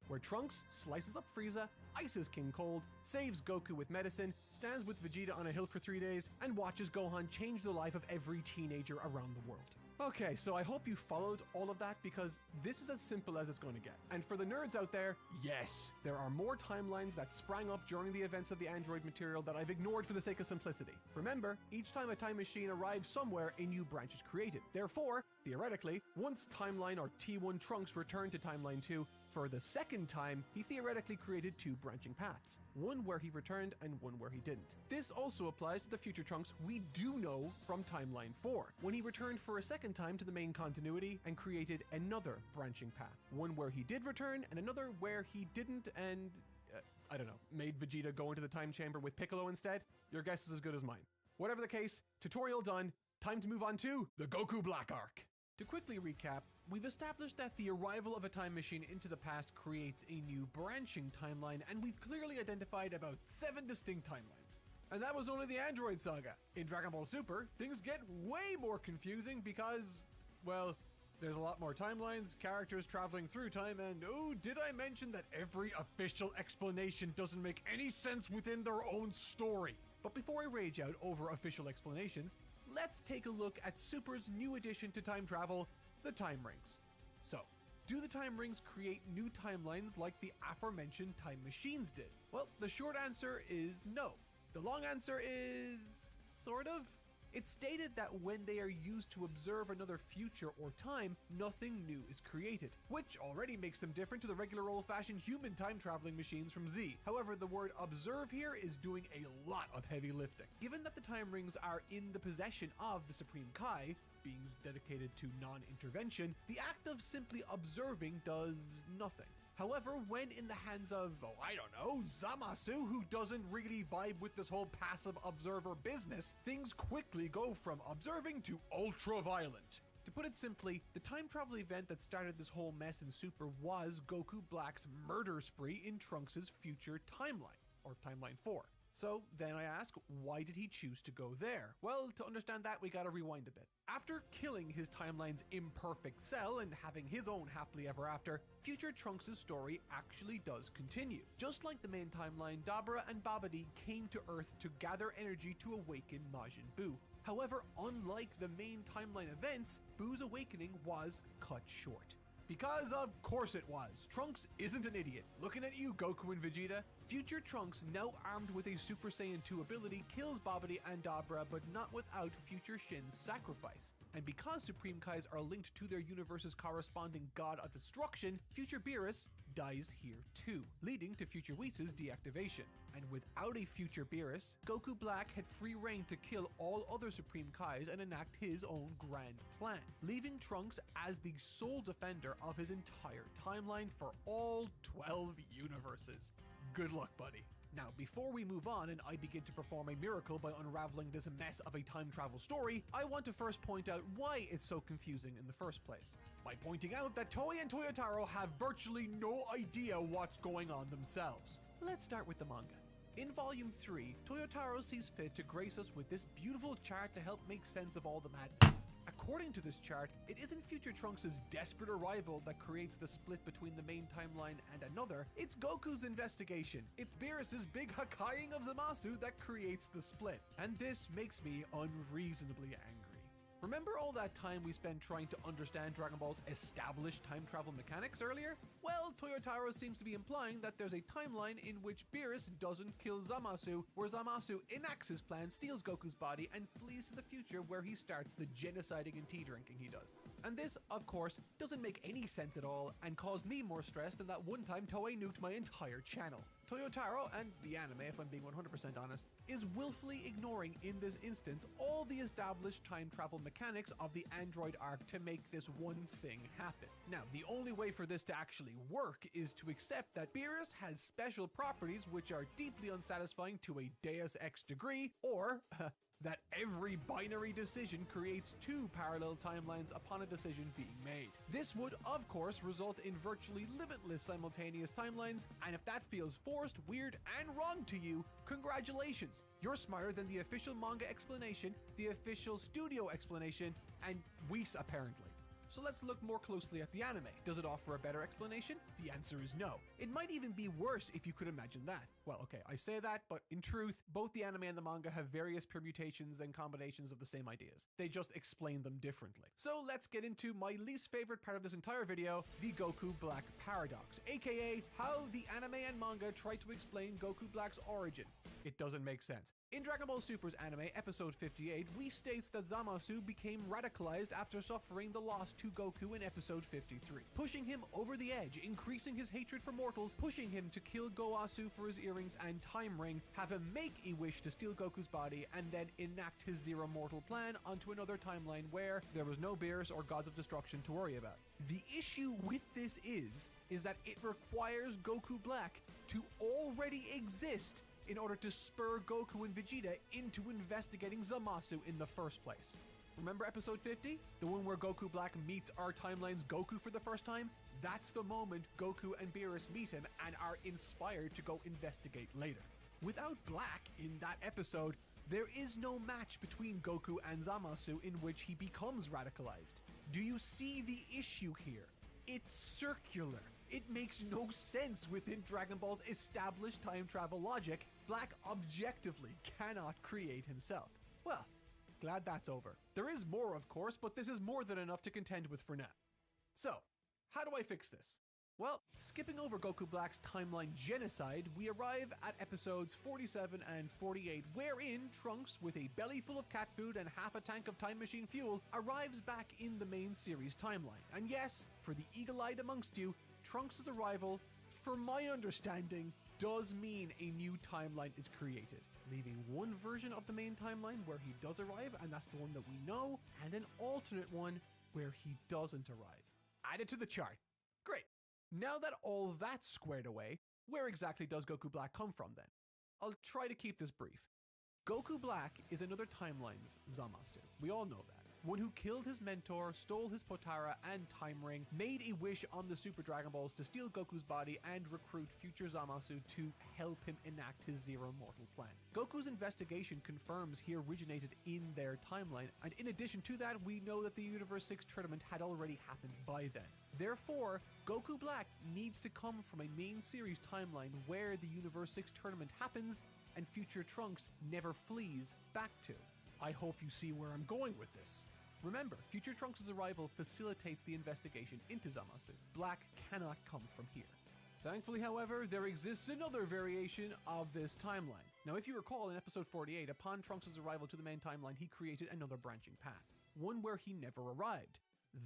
[SPEAKER 21] Where Trunks slices up Frieza, ices King Cold, saves Goku with medicine, stands with Vegeta on a hill for 3 days, and watches Gohan change the life of every teenager around the world. Okay, so I hope you followed all of that because this is as simple as it's going to get. And for the nerds out there, yes, there are more timelines that sprang up during the events of the Android material that I've ignored for the sake of simplicity. Remember, each time a time machine arrives somewhere, a new branch is created. Therefore, theoretically, once Timeline or T1 Trunks return to Timeline 2, For the second time, he theoretically created 2 branching paths, one where he returned and one where he didn't. This also applies to the future Trunks we do know from Timeline 4, when he returned for a second time to the main continuity and created another branching path, one where he did return and another where he didn't, and I don't know, made Vegeta go into the time chamber with Piccolo instead? Your guess is as good as mine. Whatever the case, tutorial done, time to move on to the Goku Black arc. To quickly recap, we've established that the arrival of a time machine into the past creates a new branching timeline, and we've clearly identified about 7 distinct timelines. And that was only the Android saga. In Dragon Ball Super, things get way more confusing because, well, there's a lot more timelines, characters traveling through time, and oh, did I mention that every official explanation doesn't make any sense within their own story? But before I rage out over official explanations, let's take a look at Super's new addition to time travel, the Time Rings. So, do the Time Rings create new timelines like the aforementioned time machines did? Well, the short answer is no. The long answer is sort of. It's stated that when they are used to observe another future or time, nothing new is created, which already makes them different to the regular old-fashioned human time-traveling machines from Z. However, the word observe here is doing a lot of heavy lifting. Given that the Time Rings are in the possession of the Supreme Kai, beings dedicated to non-intervention, the act of simply observing does nothing. However, when in the hands of, oh, I don't know, Zamasu, who doesn't really vibe with this whole passive observer business, things quickly go from observing to ultra-violent. To put it simply, the time travel event that started this whole mess in Super was Goku Black's murder spree in Trunks' future timeline, or Timeline 4. So then I ask, why did he choose to go there? Well, to understand that, we gotta rewind a bit. After killing his timeline's imperfect cell and having his own happily ever after, future Trunks' story actually does continue. Just like the main timeline, Dabura and Babidi came to Earth to gather energy to awaken Majin Buu. However, unlike the main timeline events, Buu's awakening was cut short. Because of course it was. Trunks isn't an idiot. Looking at you, Goku and Vegeta. Future Trunks, now armed with a Super Saiyan 2 ability, kills Babidi and Dabura, but not without Future Shin's sacrifice. And because Supreme Kais are linked to their universe's corresponding god of destruction, Future Beerus dies here too, leading to Future Whis' deactivation. And without a Future Beerus, Goku Black had free reign to kill all other Supreme Kais and enact his own grand plan, leaving Trunks as the sole defender of his entire timeline for all 12 universes. Good luck, buddy. Now, before we move on and I begin to perform a miracle by unraveling this mess of a time travel story, I want to first point out why it's so confusing in the first place. By pointing out that Toei and Toyotaro have virtually no idea what's going on themselves. Let's start with the manga. In Volume 3, Toyotaro sees fit to grace us with this beautiful chart to help make sense of all the madness. According to this chart, it isn't Future Trunks' desperate arrival that creates the split between the main timeline and another, it's Goku's investigation. It's Beerus' big Hakkaiing of Zamasu that creates the split. And this makes me unreasonably angry. Remember all that time we spent trying to understand Dragon Ball's established time travel mechanics earlier? Well, Toyotaro seems to be implying that there's a timeline in which Beerus doesn't kill Zamasu, where Zamasu enacts his plan, steals Goku's body, and flees to the future where he starts the genociding and tea drinking he does. And this, of course, doesn't make any sense at all and caused me more stress than that one time Toei nuked my entire channel. Toyotaro, and the anime if I'm being 100% honest, is willfully ignoring in this instance all the established time travel mechanics of the Android arc to make this one thing happen. Now, the only way for this to actually work is to accept that Beerus has special properties which are deeply unsatisfying to a Deus Ex degree, or that every binary decision creates 2 parallel timelines upon a decision being made. This would, of course, result in virtually limitless simultaneous timelines, and if that feels forced, weird, and wrong to you, congratulations! You're smarter than the official manga explanation, the official studio explanation, and Whis apparently. So let's look more closely at the anime. Does it offer a better explanation? The answer is no. It might even be worse if you could imagine that. Well, okay, I say that, but in truth, both the anime and the manga have various permutations and combinations of the same ideas. They just explain them differently. So let's get into my least favorite part of this entire video, the Goku Black paradox, aka how the anime and manga try to explain Goku Black's origin. it doesn't make sense. In Dragon Ball Super's anime, episode 58, we states that Zamasu became radicalized after suffering the loss to Goku in episode 53, pushing him over the edge, increasing his hatred for mortals, pushing him to kill Gowasu for his earrings and time ring, have him make a wish to steal Goku's body, and then enact his Zero Mortal plan onto another timeline where there was no Beerus or Gods of Destruction to worry about. The issue with this is that it requires Goku Black to already exist in order to spur Goku and Vegeta into investigating Zamasu in the first place. Remember episode 50? The one where Goku Black meets our timeline's Goku for the first time? That's the moment Goku and Beerus meet him and are inspired to go investigate later. Without Black in that episode, there is no match between Goku and Zamasu in which he becomes radicalized. Do you see the issue here? It's circular. It makes no sense within Dragon Ball's established time travel logic. Black objectively cannot create himself. Well, glad that's over. There is more, of course, but this is more than enough to contend with for now. So, how do I fix this? Well, skipping over Goku Black's timeline genocide, we arrive at episodes 47 and 48, wherein Trunks, with a belly full of cat food and half a tank of time machine fuel, arrives back in the main series timeline. And yes, for the eagle-eyed amongst you, Trunks' arrival, from my understanding, does mean a new timeline is created, leaving one version of the main timeline where he does arrive, and that's the one that we know, and an alternate one where he doesn't arrive. Added to the chart. Great. Now that all that's squared away, where exactly does Goku Black come from then? I'll try to keep this brief. Goku Black is another timeline's Zamasu. We all know that. One who killed his mentor, stole his Potara and Time Ring, made a wish on the Super Dragon Balls to steal Goku's body and recruit future Zamasu to help him enact his Zero Mortal plan. Goku's investigation confirms he originated in their timeline, and in addition to that, we know that the Universe 6 tournament had already happened by then. Therefore, Goku Black needs to come from a main series timeline where the Universe 6 tournament happens and future Trunks never flees back to. I hope you see where I'm going with this. Remember, future Trunks' arrival facilitates the investigation into Zamasu. Black cannot come from here. Thankfully, however, there exists another variation of this timeline. Now, if you recall in episode 48, upon Trunks' arrival to the main timeline, he created another branching path, one where he never arrived.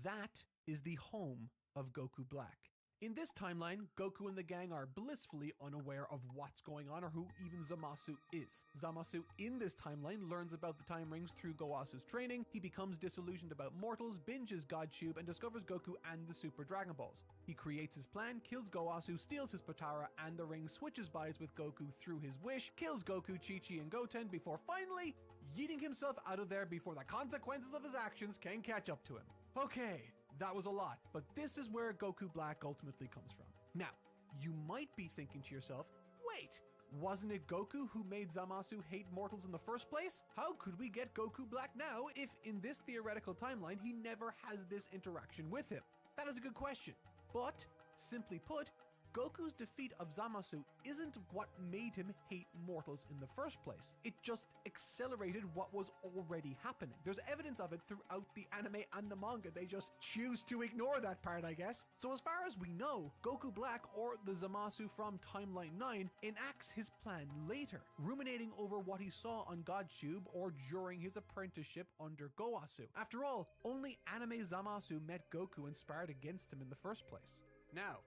[SPEAKER 21] That is the home of Goku Black. In this timeline, Goku and the gang are blissfully unaware of what's going on or who even Zamasu is. Zamasu in this timeline learns about the time rings through Goasu's training. He becomes disillusioned about mortals, binges God Tube, and discovers Goku and the Super Dragon Balls. He creates his plan, kills Goasu, steals his Potara and the ring, switches bodies with Goku through his wish, kills Goku, Chi-Chi, and Goten before finally yeeting himself out of there before the consequences of his actions can catch up to him. Okay. That was a lot, but this is where Goku Black ultimately comes from. Now, you might be thinking to yourself, wait, wasn't it Goku who made Zamasu hate mortals in the first place? How could we get Goku Black now if in this theoretical timeline he never has this interaction with him? That is a good question, but simply put, Goku's defeat of Zamasu isn't what made him hate mortals in the first place. It just accelerated what was already happening. There's evidence of it throughout the anime and the manga. They just choose to ignore that part, I guess. So as far as we know, Goku Black, or the Zamasu from Timeline 9, enacts his plan later, ruminating over what he saw on GodTube or during his apprenticeship under Goasu. After all, only anime Zamasu met Goku and sparred against him in the first place. Now,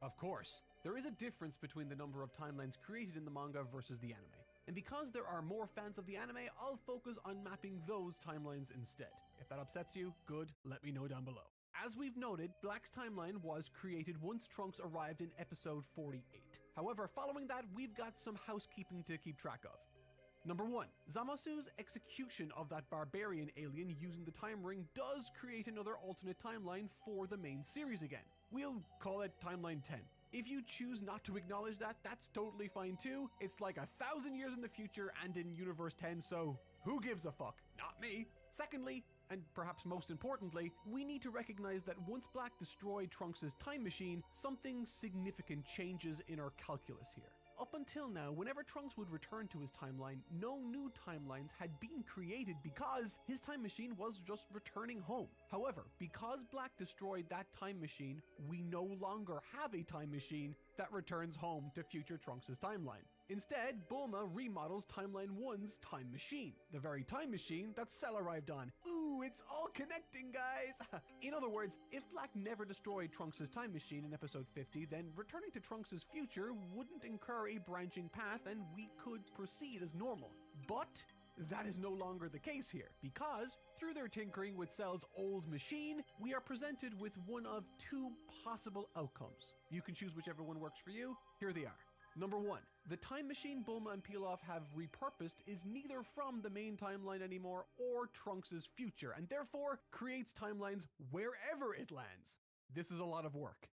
[SPEAKER 21] of course, there is a difference between the number of timelines created in the manga versus the anime. And because there are more fans of the anime, I'll focus on mapping those timelines instead. If that upsets you, good, let me know down below. As we've noted, Black's timeline was created once Trunks arrived in episode 48. However, following that, we've got some housekeeping to keep track of. Number 1, Zamasu's execution of that barbarian alien using the time ring does create another alternate timeline for the main series again. We'll call it Timeline 10. If you choose not to acknowledge that, that's totally fine too. It's like 1,000 years in the future and in Universe 10, so who gives a fuck? Not me. Secondly, and perhaps most importantly, we need to recognize that once Black destroyed Trunks' time machine, something significant changes in our calculus here. Up until now, whenever Trunks would return to his timeline, no new timelines had been created because his time machine was just returning home. However, because Black destroyed that time machine, we no longer have a time machine that returns home to future Trunks' timeline. Instead, Bulma remodels Timeline 1's time machine, the very time machine that Cell arrived on. Ooh, it's all connecting, guys! In other words, if Black never destroyed Trunks' time machine in episode 50, then returning to Trunks' future wouldn't incur a branching path and we could proceed as normal. But that is no longer the case here, because through their tinkering with Cell's old machine, we are presented with one of two possible outcomes. You can choose whichever one works for you. Here they are. Number 1, the time machine Bulma and Pilaf have repurposed is neither from the main timeline anymore or Trunks' future, and therefore creates timelines wherever it lands. This is a lot of work.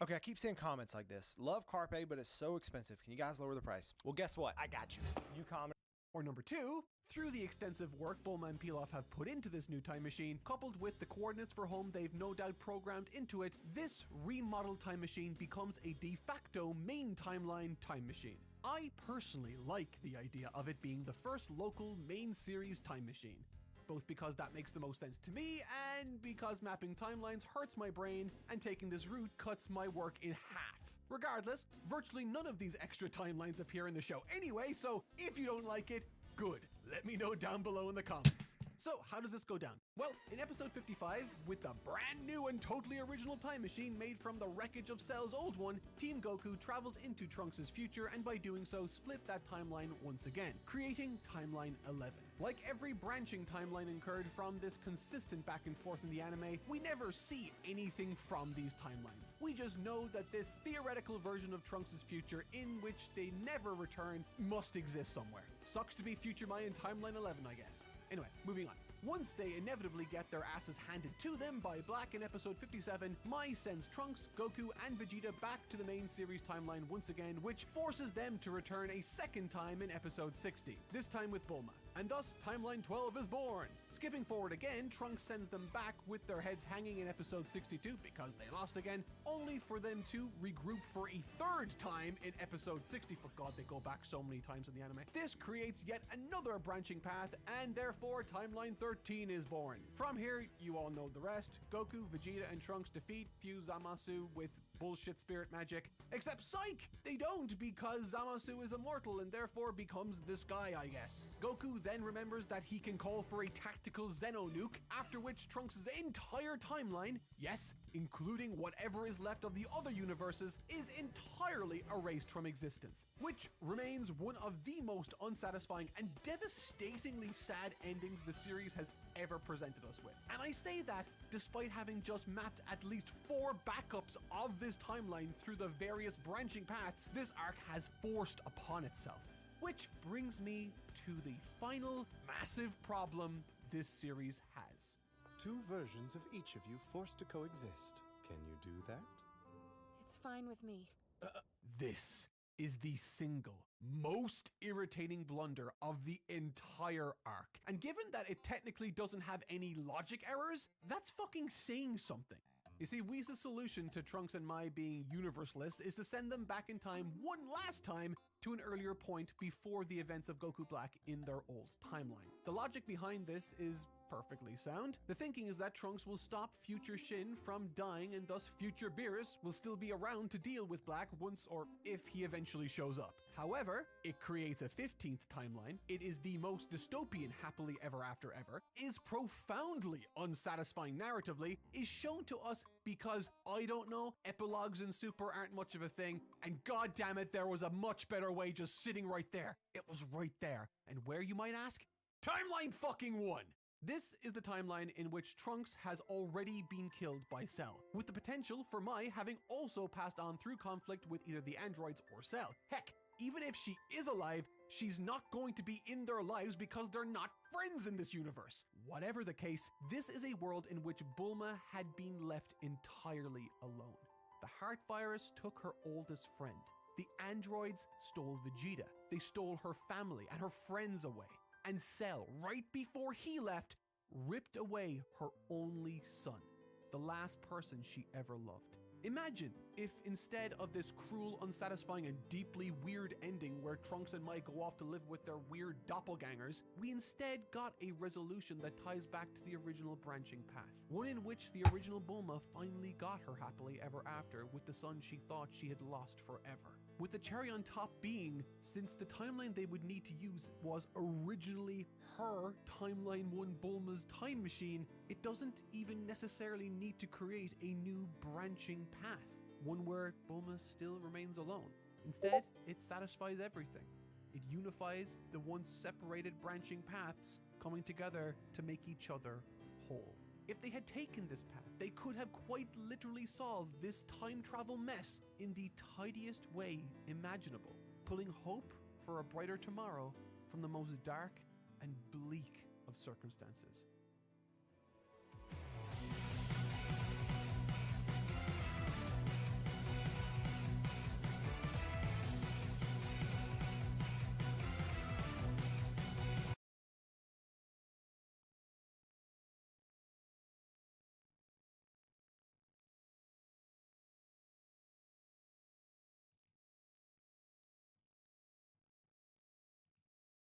[SPEAKER 17] Okay, I keep seeing comments like this. Love Carpe, but it's so expensive. Can you guys lower the price? Well, guess what? I got you. You comment.
[SPEAKER 21] Or number 2, through the extensive work Bulma and Pilaf have put into this new time machine, coupled with the coordinates for home they've no doubt programmed into it, this remodeled time machine becomes a de facto main timeline time machine. I personally like the idea of it being the first local main series time machine, both because that makes the most sense to me and because mapping timelines hurts my brain and taking this route cuts my work in half. Regardless, virtually none of these extra timelines appear in the show anyway, so if you don't like it, good. Let me know down below in the comments. So, how does this go down? Well, in episode 55, with the brand new and totally original time machine made from the wreckage of Cell's old one, Team Goku travels into Trunks' future and by doing so split that timeline once again, creating Timeline 11. Like every branching timeline incurred from this consistent back and forth in the anime, we never see anything from these timelines. We just know that this theoretical version of Trunks' future in which they never return must exist somewhere. Sucks to be Future Mayan Timeline 11, I guess. Anyway, moving on. Once they inevitably get their asses handed to them by Black in episode 57, Mai sends Trunks, Goku, and Vegeta back to the main series timeline once again, which forces them to return a second time in episode 60, this time with Bulma. And thus, Timeline 12 is born. Skipping forward again, Trunks sends them back with their heads hanging in episode 62 because they lost again, only for them to regroup for a third time in episode 60. For God, they go back so many times in the anime. This creates yet another branching path, and therefore Timeline 13 is born. From here, you all know the rest. Goku, Vegeta, and Trunks defeat Fuse Zamasu with bullshit spirit magic. Except psych! They don't, because Zamasu is immortal and therefore becomes this guy, I guess. Goku then remembers that he can call for a tactical Xeno nuke, after which Trunks' entire timeline, yes, including whatever is left of the other universes, is entirely erased from existence, which remains one of the most unsatisfying and devastatingly sad endings the series has ever presented us with. And I say that despite having just mapped at least 4 backups of this timeline through the various branching paths this arc has forced upon itself. Which brings me to the final massive problem this series has.
[SPEAKER 2] 2 versions of each of you forced to coexist. Can you do that?
[SPEAKER 15] It's fine with me.
[SPEAKER 21] This is the single most irritating blunder of the entire arc. And given that it technically doesn't have any logic errors, that's fucking saying something. You see, Whis' solution to Trunks and Mai being universeless is to send them back in time one last time to an earlier point before the events of Goku Black in their old timeline. The logic behind this is perfectly sound. The thinking is that Trunks will stop future Shin from dying and thus future Beerus will still be around to deal with Black once or if he eventually shows up. However, it creates a 15th timeline, it is the most dystopian happily ever after ever, is profoundly unsatisfying narratively, is shown to us because, I don't know, epilogues in Super aren't much of a thing, and god damn it, there was a much better way just sitting right there. It was right there. And where, you might ask? Timeline fucking 1! This is the timeline in which Trunks has already been killed by Cell, with the potential for Mai having also passed on through conflict with either the androids or Cell. Heck, even if she is alive, she's not going to be in their lives because they're not friends in this universe. Whatever the case, this is a world in which Bulma had been left entirely alone. The heart virus took her oldest friend. The androids stole Vegeta. They stole her family and her friends away. And Cell, right before he left, ripped away her only son, the last person she ever loved. Imagine If instead of this cruel, unsatisfying, and deeply weird ending where Trunks and Mike go off to live with their weird doppelgangers, we instead got a resolution that ties back to the original branching path. One in which the original Bulma finally got her happily ever after with the son she thought she had lost forever. With the cherry on top being, since the timeline they would need to use was originally her Timeline 1 Bulma's time machine, it doesn't even necessarily need to create a new branching path. One where Bulma still remains alone. Instead, it satisfies everything. It unifies the once separated branching paths coming together to make each other whole. If they had taken this path, they could have quite literally solved this time travel mess in the tidiest way imaginable, pulling hope for a brighter tomorrow from the most dark and bleak of circumstances.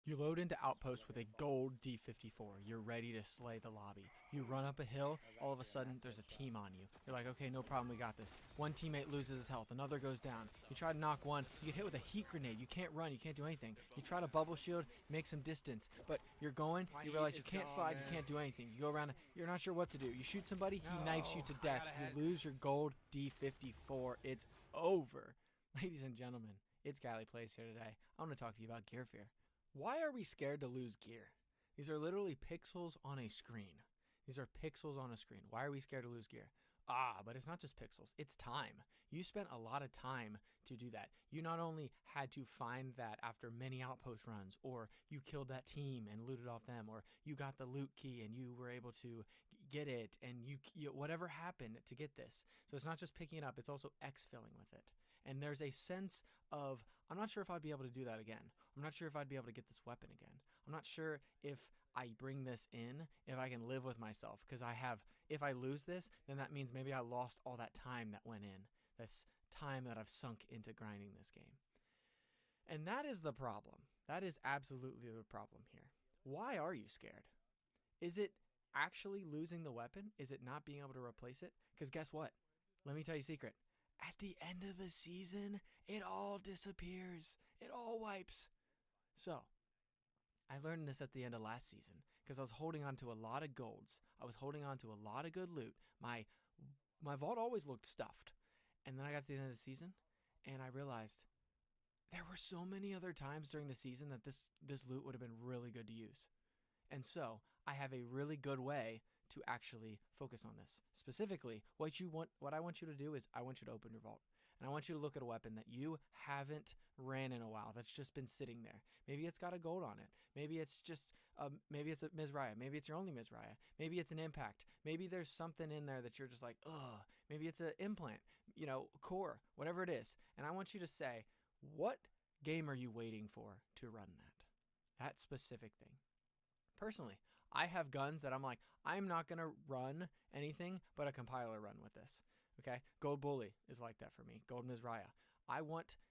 [SPEAKER 9] You load into Outpost with a gold D54. You're ready to slay the lobby. You run up a hill, all of a sudden there's a team on you. You're like, okay, no problem, we got this. One teammate loses his health, another goes down. You try to knock one, you get hit with a heat grenade. You can't run, you can't do anything. You try to bubble shield, make some distance, but you're going, you realize you can't slide, you can't do anything. You go around, you're not sure what to do. You shoot somebody, he knifes you to death. You lose your gold D54. It's over. Ladies and gentlemen, it's Galley Plays here today. I want to talk to you about Gear Fear. Why are we scared to lose gear? These are literally pixels on a screen. These are pixels on a screen. Why are we scared to lose gear? But it's not just pixels, it's time. You spent a lot of time to do that. You not only had to find that after many outpost runs, or you killed that team and looted off them, or you got the loot key and you were able to get it, and you whatever happened to get this. So it's not just picking it up, it's also exfilling with it. And there's a sense of, I'm not sure if I'd be able to do that again. I'm not sure if I'd be able to get this weapon again. I'm not sure if I bring this in, if I can live with myself. Because if I lose this, then that means maybe I lost all that time that went in. This time that I've sunk into grinding this game. And that is the problem. That is absolutely the problem here. Why are you scared? Is it actually losing the weapon? Is it not being able to replace it? Because guess what? Let me tell you a secret. At the end of the season, it all disappears. It all wipes. So, I learned this at the end of last season because I was holding on to a lot of golds. I was holding on to a lot of good loot. My vault always looked stuffed. And then I got to the end of the season and I realized there were so many other times during the season that this loot would have been really good to use. And so, I have a really good way to actually focus on this. Specifically, what I want you to do is I want you to open your vault. And I want you to look at a weapon that you haven't ran in a while, that's just been sitting there. Maybe it's got a gold on it. Maybe it's just, maybe it's a Mizraya. Maybe it's your only Mizraya. Maybe it's an impact. Maybe there's something in there that you're just like, ugh. Maybe it's an implant, core, whatever it is. And I want you to say, what game are you waiting for to run that specific thing? Personally, I have guns that I'm like, I'm not going to run anything but a compiler run with this. Okay? Gold Bully is like that for me. Gold Mizraya.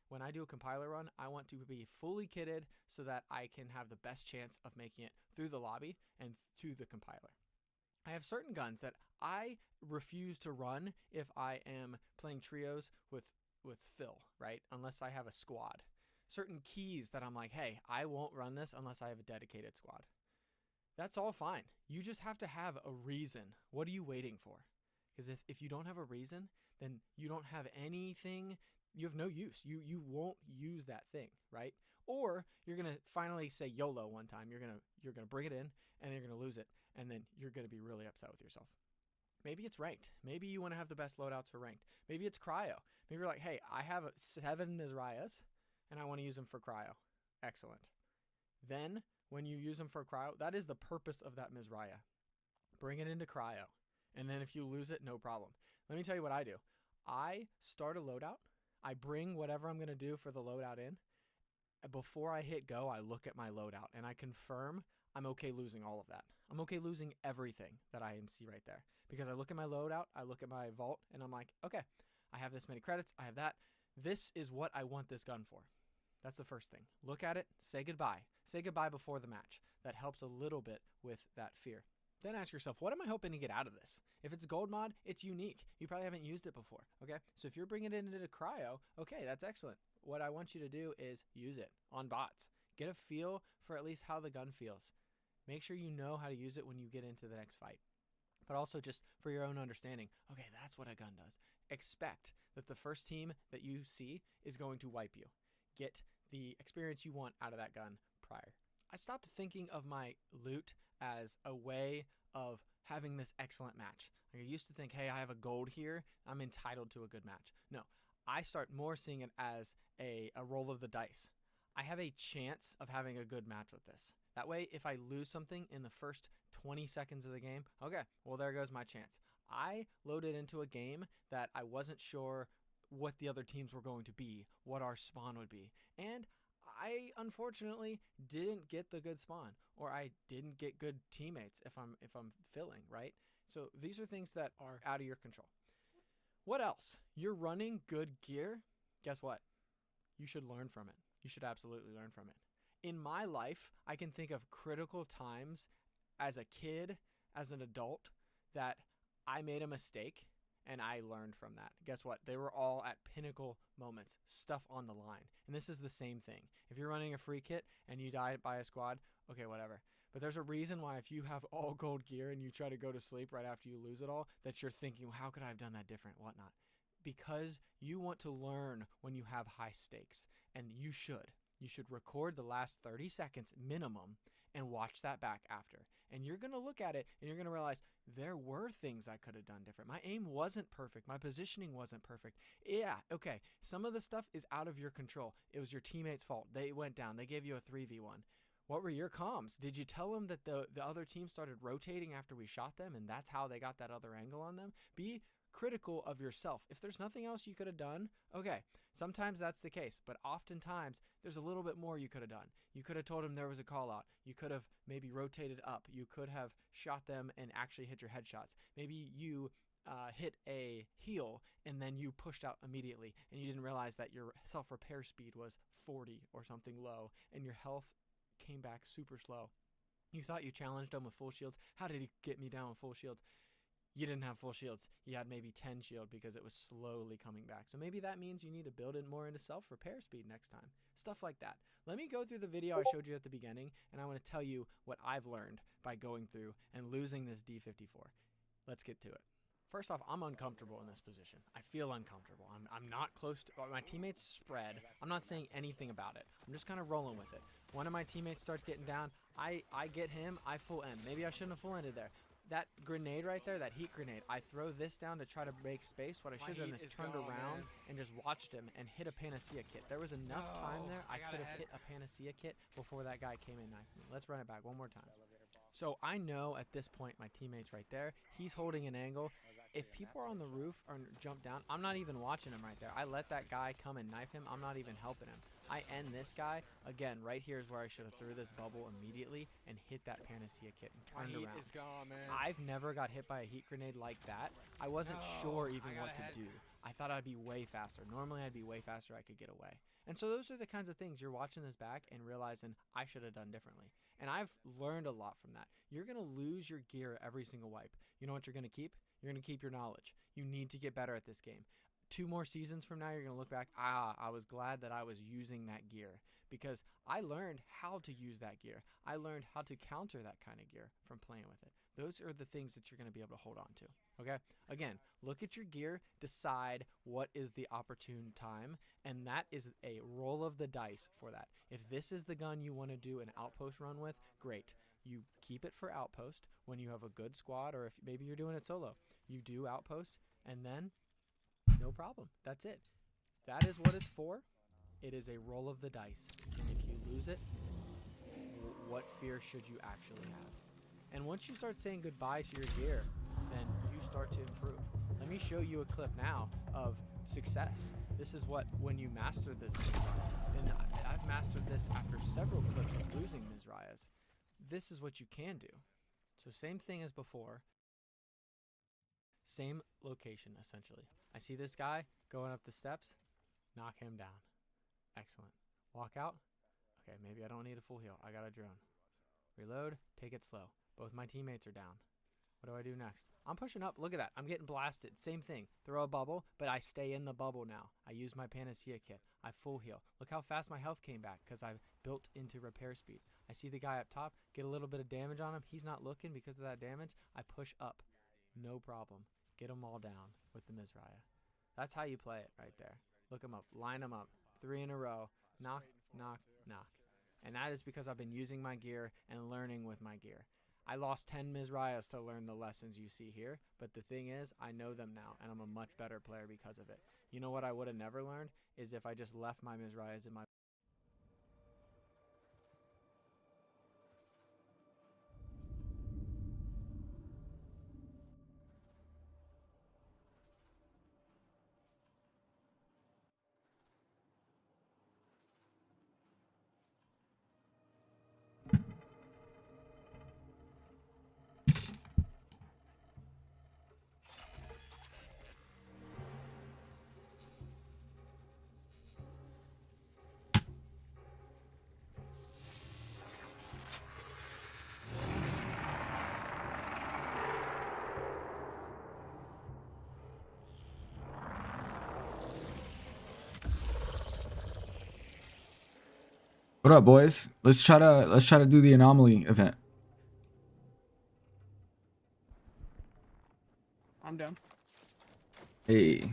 [SPEAKER 9] When I do a compiler run, I want to be fully kitted so that I can have the best chance of making it through the lobby and to the compiler. I have certain guns that I refuse to run if I am playing trios with Phil, right? Unless I have a squad. Certain keys that I'm like, hey, I won't run this unless I have a dedicated squad. That's all fine. You just have to have a reason. What are you waiting for? Because if you don't have a reason, then you don't have anything. You have no use. You won't use that thing, right? Or you're gonna finally say YOLO one time. You're gonna bring it in, and you're gonna lose it, and then you're gonna be really upset with yourself. Maybe it's ranked. Maybe you want to have the best loadouts for ranked. Maybe it's cryo. Maybe you're like, hey, I have 7 Mizrayas, and I want to use them for cryo. Excellent. Then when you use them for cryo, that is the purpose of that Mizraya. Bring it into cryo. And then if you lose it, no problem. Let me tell you what I do. I start a loadout. I bring whatever I'm going to do for the loadout in. Before I hit go, I look at my loadout and I confirm I'm okay losing all of that. I'm okay losing everything that I see right there. Because I look at my loadout, I look at my vault, and I'm like, okay, I have this many credits, I have that. This is what I want this gun for. That's the first thing. Look at it, say goodbye. Say goodbye before the match. That helps a little bit with that fear. Then ask yourself, what am I hoping to get out of this? If it's gold mod, it's unique. You probably haven't used it before, okay? So if you're bringing it into cryo, okay, that's excellent. What I want you to do is use it on bots. Get a feel for at least how the gun feels. Make sure you know how to use it when you get into the next fight. But also just for your own understanding, okay, that's what a gun does. Expect that the first team that you see is going to wipe you. Get the experience you want out of that gun prior. I stopped thinking of my loot as a way of having this excellent match. Like I used to think, hey, I have a gold here, I'm entitled to a good match. No, I start more seeing it as a roll of the dice. I have a chance of having a good match with this. That way, if I lose something in the first 20 seconds of the game, okay, well, there goes my chance. I loaded into a game that I wasn't sure what the other teams were going to be, what our spawn would be. And I unfortunately didn't get the good spawn, or I didn't get good teammates if I'm filling, right? So these are things that are out of your control. What else? You're running good gear. Guess what? You should learn from it. You should absolutely learn from it. In my life, I can think of critical times as a kid, as an adult, that I made a mistake and I learned from that. Guess what? They were all at pinnacle moments, stuff on the line. And this is the same thing. If you're running a free kit and you die by a squad, okay, whatever. But there's a reason why if you have all gold gear and you try to go to sleep right after you lose it all, that you're thinking, well, how could I have done that different, whatnot? Because you want to learn when you have high stakes, and you should. You should record the last 30 seconds minimum and watch that back after. And you're going to look at it and you're going to realize there were things I could have done different. My aim wasn't perfect. My positioning wasn't perfect. Yeah, okay. Some of the stuff is out of your control. It was your teammate's fault. They went down. They gave you a 3v1. What were your comms? Did you tell them that the other team started rotating after we shot them and that's how they got that other angle on them? Be critical of yourself. If there's nothing else you could have done, okay, sometimes that's the case, but oftentimes there's a little bit more you could have done. You could have told them there was a call out. You could have maybe rotated up. You could have shot them and actually hit your headshots. Maybe you hit a heal and then you pushed out immediately and you didn't realize that your self-repair speed was 40 or something low and your health came back super slow. You thought you challenged them with full shields. How did he get me down with full shields? You didn't have full shields. You had maybe 10 shield because it was slowly coming back. So maybe that means you need to build it more into self-repair speed next time. Stuff like that. Let me go through the video I showed you at the beginning, and I want to tell you what I've learned by going through and losing this D54. Let's get to it. First off, I'm uncomfortable in this position. I feel uncomfortable. I'm not close to my teammates spread. I'm not saying anything about it. I'm just kind of rolling with it. One of my teammates starts getting down. I get him. I full end. Maybe I shouldn't have full ended there. That grenade right there, that heat grenade, I throw this down to try to make space. What I should have done is turned around and just watched him and hit a Panacea kit. There was enough time there. I could have hit a Panacea kit before that guy came in knifed me. Let's run it back one more time. So I know at this point my teammate's right there. He's holding an angle. If people are on the roof or jump down, I'm not even watching him right there. I let that guy come and knife him. I'm not even helping him. I end this guy. Again, right here is where I should have threw this bubble immediately and hit that Panacea kit and turned around.
[SPEAKER 17] Is gone, man.
[SPEAKER 9] I've never got hit by a heat grenade like that. I wasn't sure even what to do. I thought I'd be way faster. Normally I'd be way faster. I could get away. And so those are the kinds of things you're watching this back and realizing I should have done differently. And I've learned a lot from that. You're going to lose your gear every single wipe. You know what you're going to keep? You're going to keep your knowledge. You need to get better at this game. 2 more seasons from now, you're going to look back, I was glad that I was using that gear because I learned how to use that gear. I learned how to counter that kind of gear from playing with it. Those are the things that you're going to be able to hold on to. Okay? Again, look at your gear, decide what is the opportune time, and that is a roll of the dice for that. If this is the gun you want to do an outpost run with, great. You keep it for outpost when you have a good squad, or if maybe you're doing it solo. You do outpost, and then no problem. That's it. That is what it's for. It is a roll of the dice. And if you lose it, what fear should you actually have? And once you start saying goodbye to your gear, then you start to improve. Let me show you a clip now of success. This is what, when you master this Mizraia, and I've mastered this after several clips of losing Mizraias, this is what you can do. So same thing as before. Same location, essentially. I see this guy going up the steps. Knock him down. Excellent. Walk out. Okay, maybe I don't need a full heal. I got a drone. Reload. Take it slow. Both my teammates are down. What do I do next? I'm pushing up. Look at that. I'm getting blasted. Same thing. Throw a bubble, but I stay in the bubble now. I use my Panacea kit. I full heal. Look how fast my health came back because I've built into repair speed. I see the guy up top. Get a little bit of damage on him. He's not looking because of that damage. I push up. No problem. Get them all down with the Mizraya. That's how you play it right there. Look them up. Line them up. 3 in a row. Knock, knock, knock. And that is because I've been using my gear and learning with my gear. I lost 10 Mizrayas to learn the lessons you see here, but the thing is, I know them now, and I'm a much better player because of it. You know what I would have never learned is if I just left my Mizrayas in my...
[SPEAKER 3] What up, boys? Let's try to do the anomaly event.
[SPEAKER 1] I'm down.
[SPEAKER 3] Hey.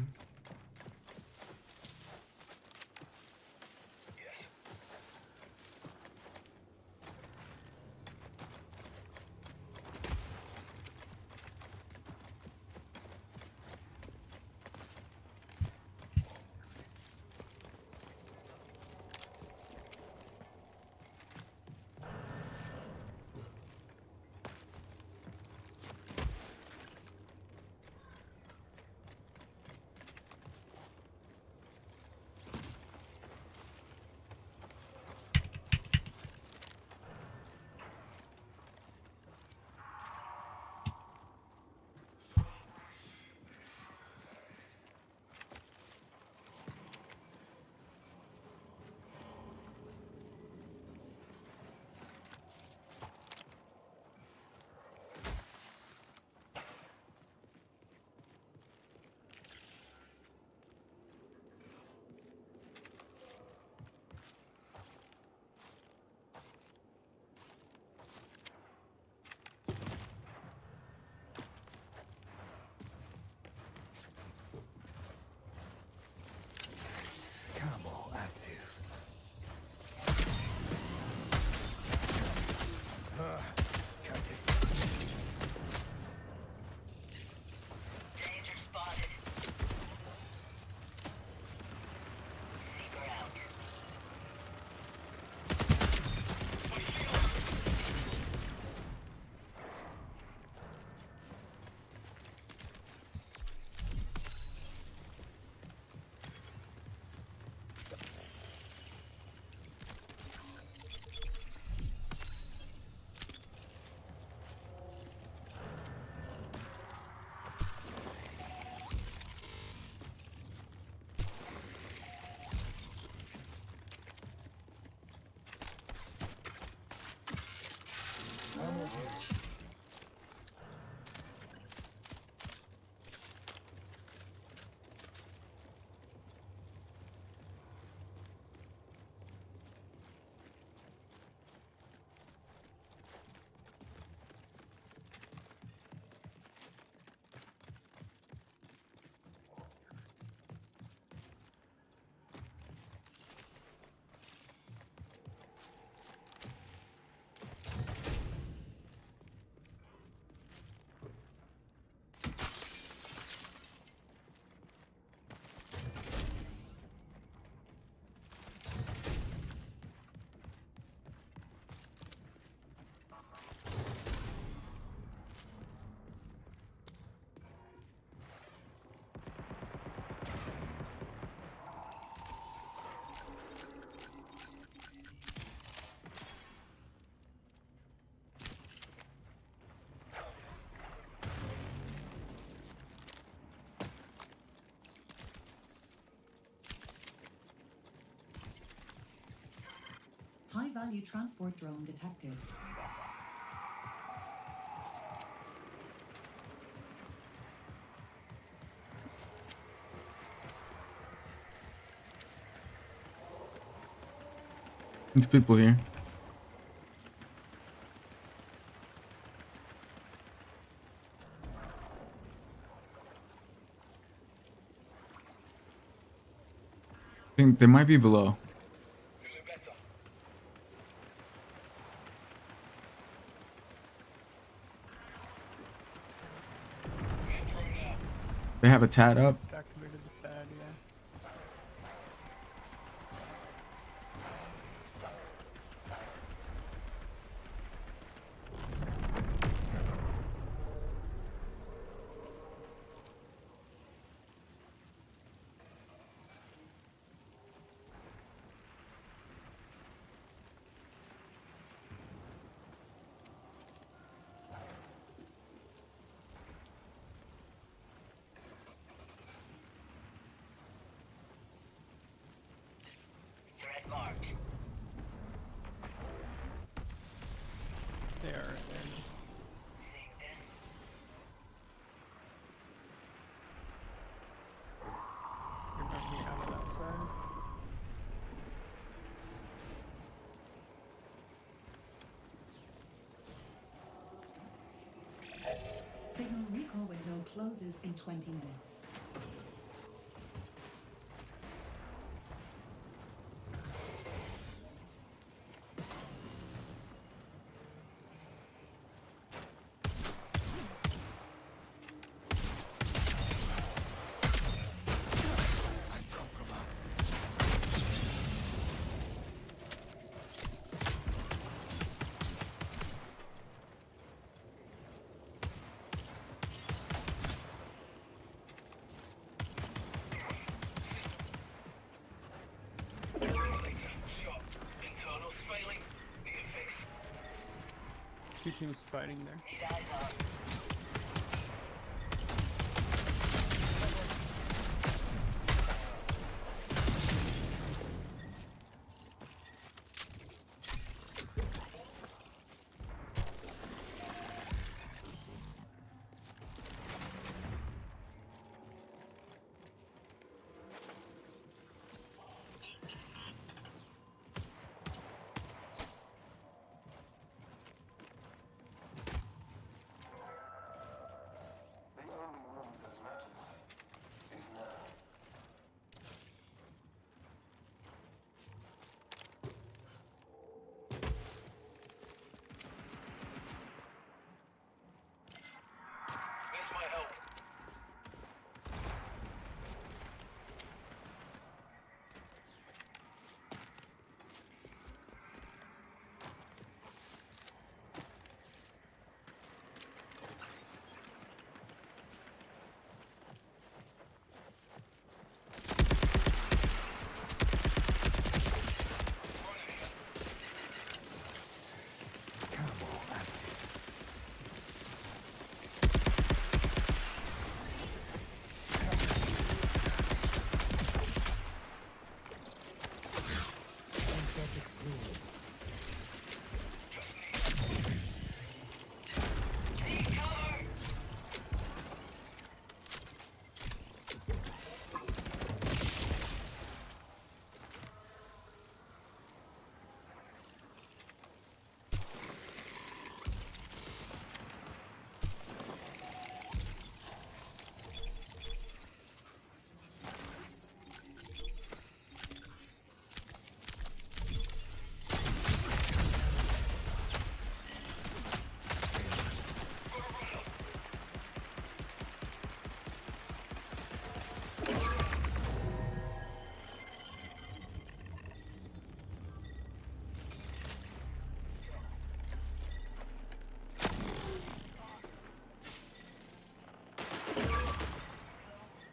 [SPEAKER 5] High-value transport drone detected.
[SPEAKER 3] There's people here. I think they might be below. They have a tat up.
[SPEAKER 10] Activated the pad, yeah.
[SPEAKER 12] Threat marked.
[SPEAKER 10] There.
[SPEAKER 12] Seeing this?
[SPEAKER 10] You're gonna be out of that side.
[SPEAKER 5] Signal recall window closes in 20 minutes.
[SPEAKER 10] Two teams fighting there.
[SPEAKER 12] This might help.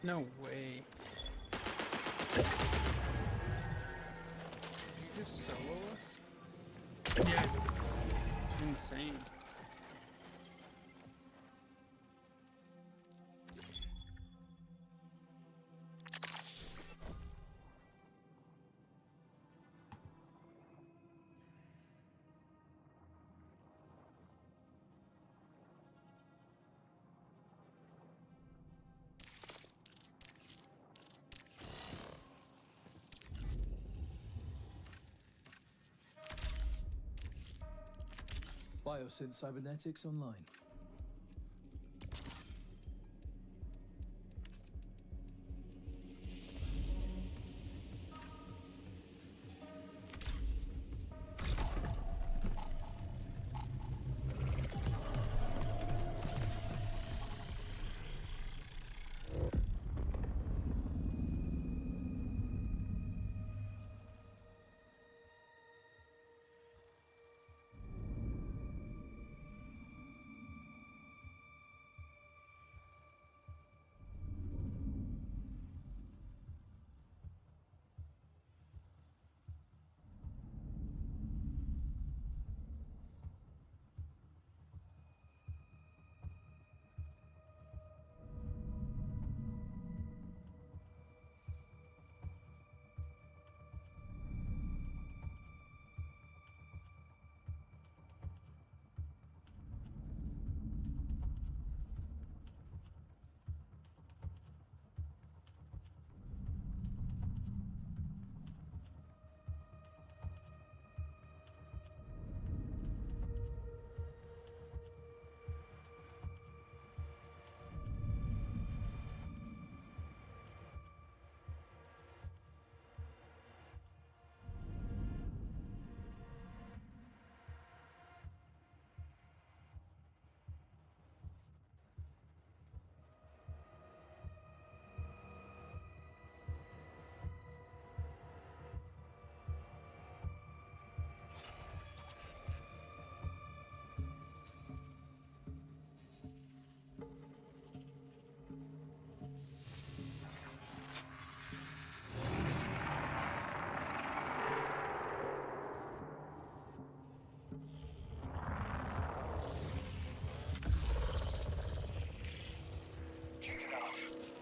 [SPEAKER 10] No way. Did you just solo us? Yeah. Insane.
[SPEAKER 8] Biosynth Cybernetics online.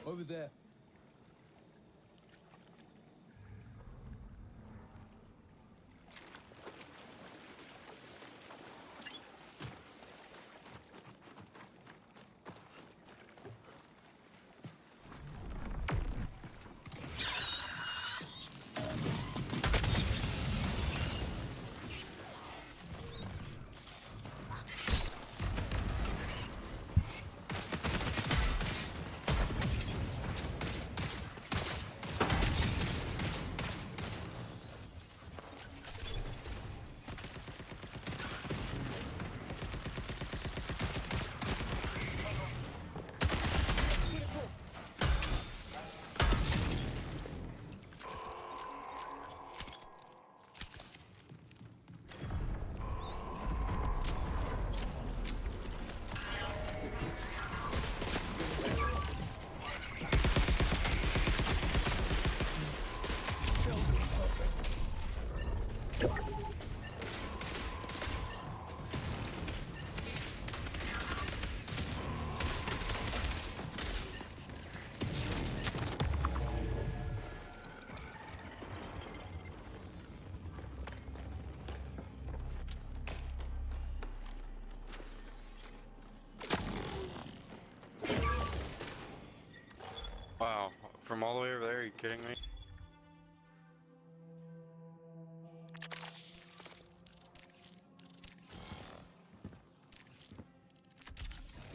[SPEAKER 8] Over there.
[SPEAKER 11] Wow, from all the way over there, are you kidding me?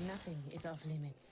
[SPEAKER 13] Nothing is off limits.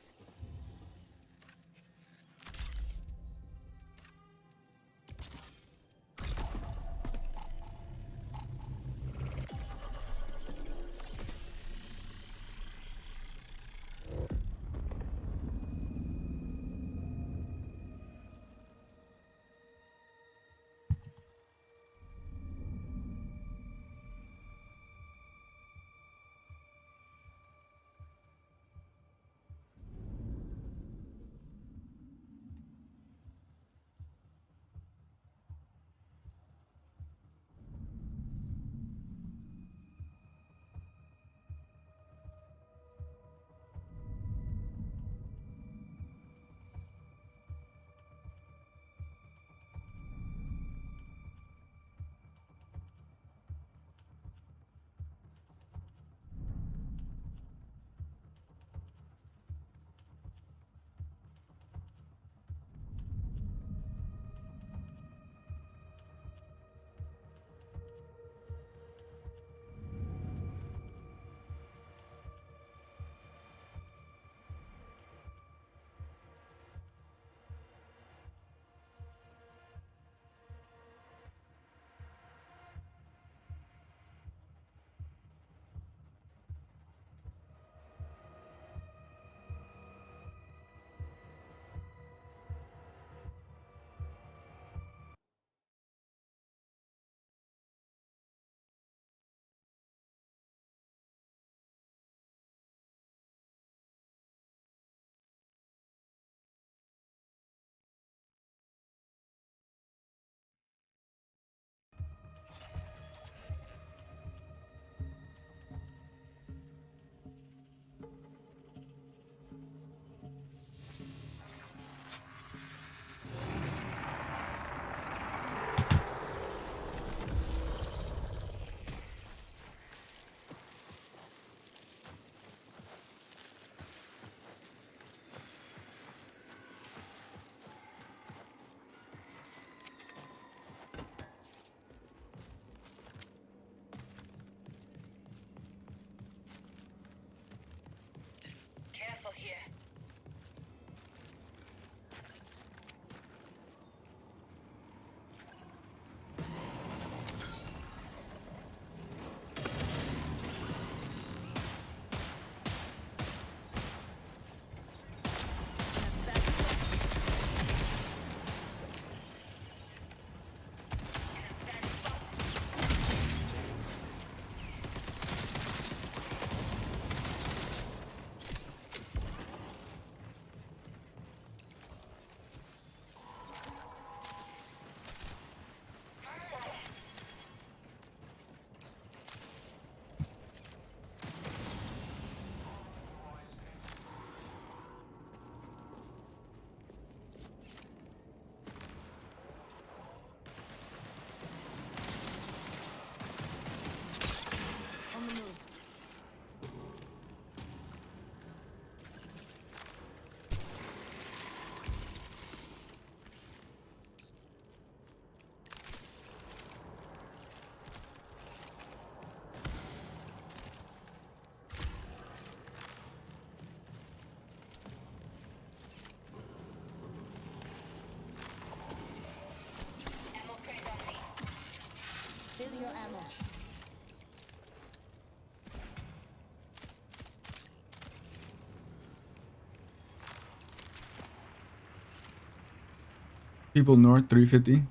[SPEAKER 12] here.
[SPEAKER 13] On the move.
[SPEAKER 12] Ammo crate on me.
[SPEAKER 13] Fill your ammo.
[SPEAKER 3] People north 350.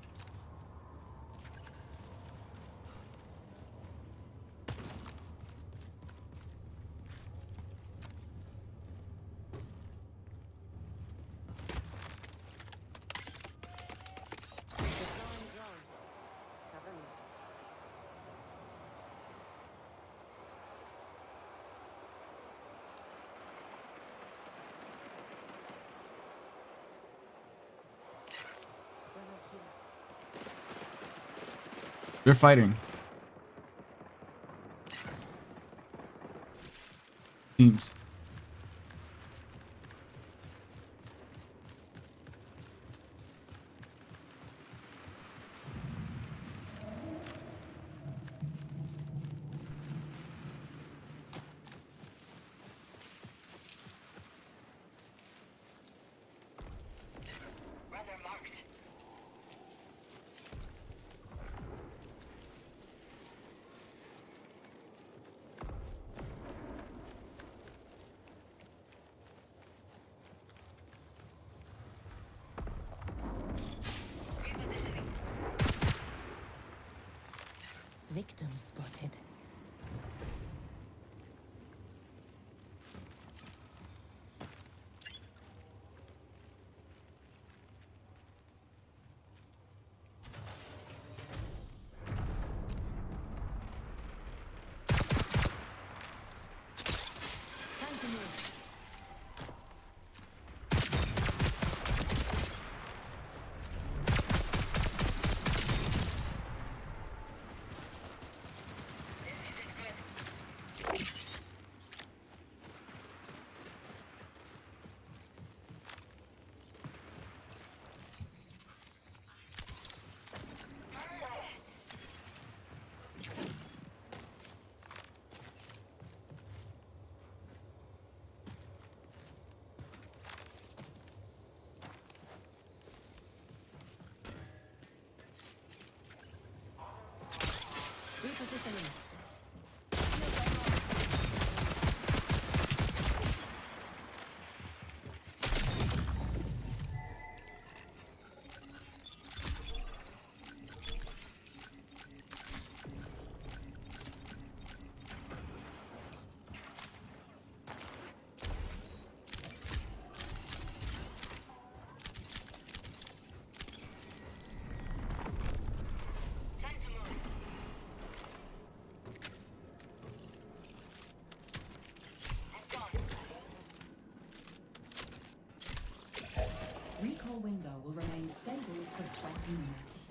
[SPEAKER 3] They're fighting. Teams.
[SPEAKER 12] Rather marked. Repositioning.
[SPEAKER 13] Victim spotted. Time to move.
[SPEAKER 12] This isn't good.
[SPEAKER 13] Repositioning.
[SPEAKER 12] Time to move. I'm gone.
[SPEAKER 5] Recall window will remain stable for 20 minutes.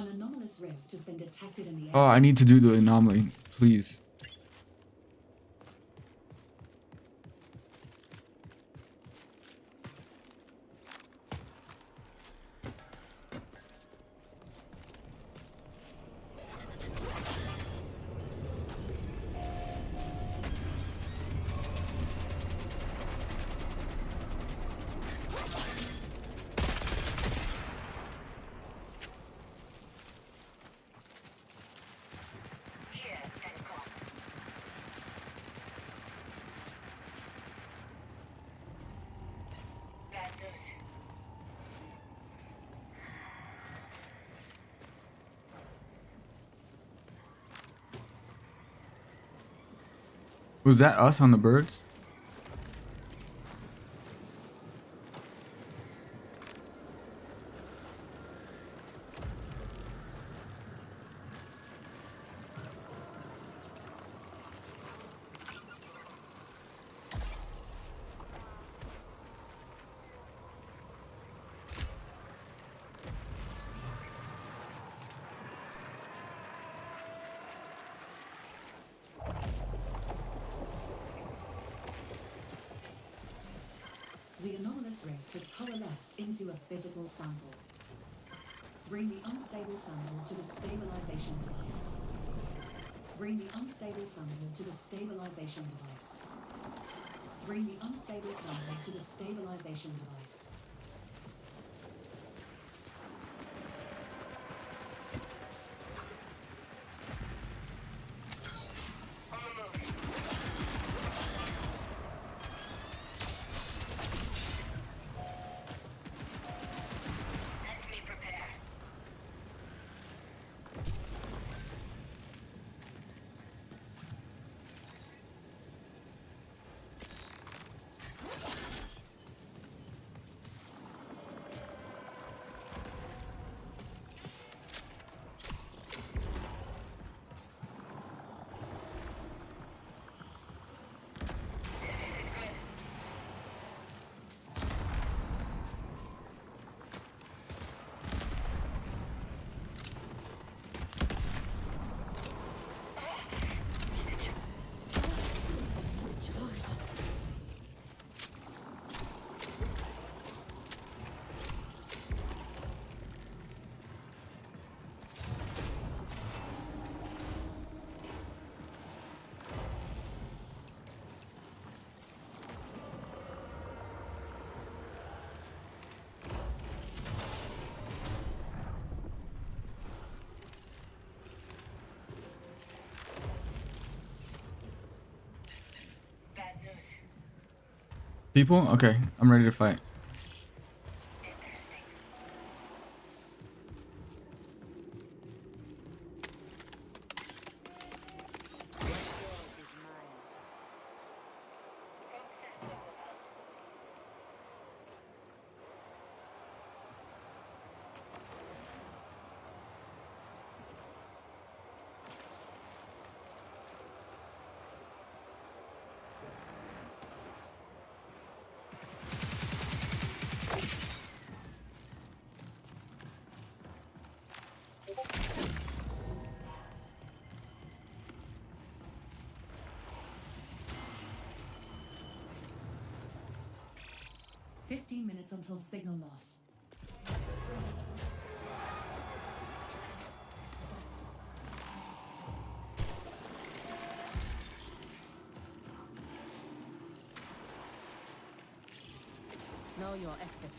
[SPEAKER 5] An anomalous rift has been detected in the
[SPEAKER 3] Oh, I need to do the anomaly, please.
[SPEAKER 12] Here, then go. Bad news.
[SPEAKER 3] Was that us on the birds?
[SPEAKER 5] The anomalous rift has coalesced into a physical sample. Bring the unstable sample to the stabilization device. Bring the unstable sample to the stabilization device. Bring the unstable sample to the stabilization device.
[SPEAKER 12] Let me prepare. Bad news.
[SPEAKER 3] People? Okay, I'm ready to fight.
[SPEAKER 12] Interesting.
[SPEAKER 5] Fifteen minutes until signal loss.
[SPEAKER 13] Know your exit.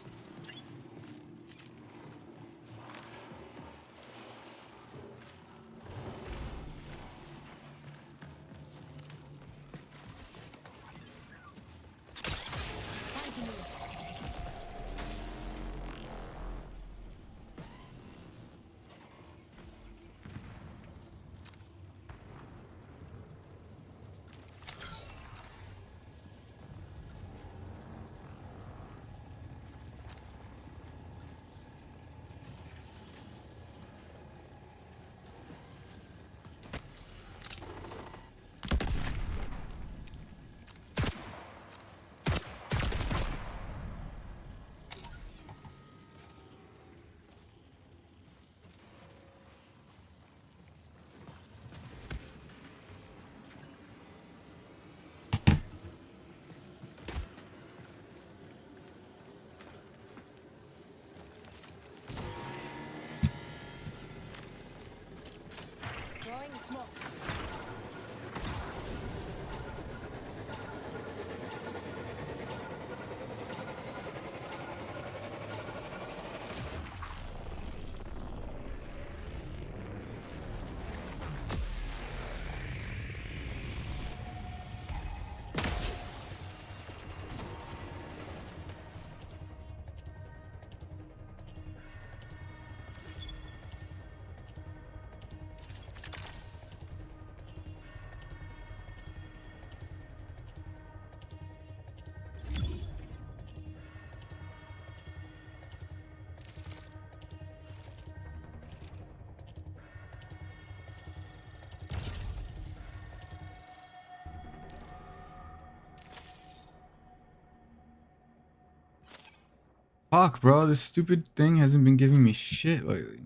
[SPEAKER 3] Fuck, bro. This stupid thing hasn't been giving me shit lately.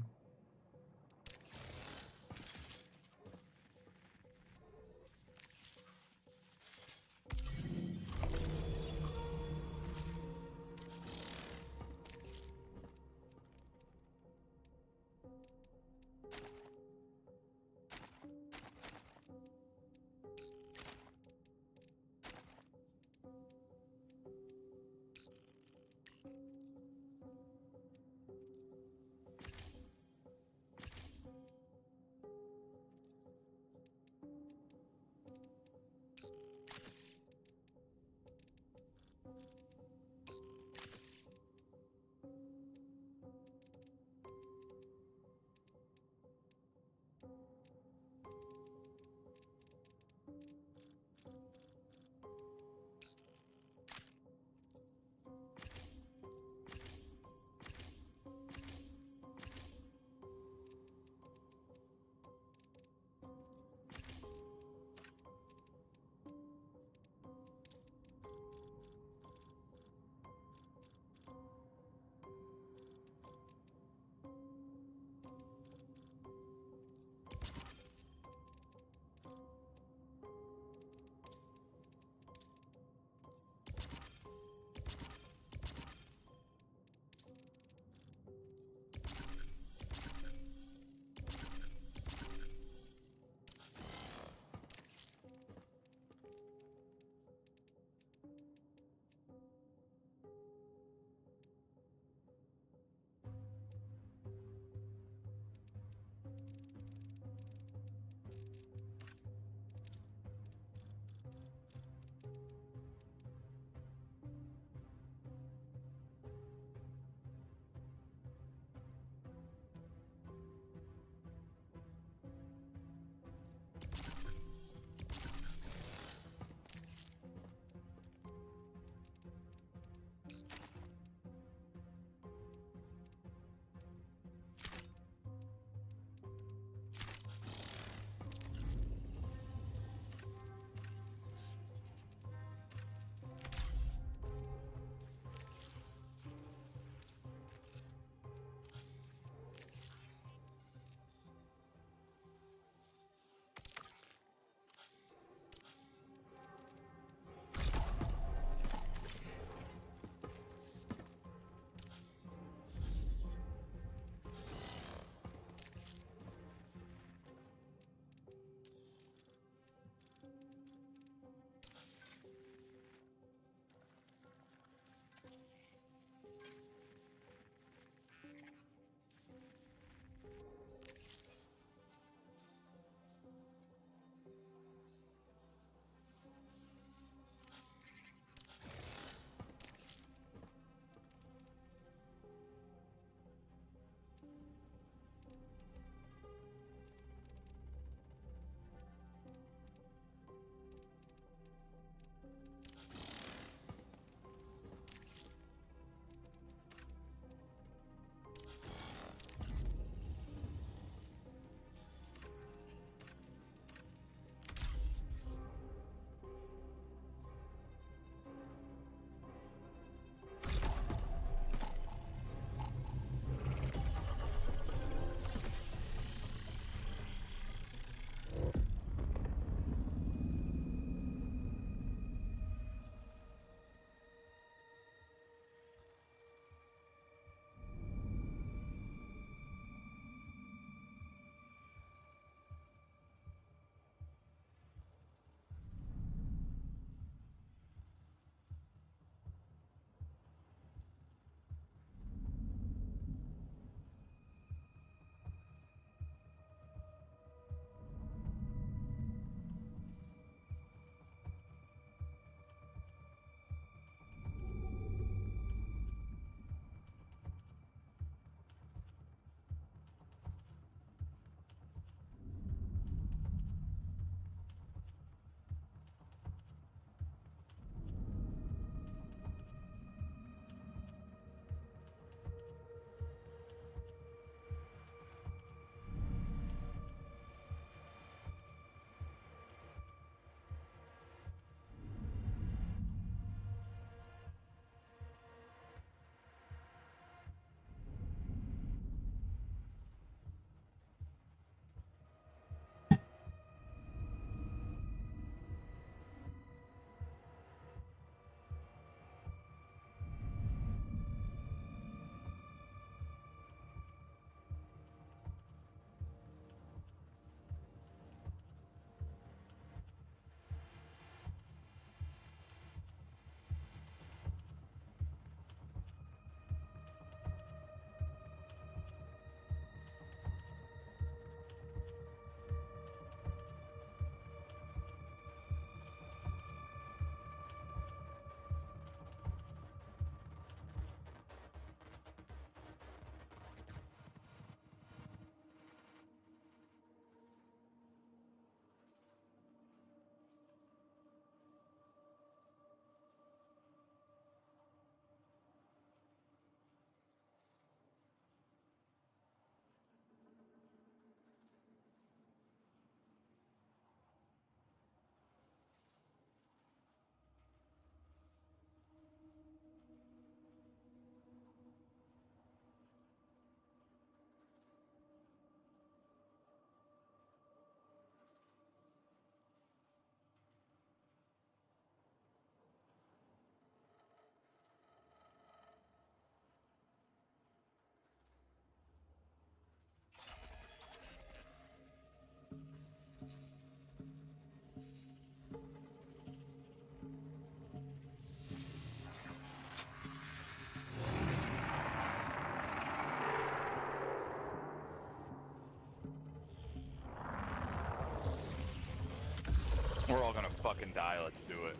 [SPEAKER 16] fucking die, let's do it.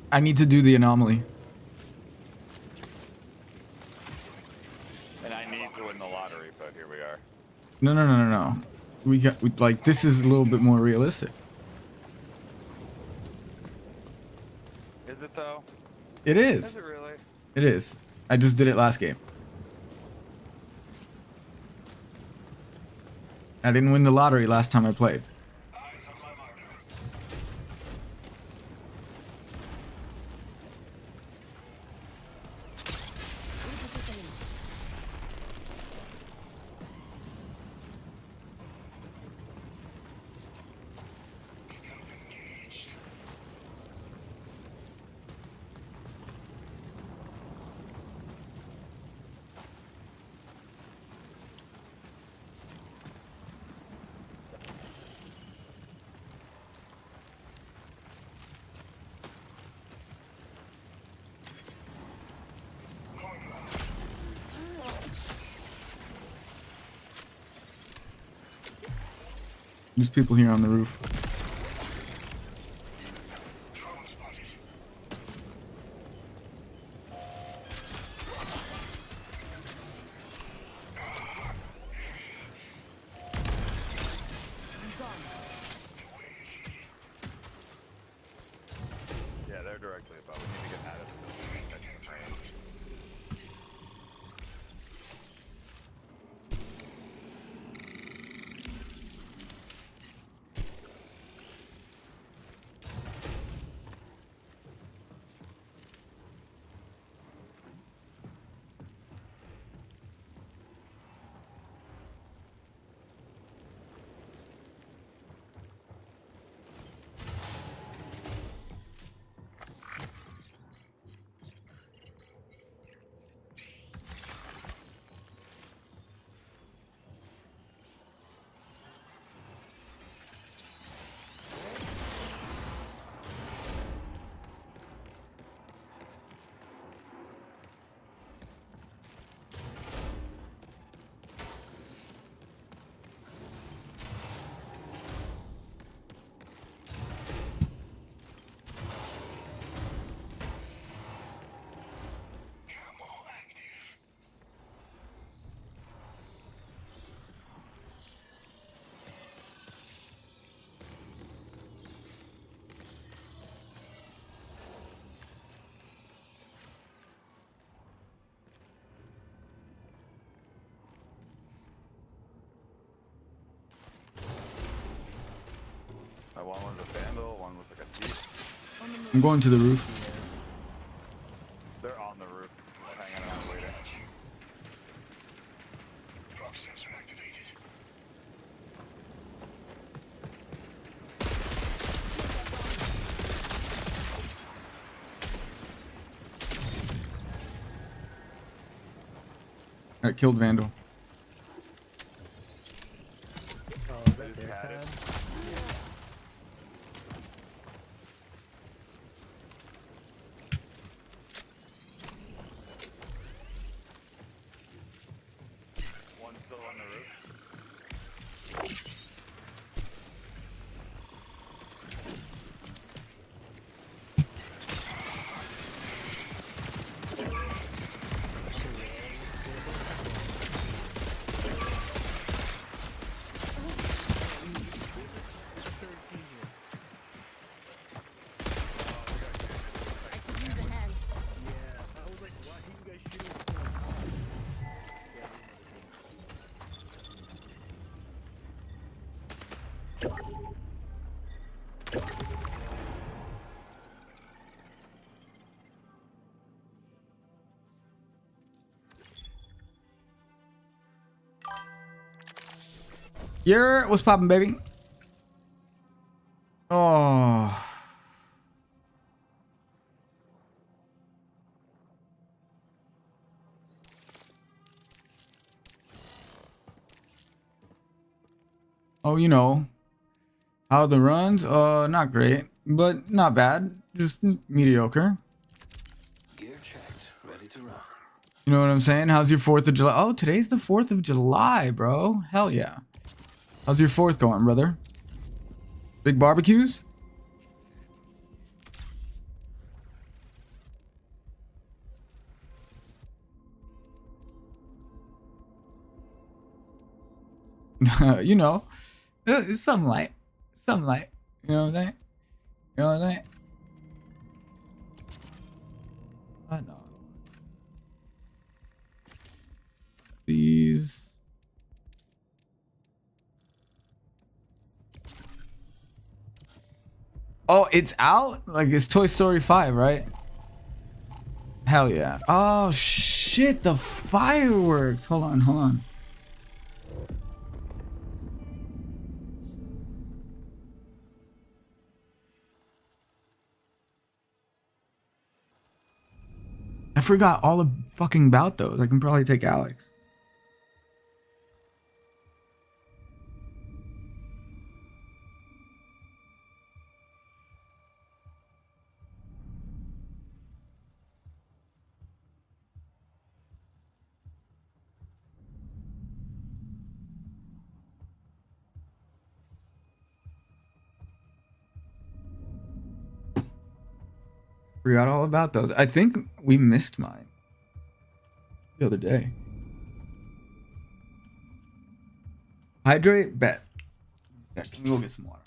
[SPEAKER 3] I need to do the anomaly.
[SPEAKER 16] And I need to win the lottery, but here we are.
[SPEAKER 3] No. We like this is a little bit more realistic.
[SPEAKER 16] Is it though?
[SPEAKER 3] It is.
[SPEAKER 16] Is it really?
[SPEAKER 3] It is. I just did it last game. I didn't win the lottery last time I played. There's people here on the roof.
[SPEAKER 16] Yeah, they're directly above. We need to get out of this. One was a vandal, one was like a thief.
[SPEAKER 3] I'm going to the roof.
[SPEAKER 16] They're on the roof, hanging out waiting.
[SPEAKER 7] Proc sensor activated.
[SPEAKER 3] Alright, killed Vandal. What's poppin', baby? Oh. Oh, you know. How the runs? Not great, but not bad. Just mediocre.
[SPEAKER 8] Gear checked, ready to run.
[SPEAKER 3] You know what I'm saying? How's your 4th of July? Oh, today's the 4th of July, bro. Hell yeah. How's your 4th going, brother? Big barbecues? You know, it's something light. Something light. You know what I'm saying? You know what I'm saying? I know. These. Oh, it's out? Like it's Toy Story 5, right? Hell yeah. Oh shit, the fireworks. Hold on, hold on. I forgot all fucking about those. I can probably take Alex. Forgot all about those. I think we missed mine the other day. Hydrate, bet. Let me go get some water.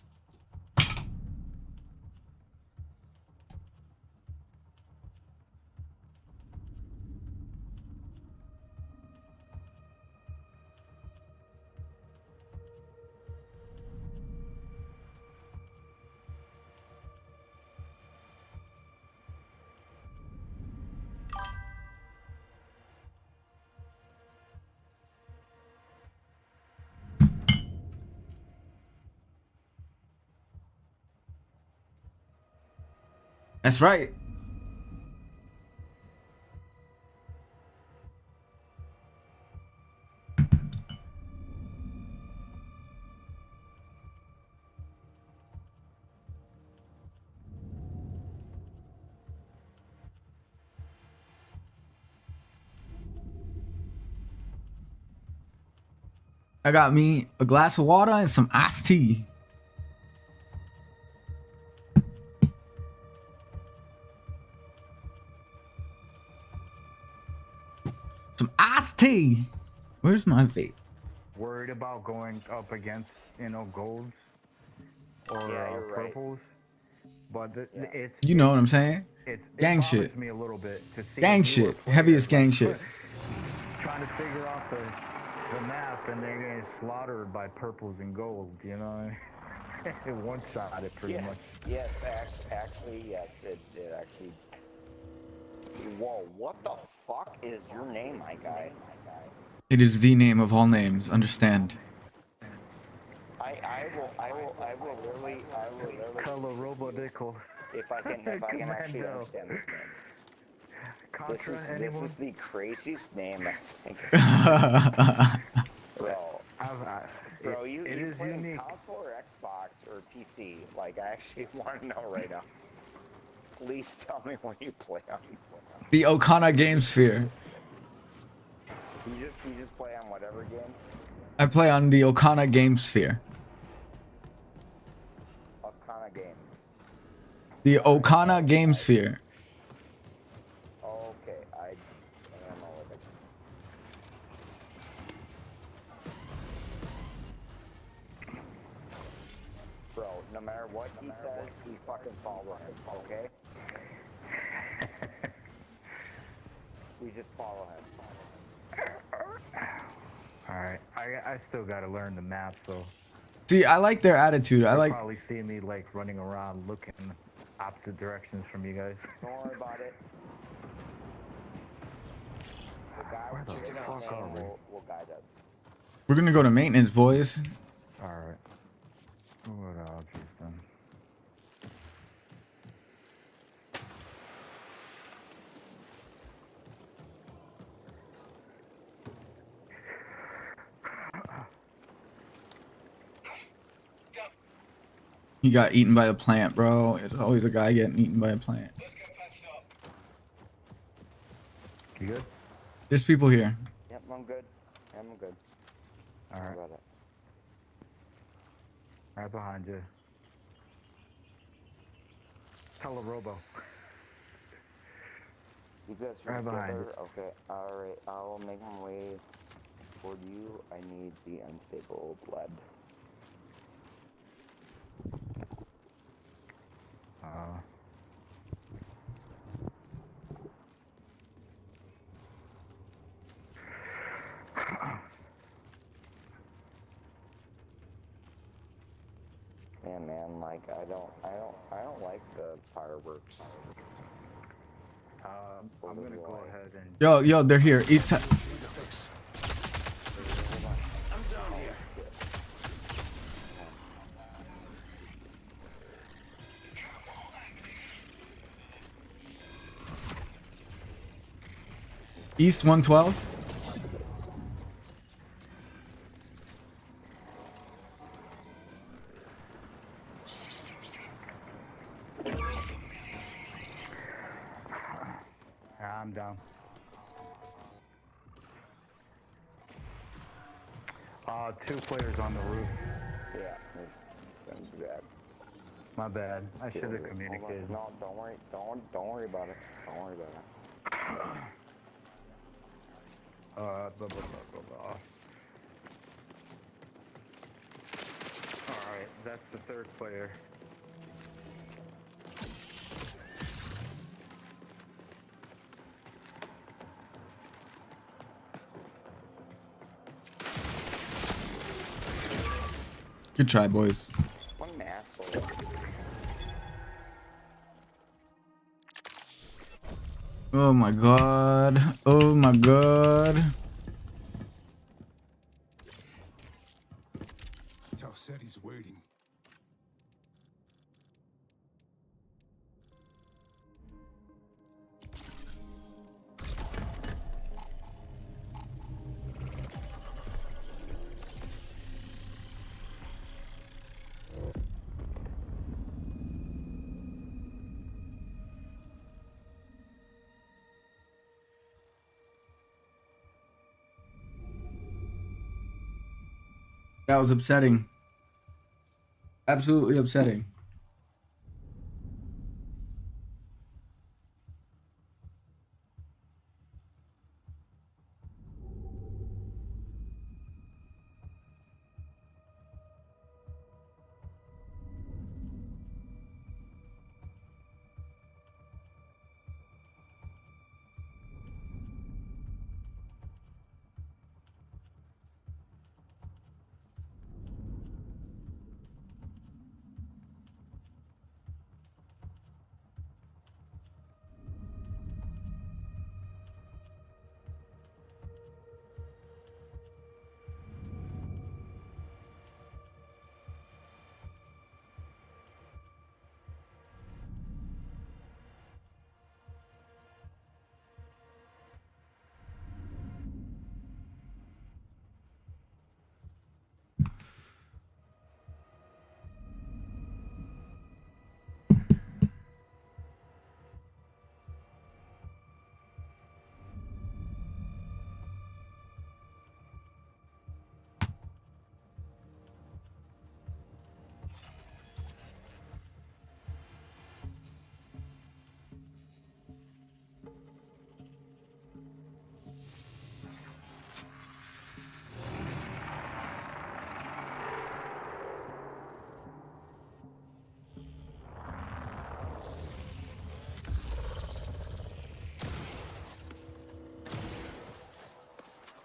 [SPEAKER 3] That's right. I got me a glass of water and some iced tea. Some iced tea. Where's my vape?
[SPEAKER 6] Worried about going up against, golds or purples, but it's
[SPEAKER 3] You know what I'm saying?
[SPEAKER 6] It
[SPEAKER 3] Gang
[SPEAKER 6] bothers
[SPEAKER 3] shit.
[SPEAKER 6] me a little bit to see
[SPEAKER 3] Gang
[SPEAKER 6] newer
[SPEAKER 3] shit.
[SPEAKER 6] players,
[SPEAKER 3] Heaviest gang shit.
[SPEAKER 6] trying to figure out the map, and they're getting slaughtered by purples and gold. You know, one shot it pretty much.
[SPEAKER 14] Yes, actually, yes, it actually. Whoa, what the fuck is your name, my guy?
[SPEAKER 3] It is the name of all names. Understand?
[SPEAKER 14] I will literally.
[SPEAKER 6] Color Robodickle.
[SPEAKER 14] If I can actually
[SPEAKER 6] Commando.
[SPEAKER 14] understand this name.
[SPEAKER 6] Contra,
[SPEAKER 14] This
[SPEAKER 6] anyone?
[SPEAKER 14] is the craziest name I think. Bro, bro, you play in console or Xbox or PC? Like, I actually want to know right now. Please tell me what you play on.
[SPEAKER 3] The Okana Game Sphere.
[SPEAKER 14] You just play on whatever game?
[SPEAKER 3] I play on the Okana Game Sphere.
[SPEAKER 14] What kind of game?
[SPEAKER 3] The Okana Game Sphere.
[SPEAKER 14] Okay, I don't know what it. Bro, no matter what he says, we fucking follow him, okay? We just follow him.
[SPEAKER 6] Alright, I still gotta learn the map, so.
[SPEAKER 3] See, I like their attitude. I
[SPEAKER 6] You'll
[SPEAKER 3] like.
[SPEAKER 6] probably see me like running around looking opposite directions from you guys.
[SPEAKER 14] Don't worry about it. The guy
[SPEAKER 6] Where the
[SPEAKER 14] with
[SPEAKER 6] fuck
[SPEAKER 14] the
[SPEAKER 6] are we?
[SPEAKER 14] will guide us.
[SPEAKER 3] We're gonna go to maintenance, boys.
[SPEAKER 6] Alright. What else is done?
[SPEAKER 3] He got eaten by a plant, bro. It's always a guy getting eaten by a plant.
[SPEAKER 6] You good?
[SPEAKER 3] There's people here.
[SPEAKER 14] Yep, I'm good. I'm good.
[SPEAKER 6] Alright.
[SPEAKER 14] About it.
[SPEAKER 6] Right behind you. Hello, Robo.
[SPEAKER 14] You guys are
[SPEAKER 6] Right behind
[SPEAKER 14] together? Okay, alright. I will make my way toward you, I need the unstable lead. Man, like I don't like the fireworks.
[SPEAKER 6] I'm gonna go ahead and.
[SPEAKER 3] Yo, they're here. East.
[SPEAKER 8] I'm down here.
[SPEAKER 3] East 112.
[SPEAKER 6] I'm down. Two players on the roof.
[SPEAKER 14] Yeah, that's bad.
[SPEAKER 6] My bad. I should have communicated.
[SPEAKER 14] No, don't worry about it. Don't worry about it.
[SPEAKER 6] Blah, blah, blah, blah. Alright, that's the third player.
[SPEAKER 3] Good try, boys.
[SPEAKER 14] What an asshole.
[SPEAKER 3] Oh my god. Oh my god.
[SPEAKER 7] Tau said he's waiting.
[SPEAKER 3] That was upsetting. Absolutely upsetting.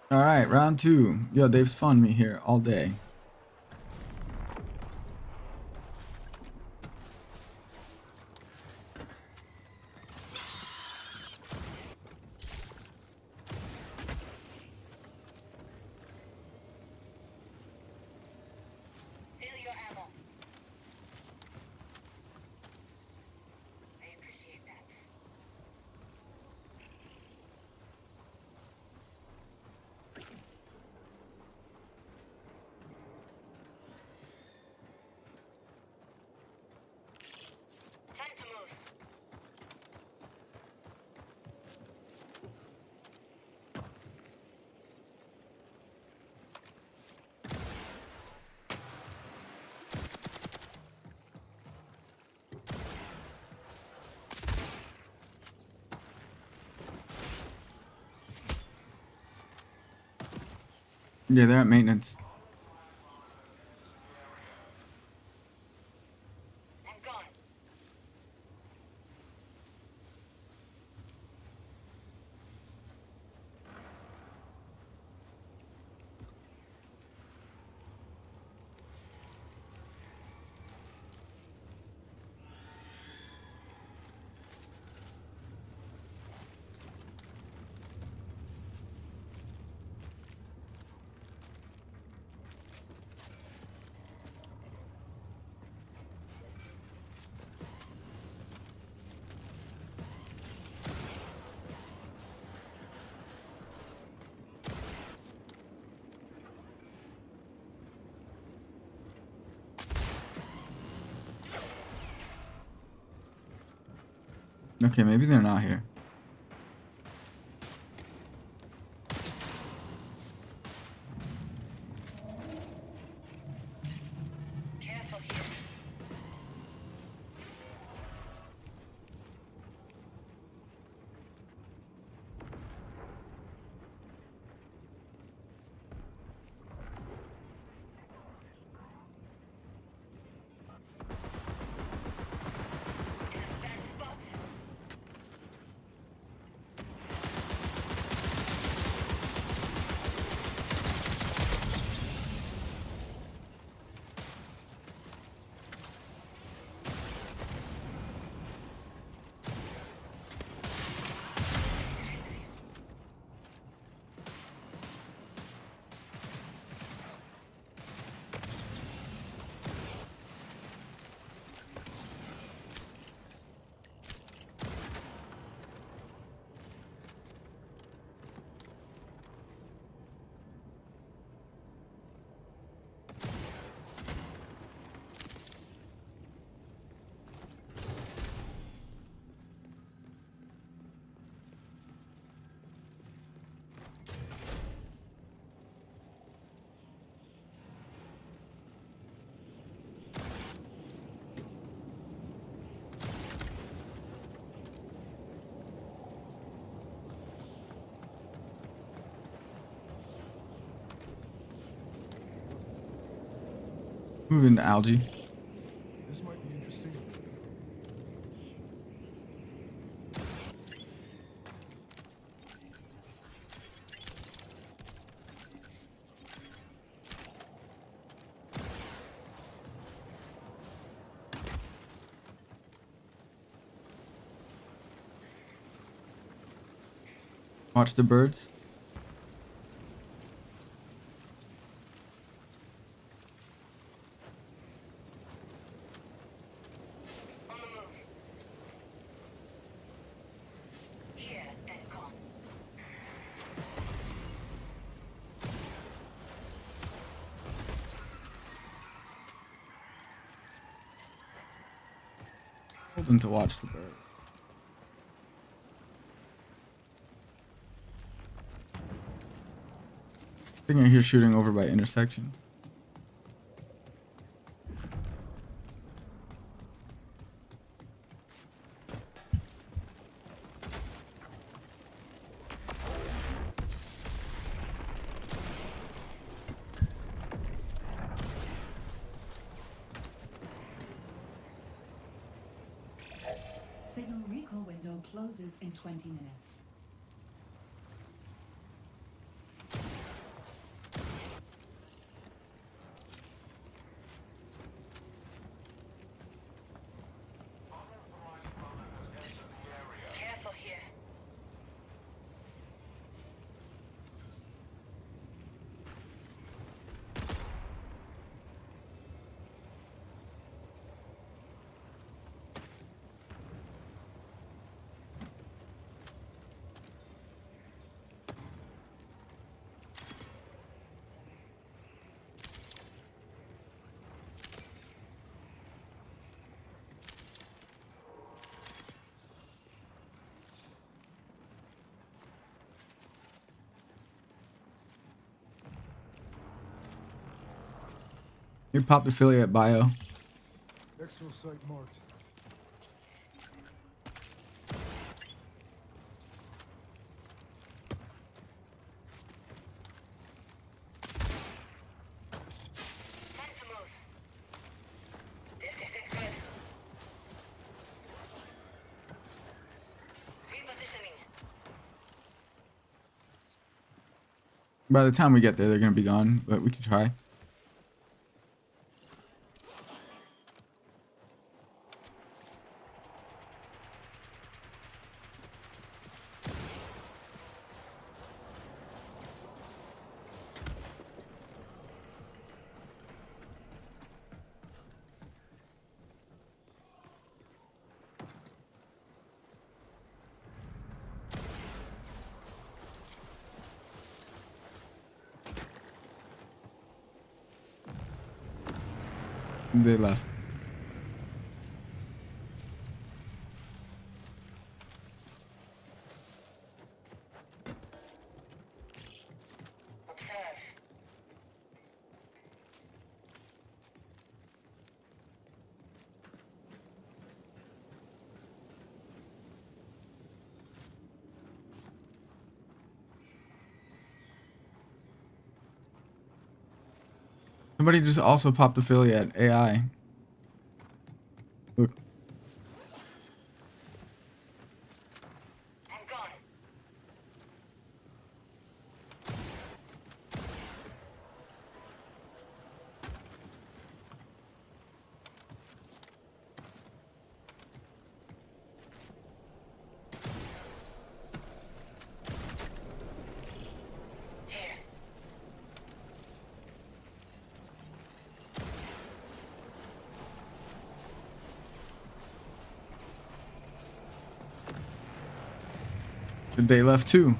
[SPEAKER 3] All right, round two. Yo, they've spawned me here all day.
[SPEAKER 12] Fill your ammo. I appreciate that.
[SPEAKER 3] Yeah, they're at maintenance.
[SPEAKER 12] I'm gone.
[SPEAKER 3] Okay, maybe they're not here.
[SPEAKER 12] Careful here. In a bad spot.
[SPEAKER 3] Moving to algae.
[SPEAKER 7] This might be interesting.
[SPEAKER 3] Watch the birds.
[SPEAKER 12] On the move. Here, then gone.
[SPEAKER 3] Told them to watch the birds. I think I hear shooting over by intersection.
[SPEAKER 5] Signal recall window closes in 20 minutes.
[SPEAKER 12] Careful here.
[SPEAKER 3] You popped affiliate bio.
[SPEAKER 7] Exfil site marked.
[SPEAKER 3] By the time we get there, they're gonna be gone, but we can try. They left. Somebody just also popped affiliate AI. Look. They left too.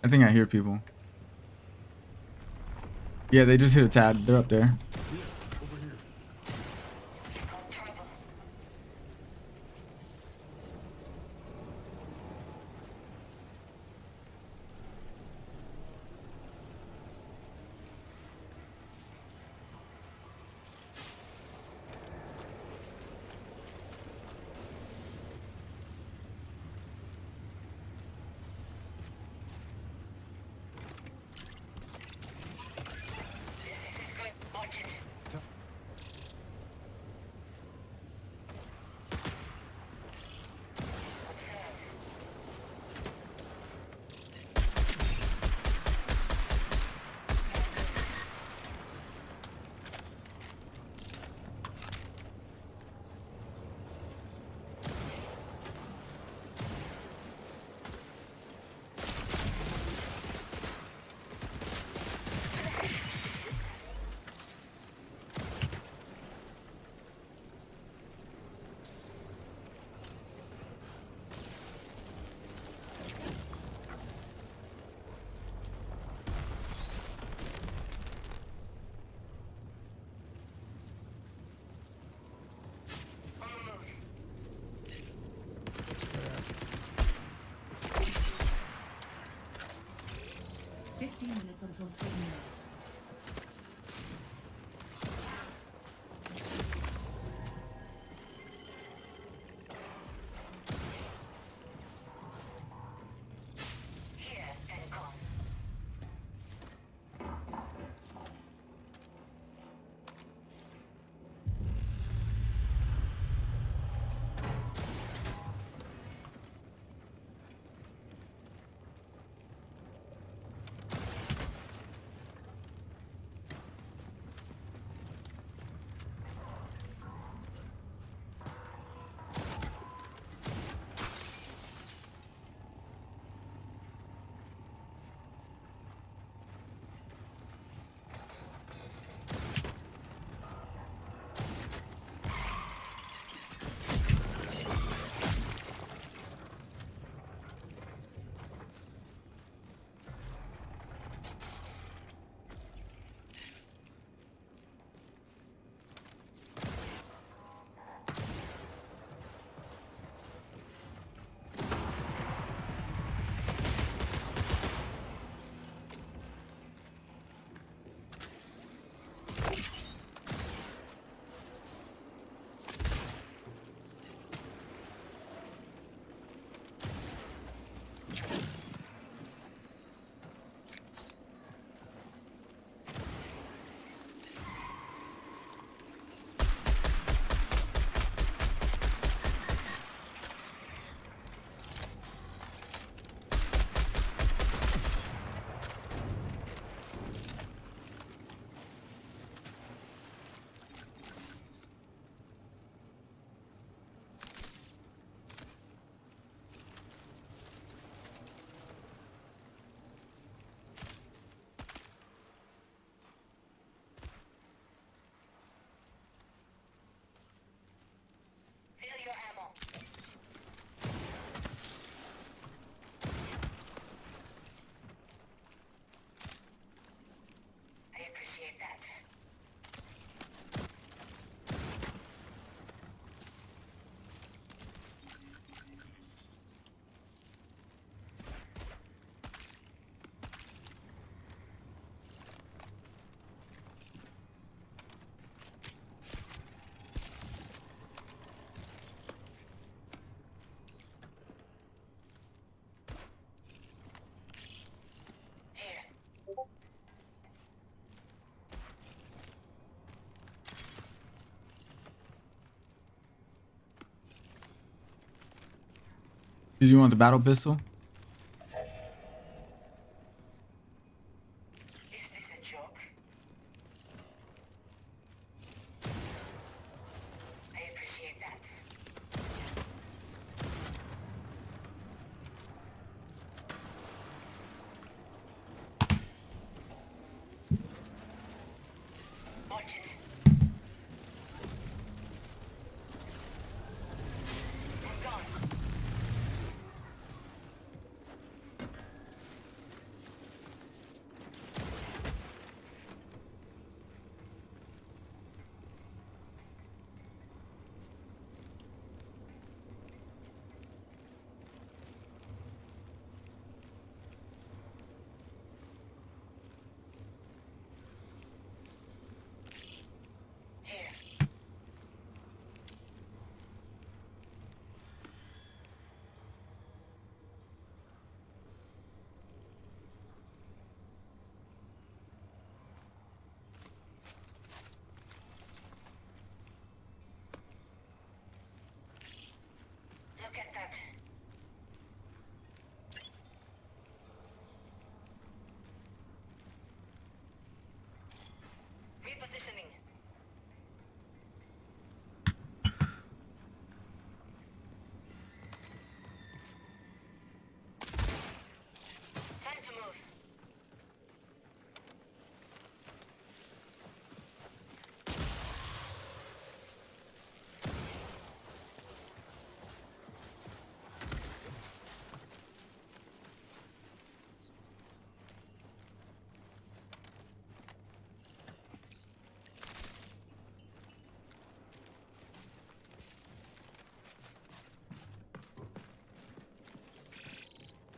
[SPEAKER 3] I think I hear people. Yeah, they just hit a tab. They're up there.
[SPEAKER 5] Minutes until signals.
[SPEAKER 12] Here and gone.
[SPEAKER 3] Did you want the battle pistol?
[SPEAKER 12] Is this a joke? I appreciate that. Watch it. I'm gone. Look at that. Repositioning. Time to move.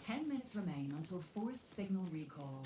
[SPEAKER 5] Ten minutes remain until forced signal recall.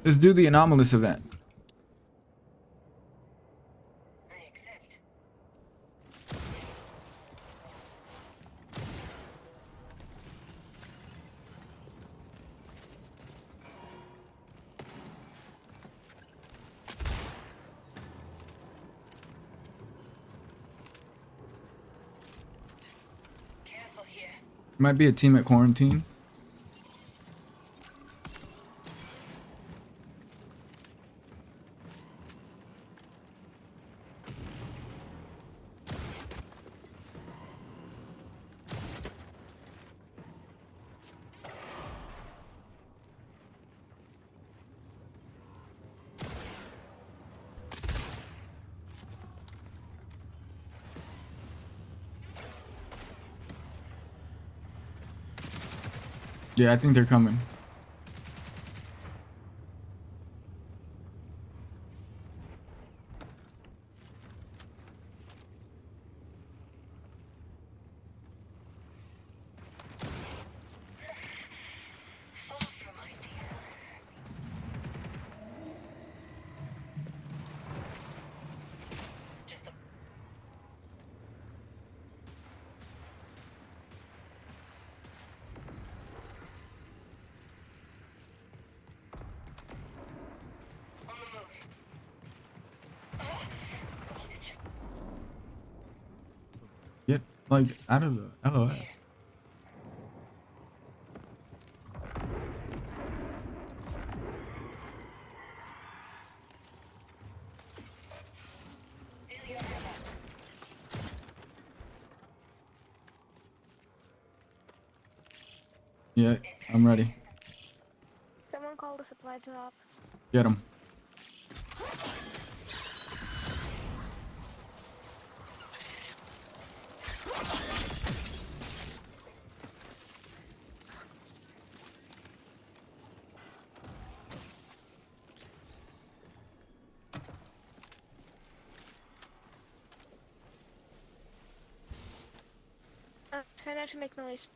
[SPEAKER 3] Let's do the anomalous event. Might be a team at quarantine. Yeah, I think they're coming. Get like out of the LOS. Yeah, I'm ready.
[SPEAKER 18] Someone called a supply drop.
[SPEAKER 3] Get him.
[SPEAKER 18] Try not to make noise.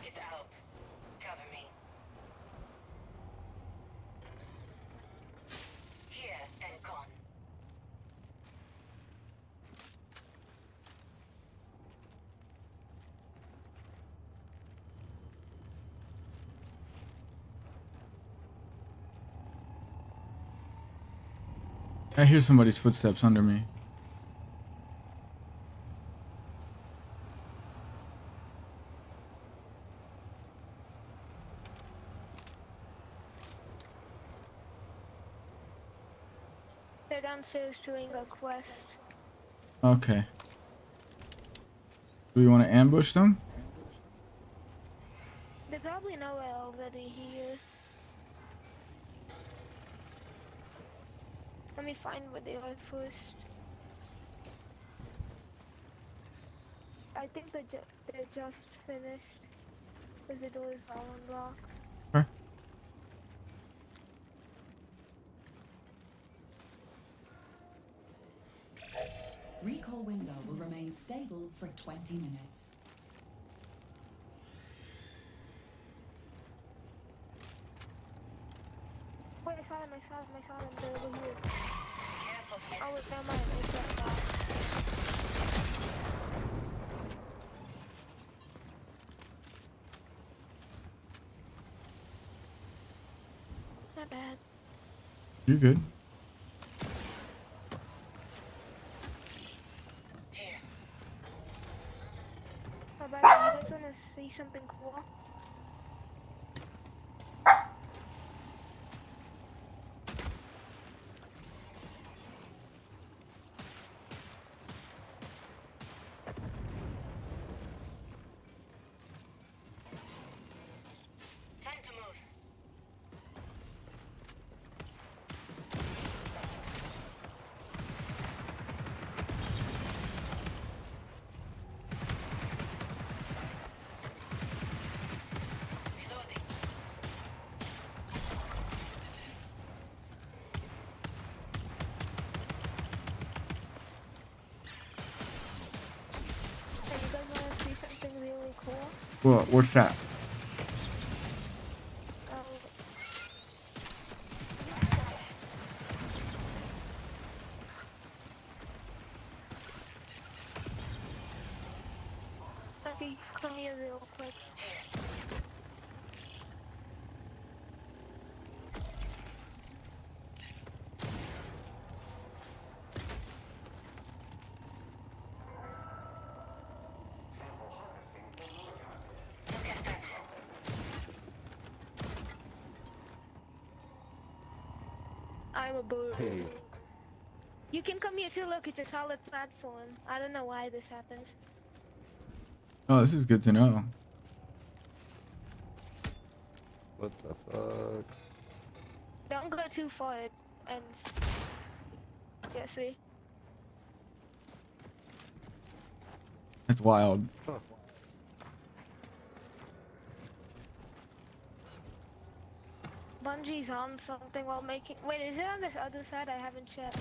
[SPEAKER 12] Get out. Cover me. Here and gone.
[SPEAKER 3] I hear somebody's footsteps under me.
[SPEAKER 18] They're downstairs doing a quest.
[SPEAKER 3] Okay. Do we want to ambush them?
[SPEAKER 18] They probably know we're already here. Let me find where they are first. I think they're just finished. Because the door is all unlocked.
[SPEAKER 3] Huh?
[SPEAKER 5] stable for 20 minutes.
[SPEAKER 18] Wait, I saw them. They're over here. Oh, wait, never mind. It's that guy. Not bad.
[SPEAKER 3] You're good.
[SPEAKER 18] How about you guys want to see something cool?
[SPEAKER 12] Time to move.
[SPEAKER 18] Hey, you guys want to see something really cool?
[SPEAKER 3] What's that?
[SPEAKER 18] Okay, come here real quick. I'm a bird.
[SPEAKER 19] Hey.
[SPEAKER 18] You can come here too, look, it's a solid platform. I don't know why this happens.
[SPEAKER 3] Oh, this is good to know.
[SPEAKER 19] What the fuck?
[SPEAKER 18] Don't go too far, it ends. Yeah, see?
[SPEAKER 3] That's wild.
[SPEAKER 18] Bungie's on something while making. Wait, is it on this other side? I haven't checked.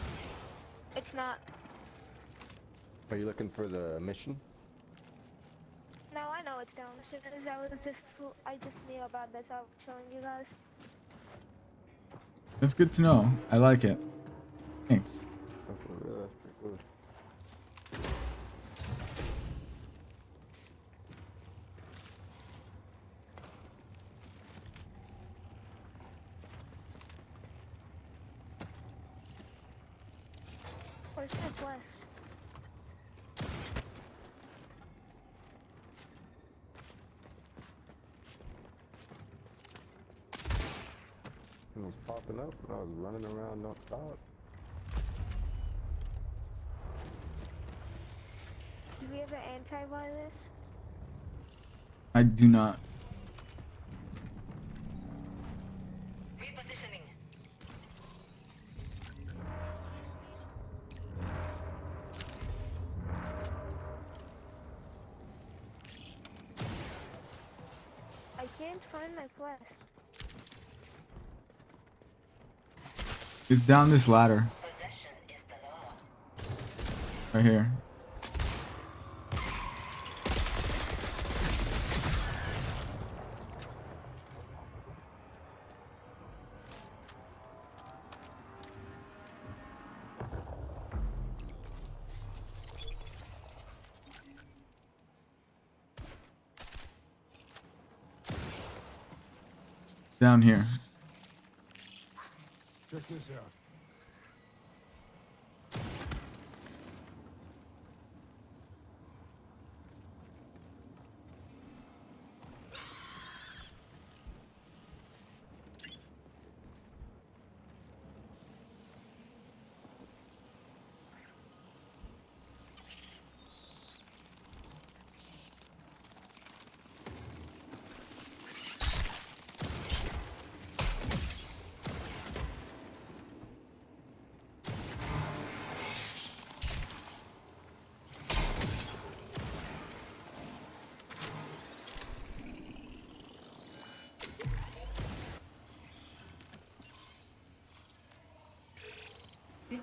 [SPEAKER 18] It's not.
[SPEAKER 19] Are you looking for the mission?
[SPEAKER 18] No, I know it's down. I just knew about this. I was showing you guys.
[SPEAKER 3] That's good to know. I like it. Thanks.
[SPEAKER 19] That's pretty good.
[SPEAKER 18] Where's my quest?
[SPEAKER 19] It was popping up and I was running around non stop.
[SPEAKER 18] Do we have an antivirus?
[SPEAKER 3] I do not.
[SPEAKER 12] Repositioning.
[SPEAKER 18] I can't find my quest.
[SPEAKER 3] It's down this ladder.
[SPEAKER 12] Possession is the law.
[SPEAKER 3] Right here. Down here.
[SPEAKER 7] Check this out.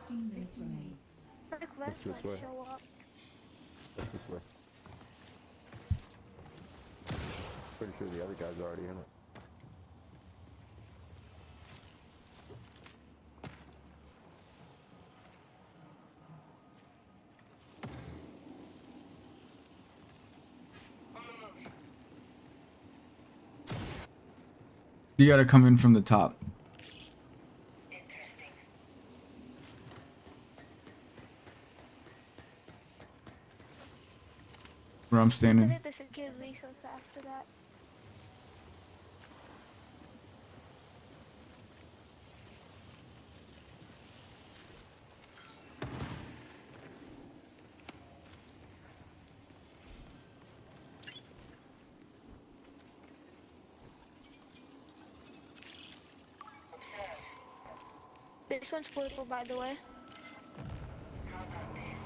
[SPEAKER 5] Minutes remain.
[SPEAKER 18] My quest
[SPEAKER 19] this
[SPEAKER 18] won't
[SPEAKER 19] way.
[SPEAKER 18] show up.
[SPEAKER 19] That's this way. Pretty sure the other guy's already in it.
[SPEAKER 3] You gotta come in from the top.
[SPEAKER 12] Interesting.
[SPEAKER 3] Where I'm
[SPEAKER 18] I
[SPEAKER 3] standing.
[SPEAKER 18] need the secure resource after that.
[SPEAKER 12] Observe.
[SPEAKER 18] This one's purple, by the way.
[SPEAKER 12] How about this?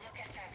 [SPEAKER 12] Look at that.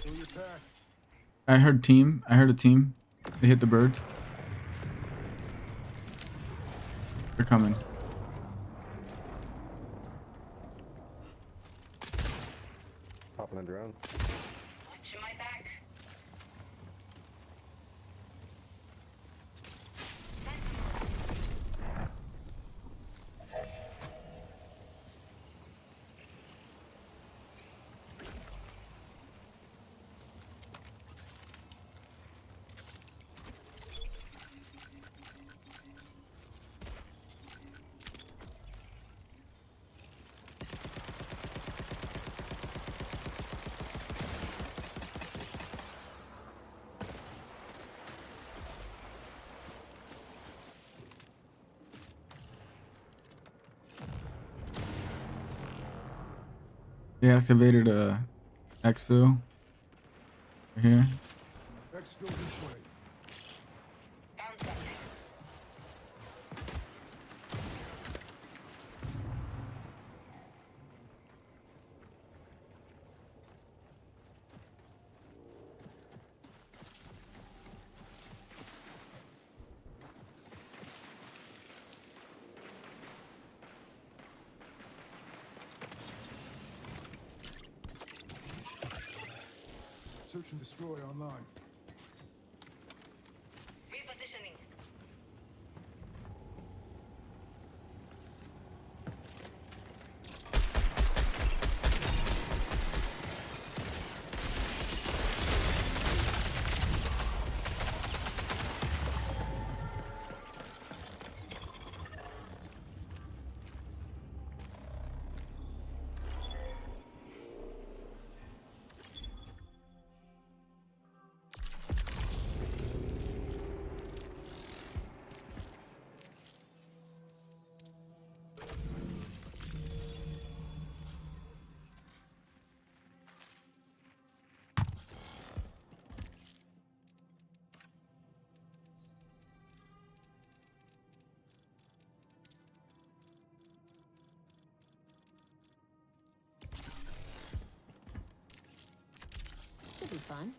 [SPEAKER 7] Show your pack.
[SPEAKER 3] I heard team. I heard a team. They hit the birds. They're coming.
[SPEAKER 19] Popping a drone.
[SPEAKER 12] Watch my back.
[SPEAKER 3] They activated a exfil. Right here.
[SPEAKER 7] Exfil this way.
[SPEAKER 12] Found something.
[SPEAKER 7] Search and destroy online.
[SPEAKER 12] Repositioning.
[SPEAKER 13] fun?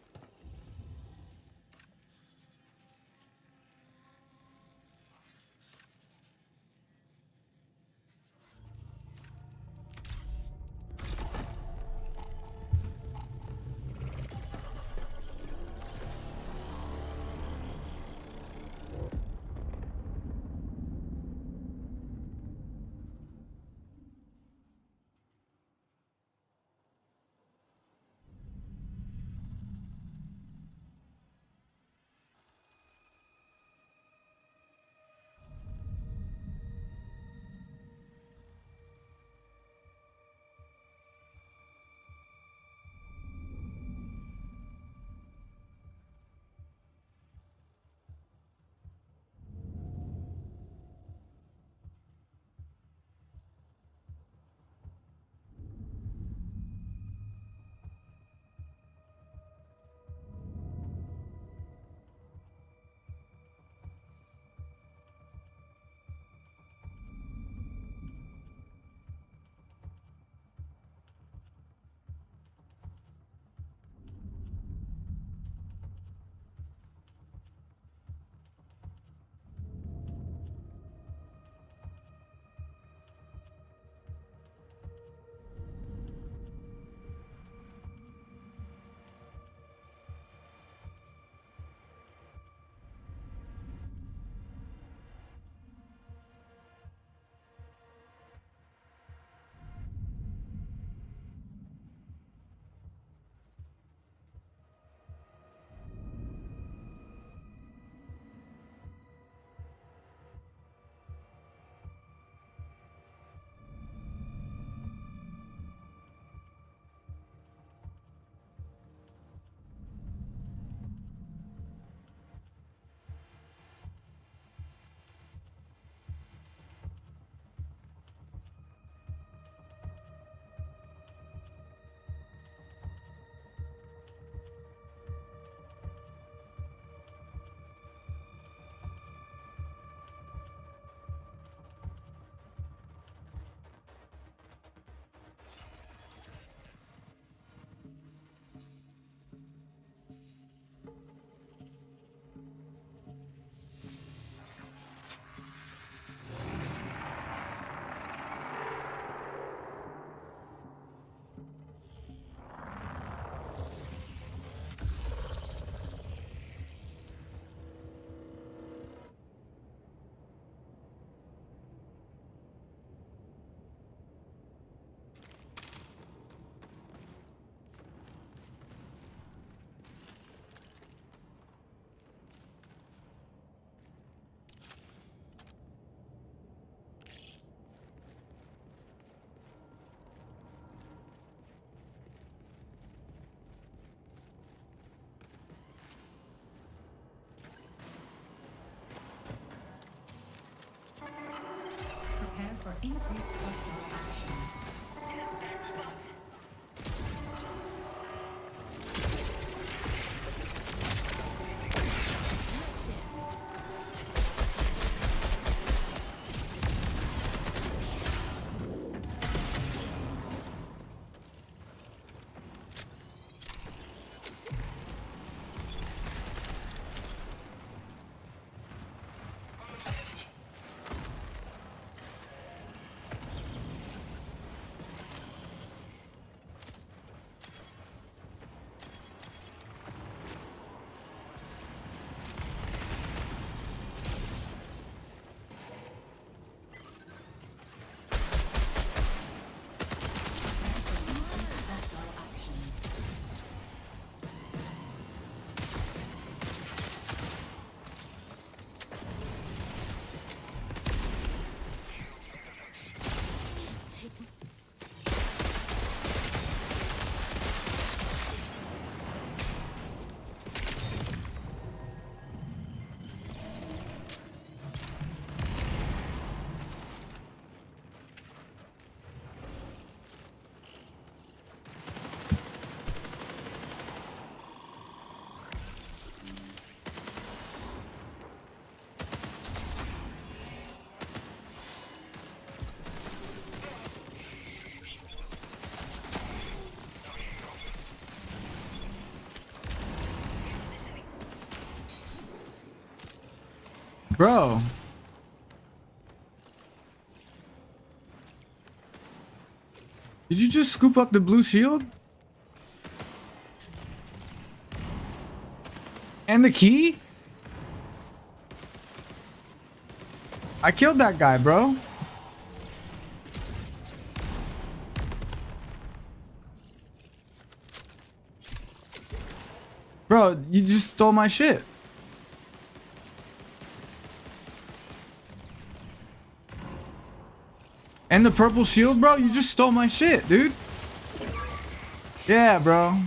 [SPEAKER 5] Prepare for increased hostile action.
[SPEAKER 12] In a bad spot.
[SPEAKER 3] Bro. Did you just scoop up the blue shield? And the key? I killed that guy, bro. Bro, you just stole my shit. And the purple shield, bro? You just stole my shit, dude. Yeah, bro.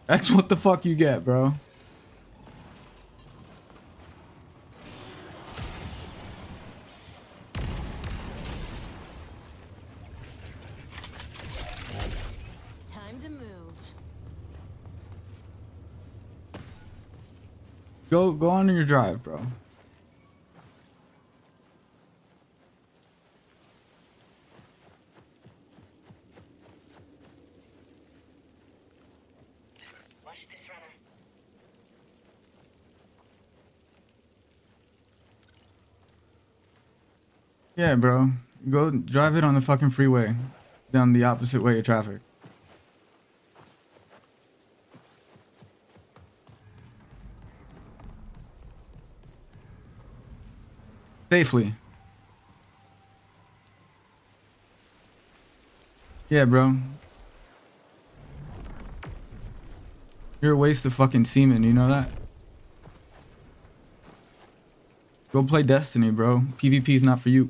[SPEAKER 3] That's what the fuck you get, bro.
[SPEAKER 13] Time to move.
[SPEAKER 3] Go on your drive, bro.
[SPEAKER 12] Watch this runner.
[SPEAKER 3] Yeah, bro. Go drive it on the fucking freeway. Down the opposite way of traffic. Safely. Yeah, bro. You're a waste of fucking semen, you know that? Go play Destiny, bro. PvP's not for you.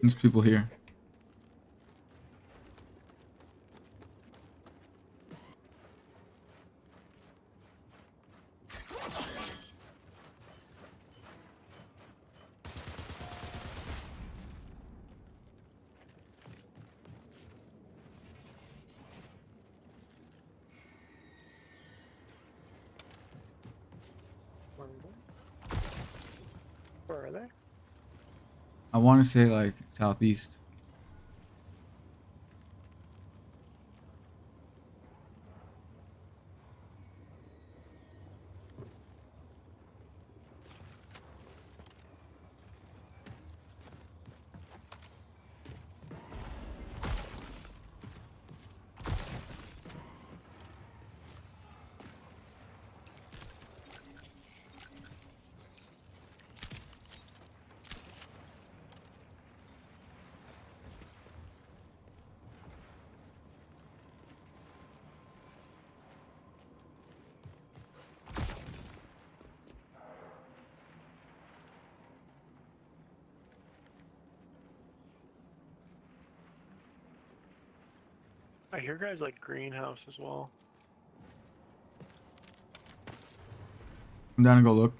[SPEAKER 3] There's people here.
[SPEAKER 10] Where are they?
[SPEAKER 3] I want to say like southeast.
[SPEAKER 10] I hear guys like greenhouse as well.
[SPEAKER 3] I'm down to go look.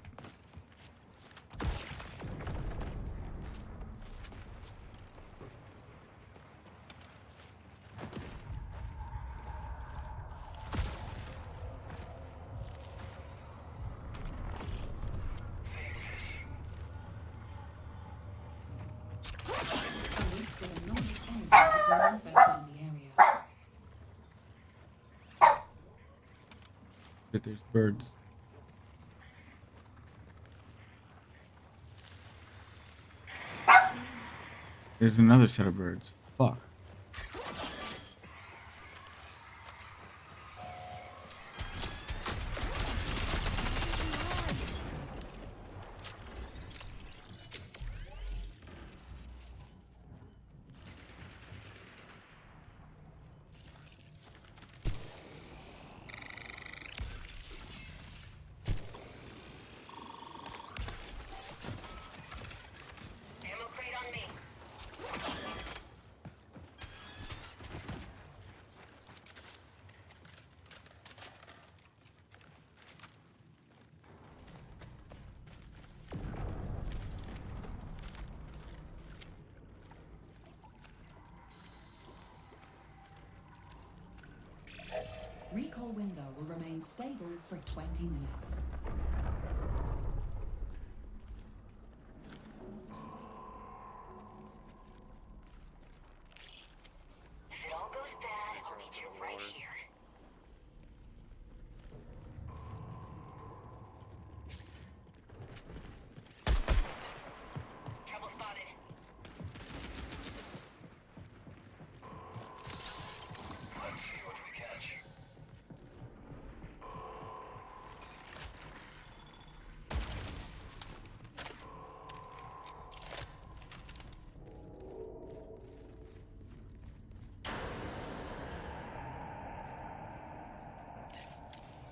[SPEAKER 3] Shit, there's birds. There's another set of birds. Fuck.
[SPEAKER 5] Recall window will remain stable for 20 minutes.
[SPEAKER 12] If it all goes bad, I'll meet you right here. Trouble spotted. Let's see what we catch.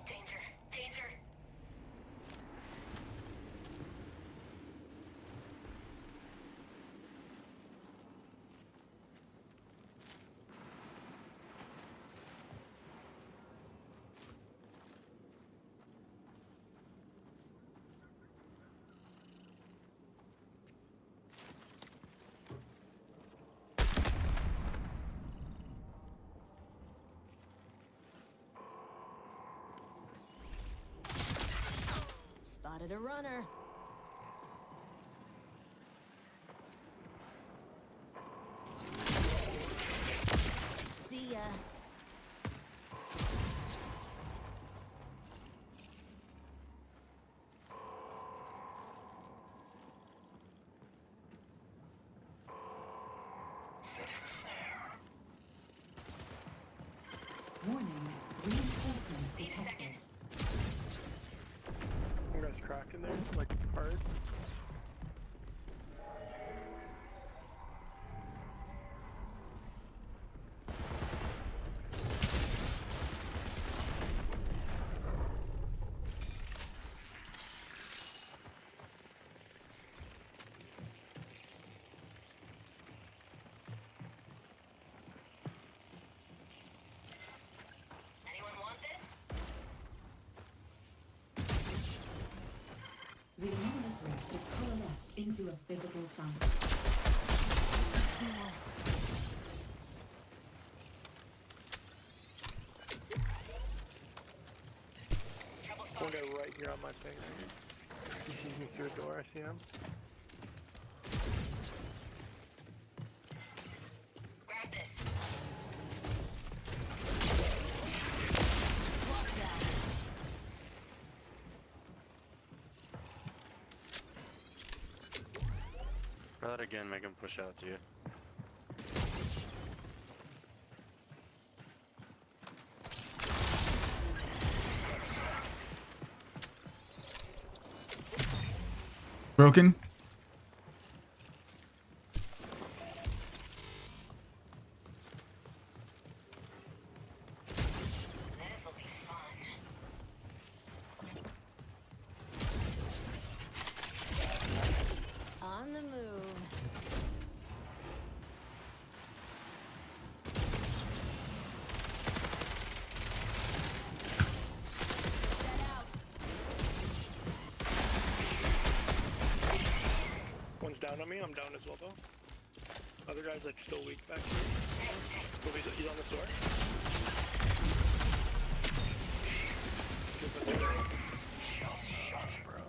[SPEAKER 12] Danger! Danger!
[SPEAKER 13] Spotted a runner. See ya.
[SPEAKER 5] Warning, reinforcements detected.
[SPEAKER 10] You guys cracked in there? Like hard?
[SPEAKER 5] Luminous Rift has coalesced into a physical sample.
[SPEAKER 10] One guy right here on my thing. He sees me through the door, I see him.
[SPEAKER 12] Grab this.
[SPEAKER 11] Try that again, make him push out to you.
[SPEAKER 3] Broken.
[SPEAKER 12] This'll be fun.
[SPEAKER 13] On the move.
[SPEAKER 10] One's down on me, I'm down as well though. Other guy's like still weak back here. Oh, he's on this door. Shots, bro.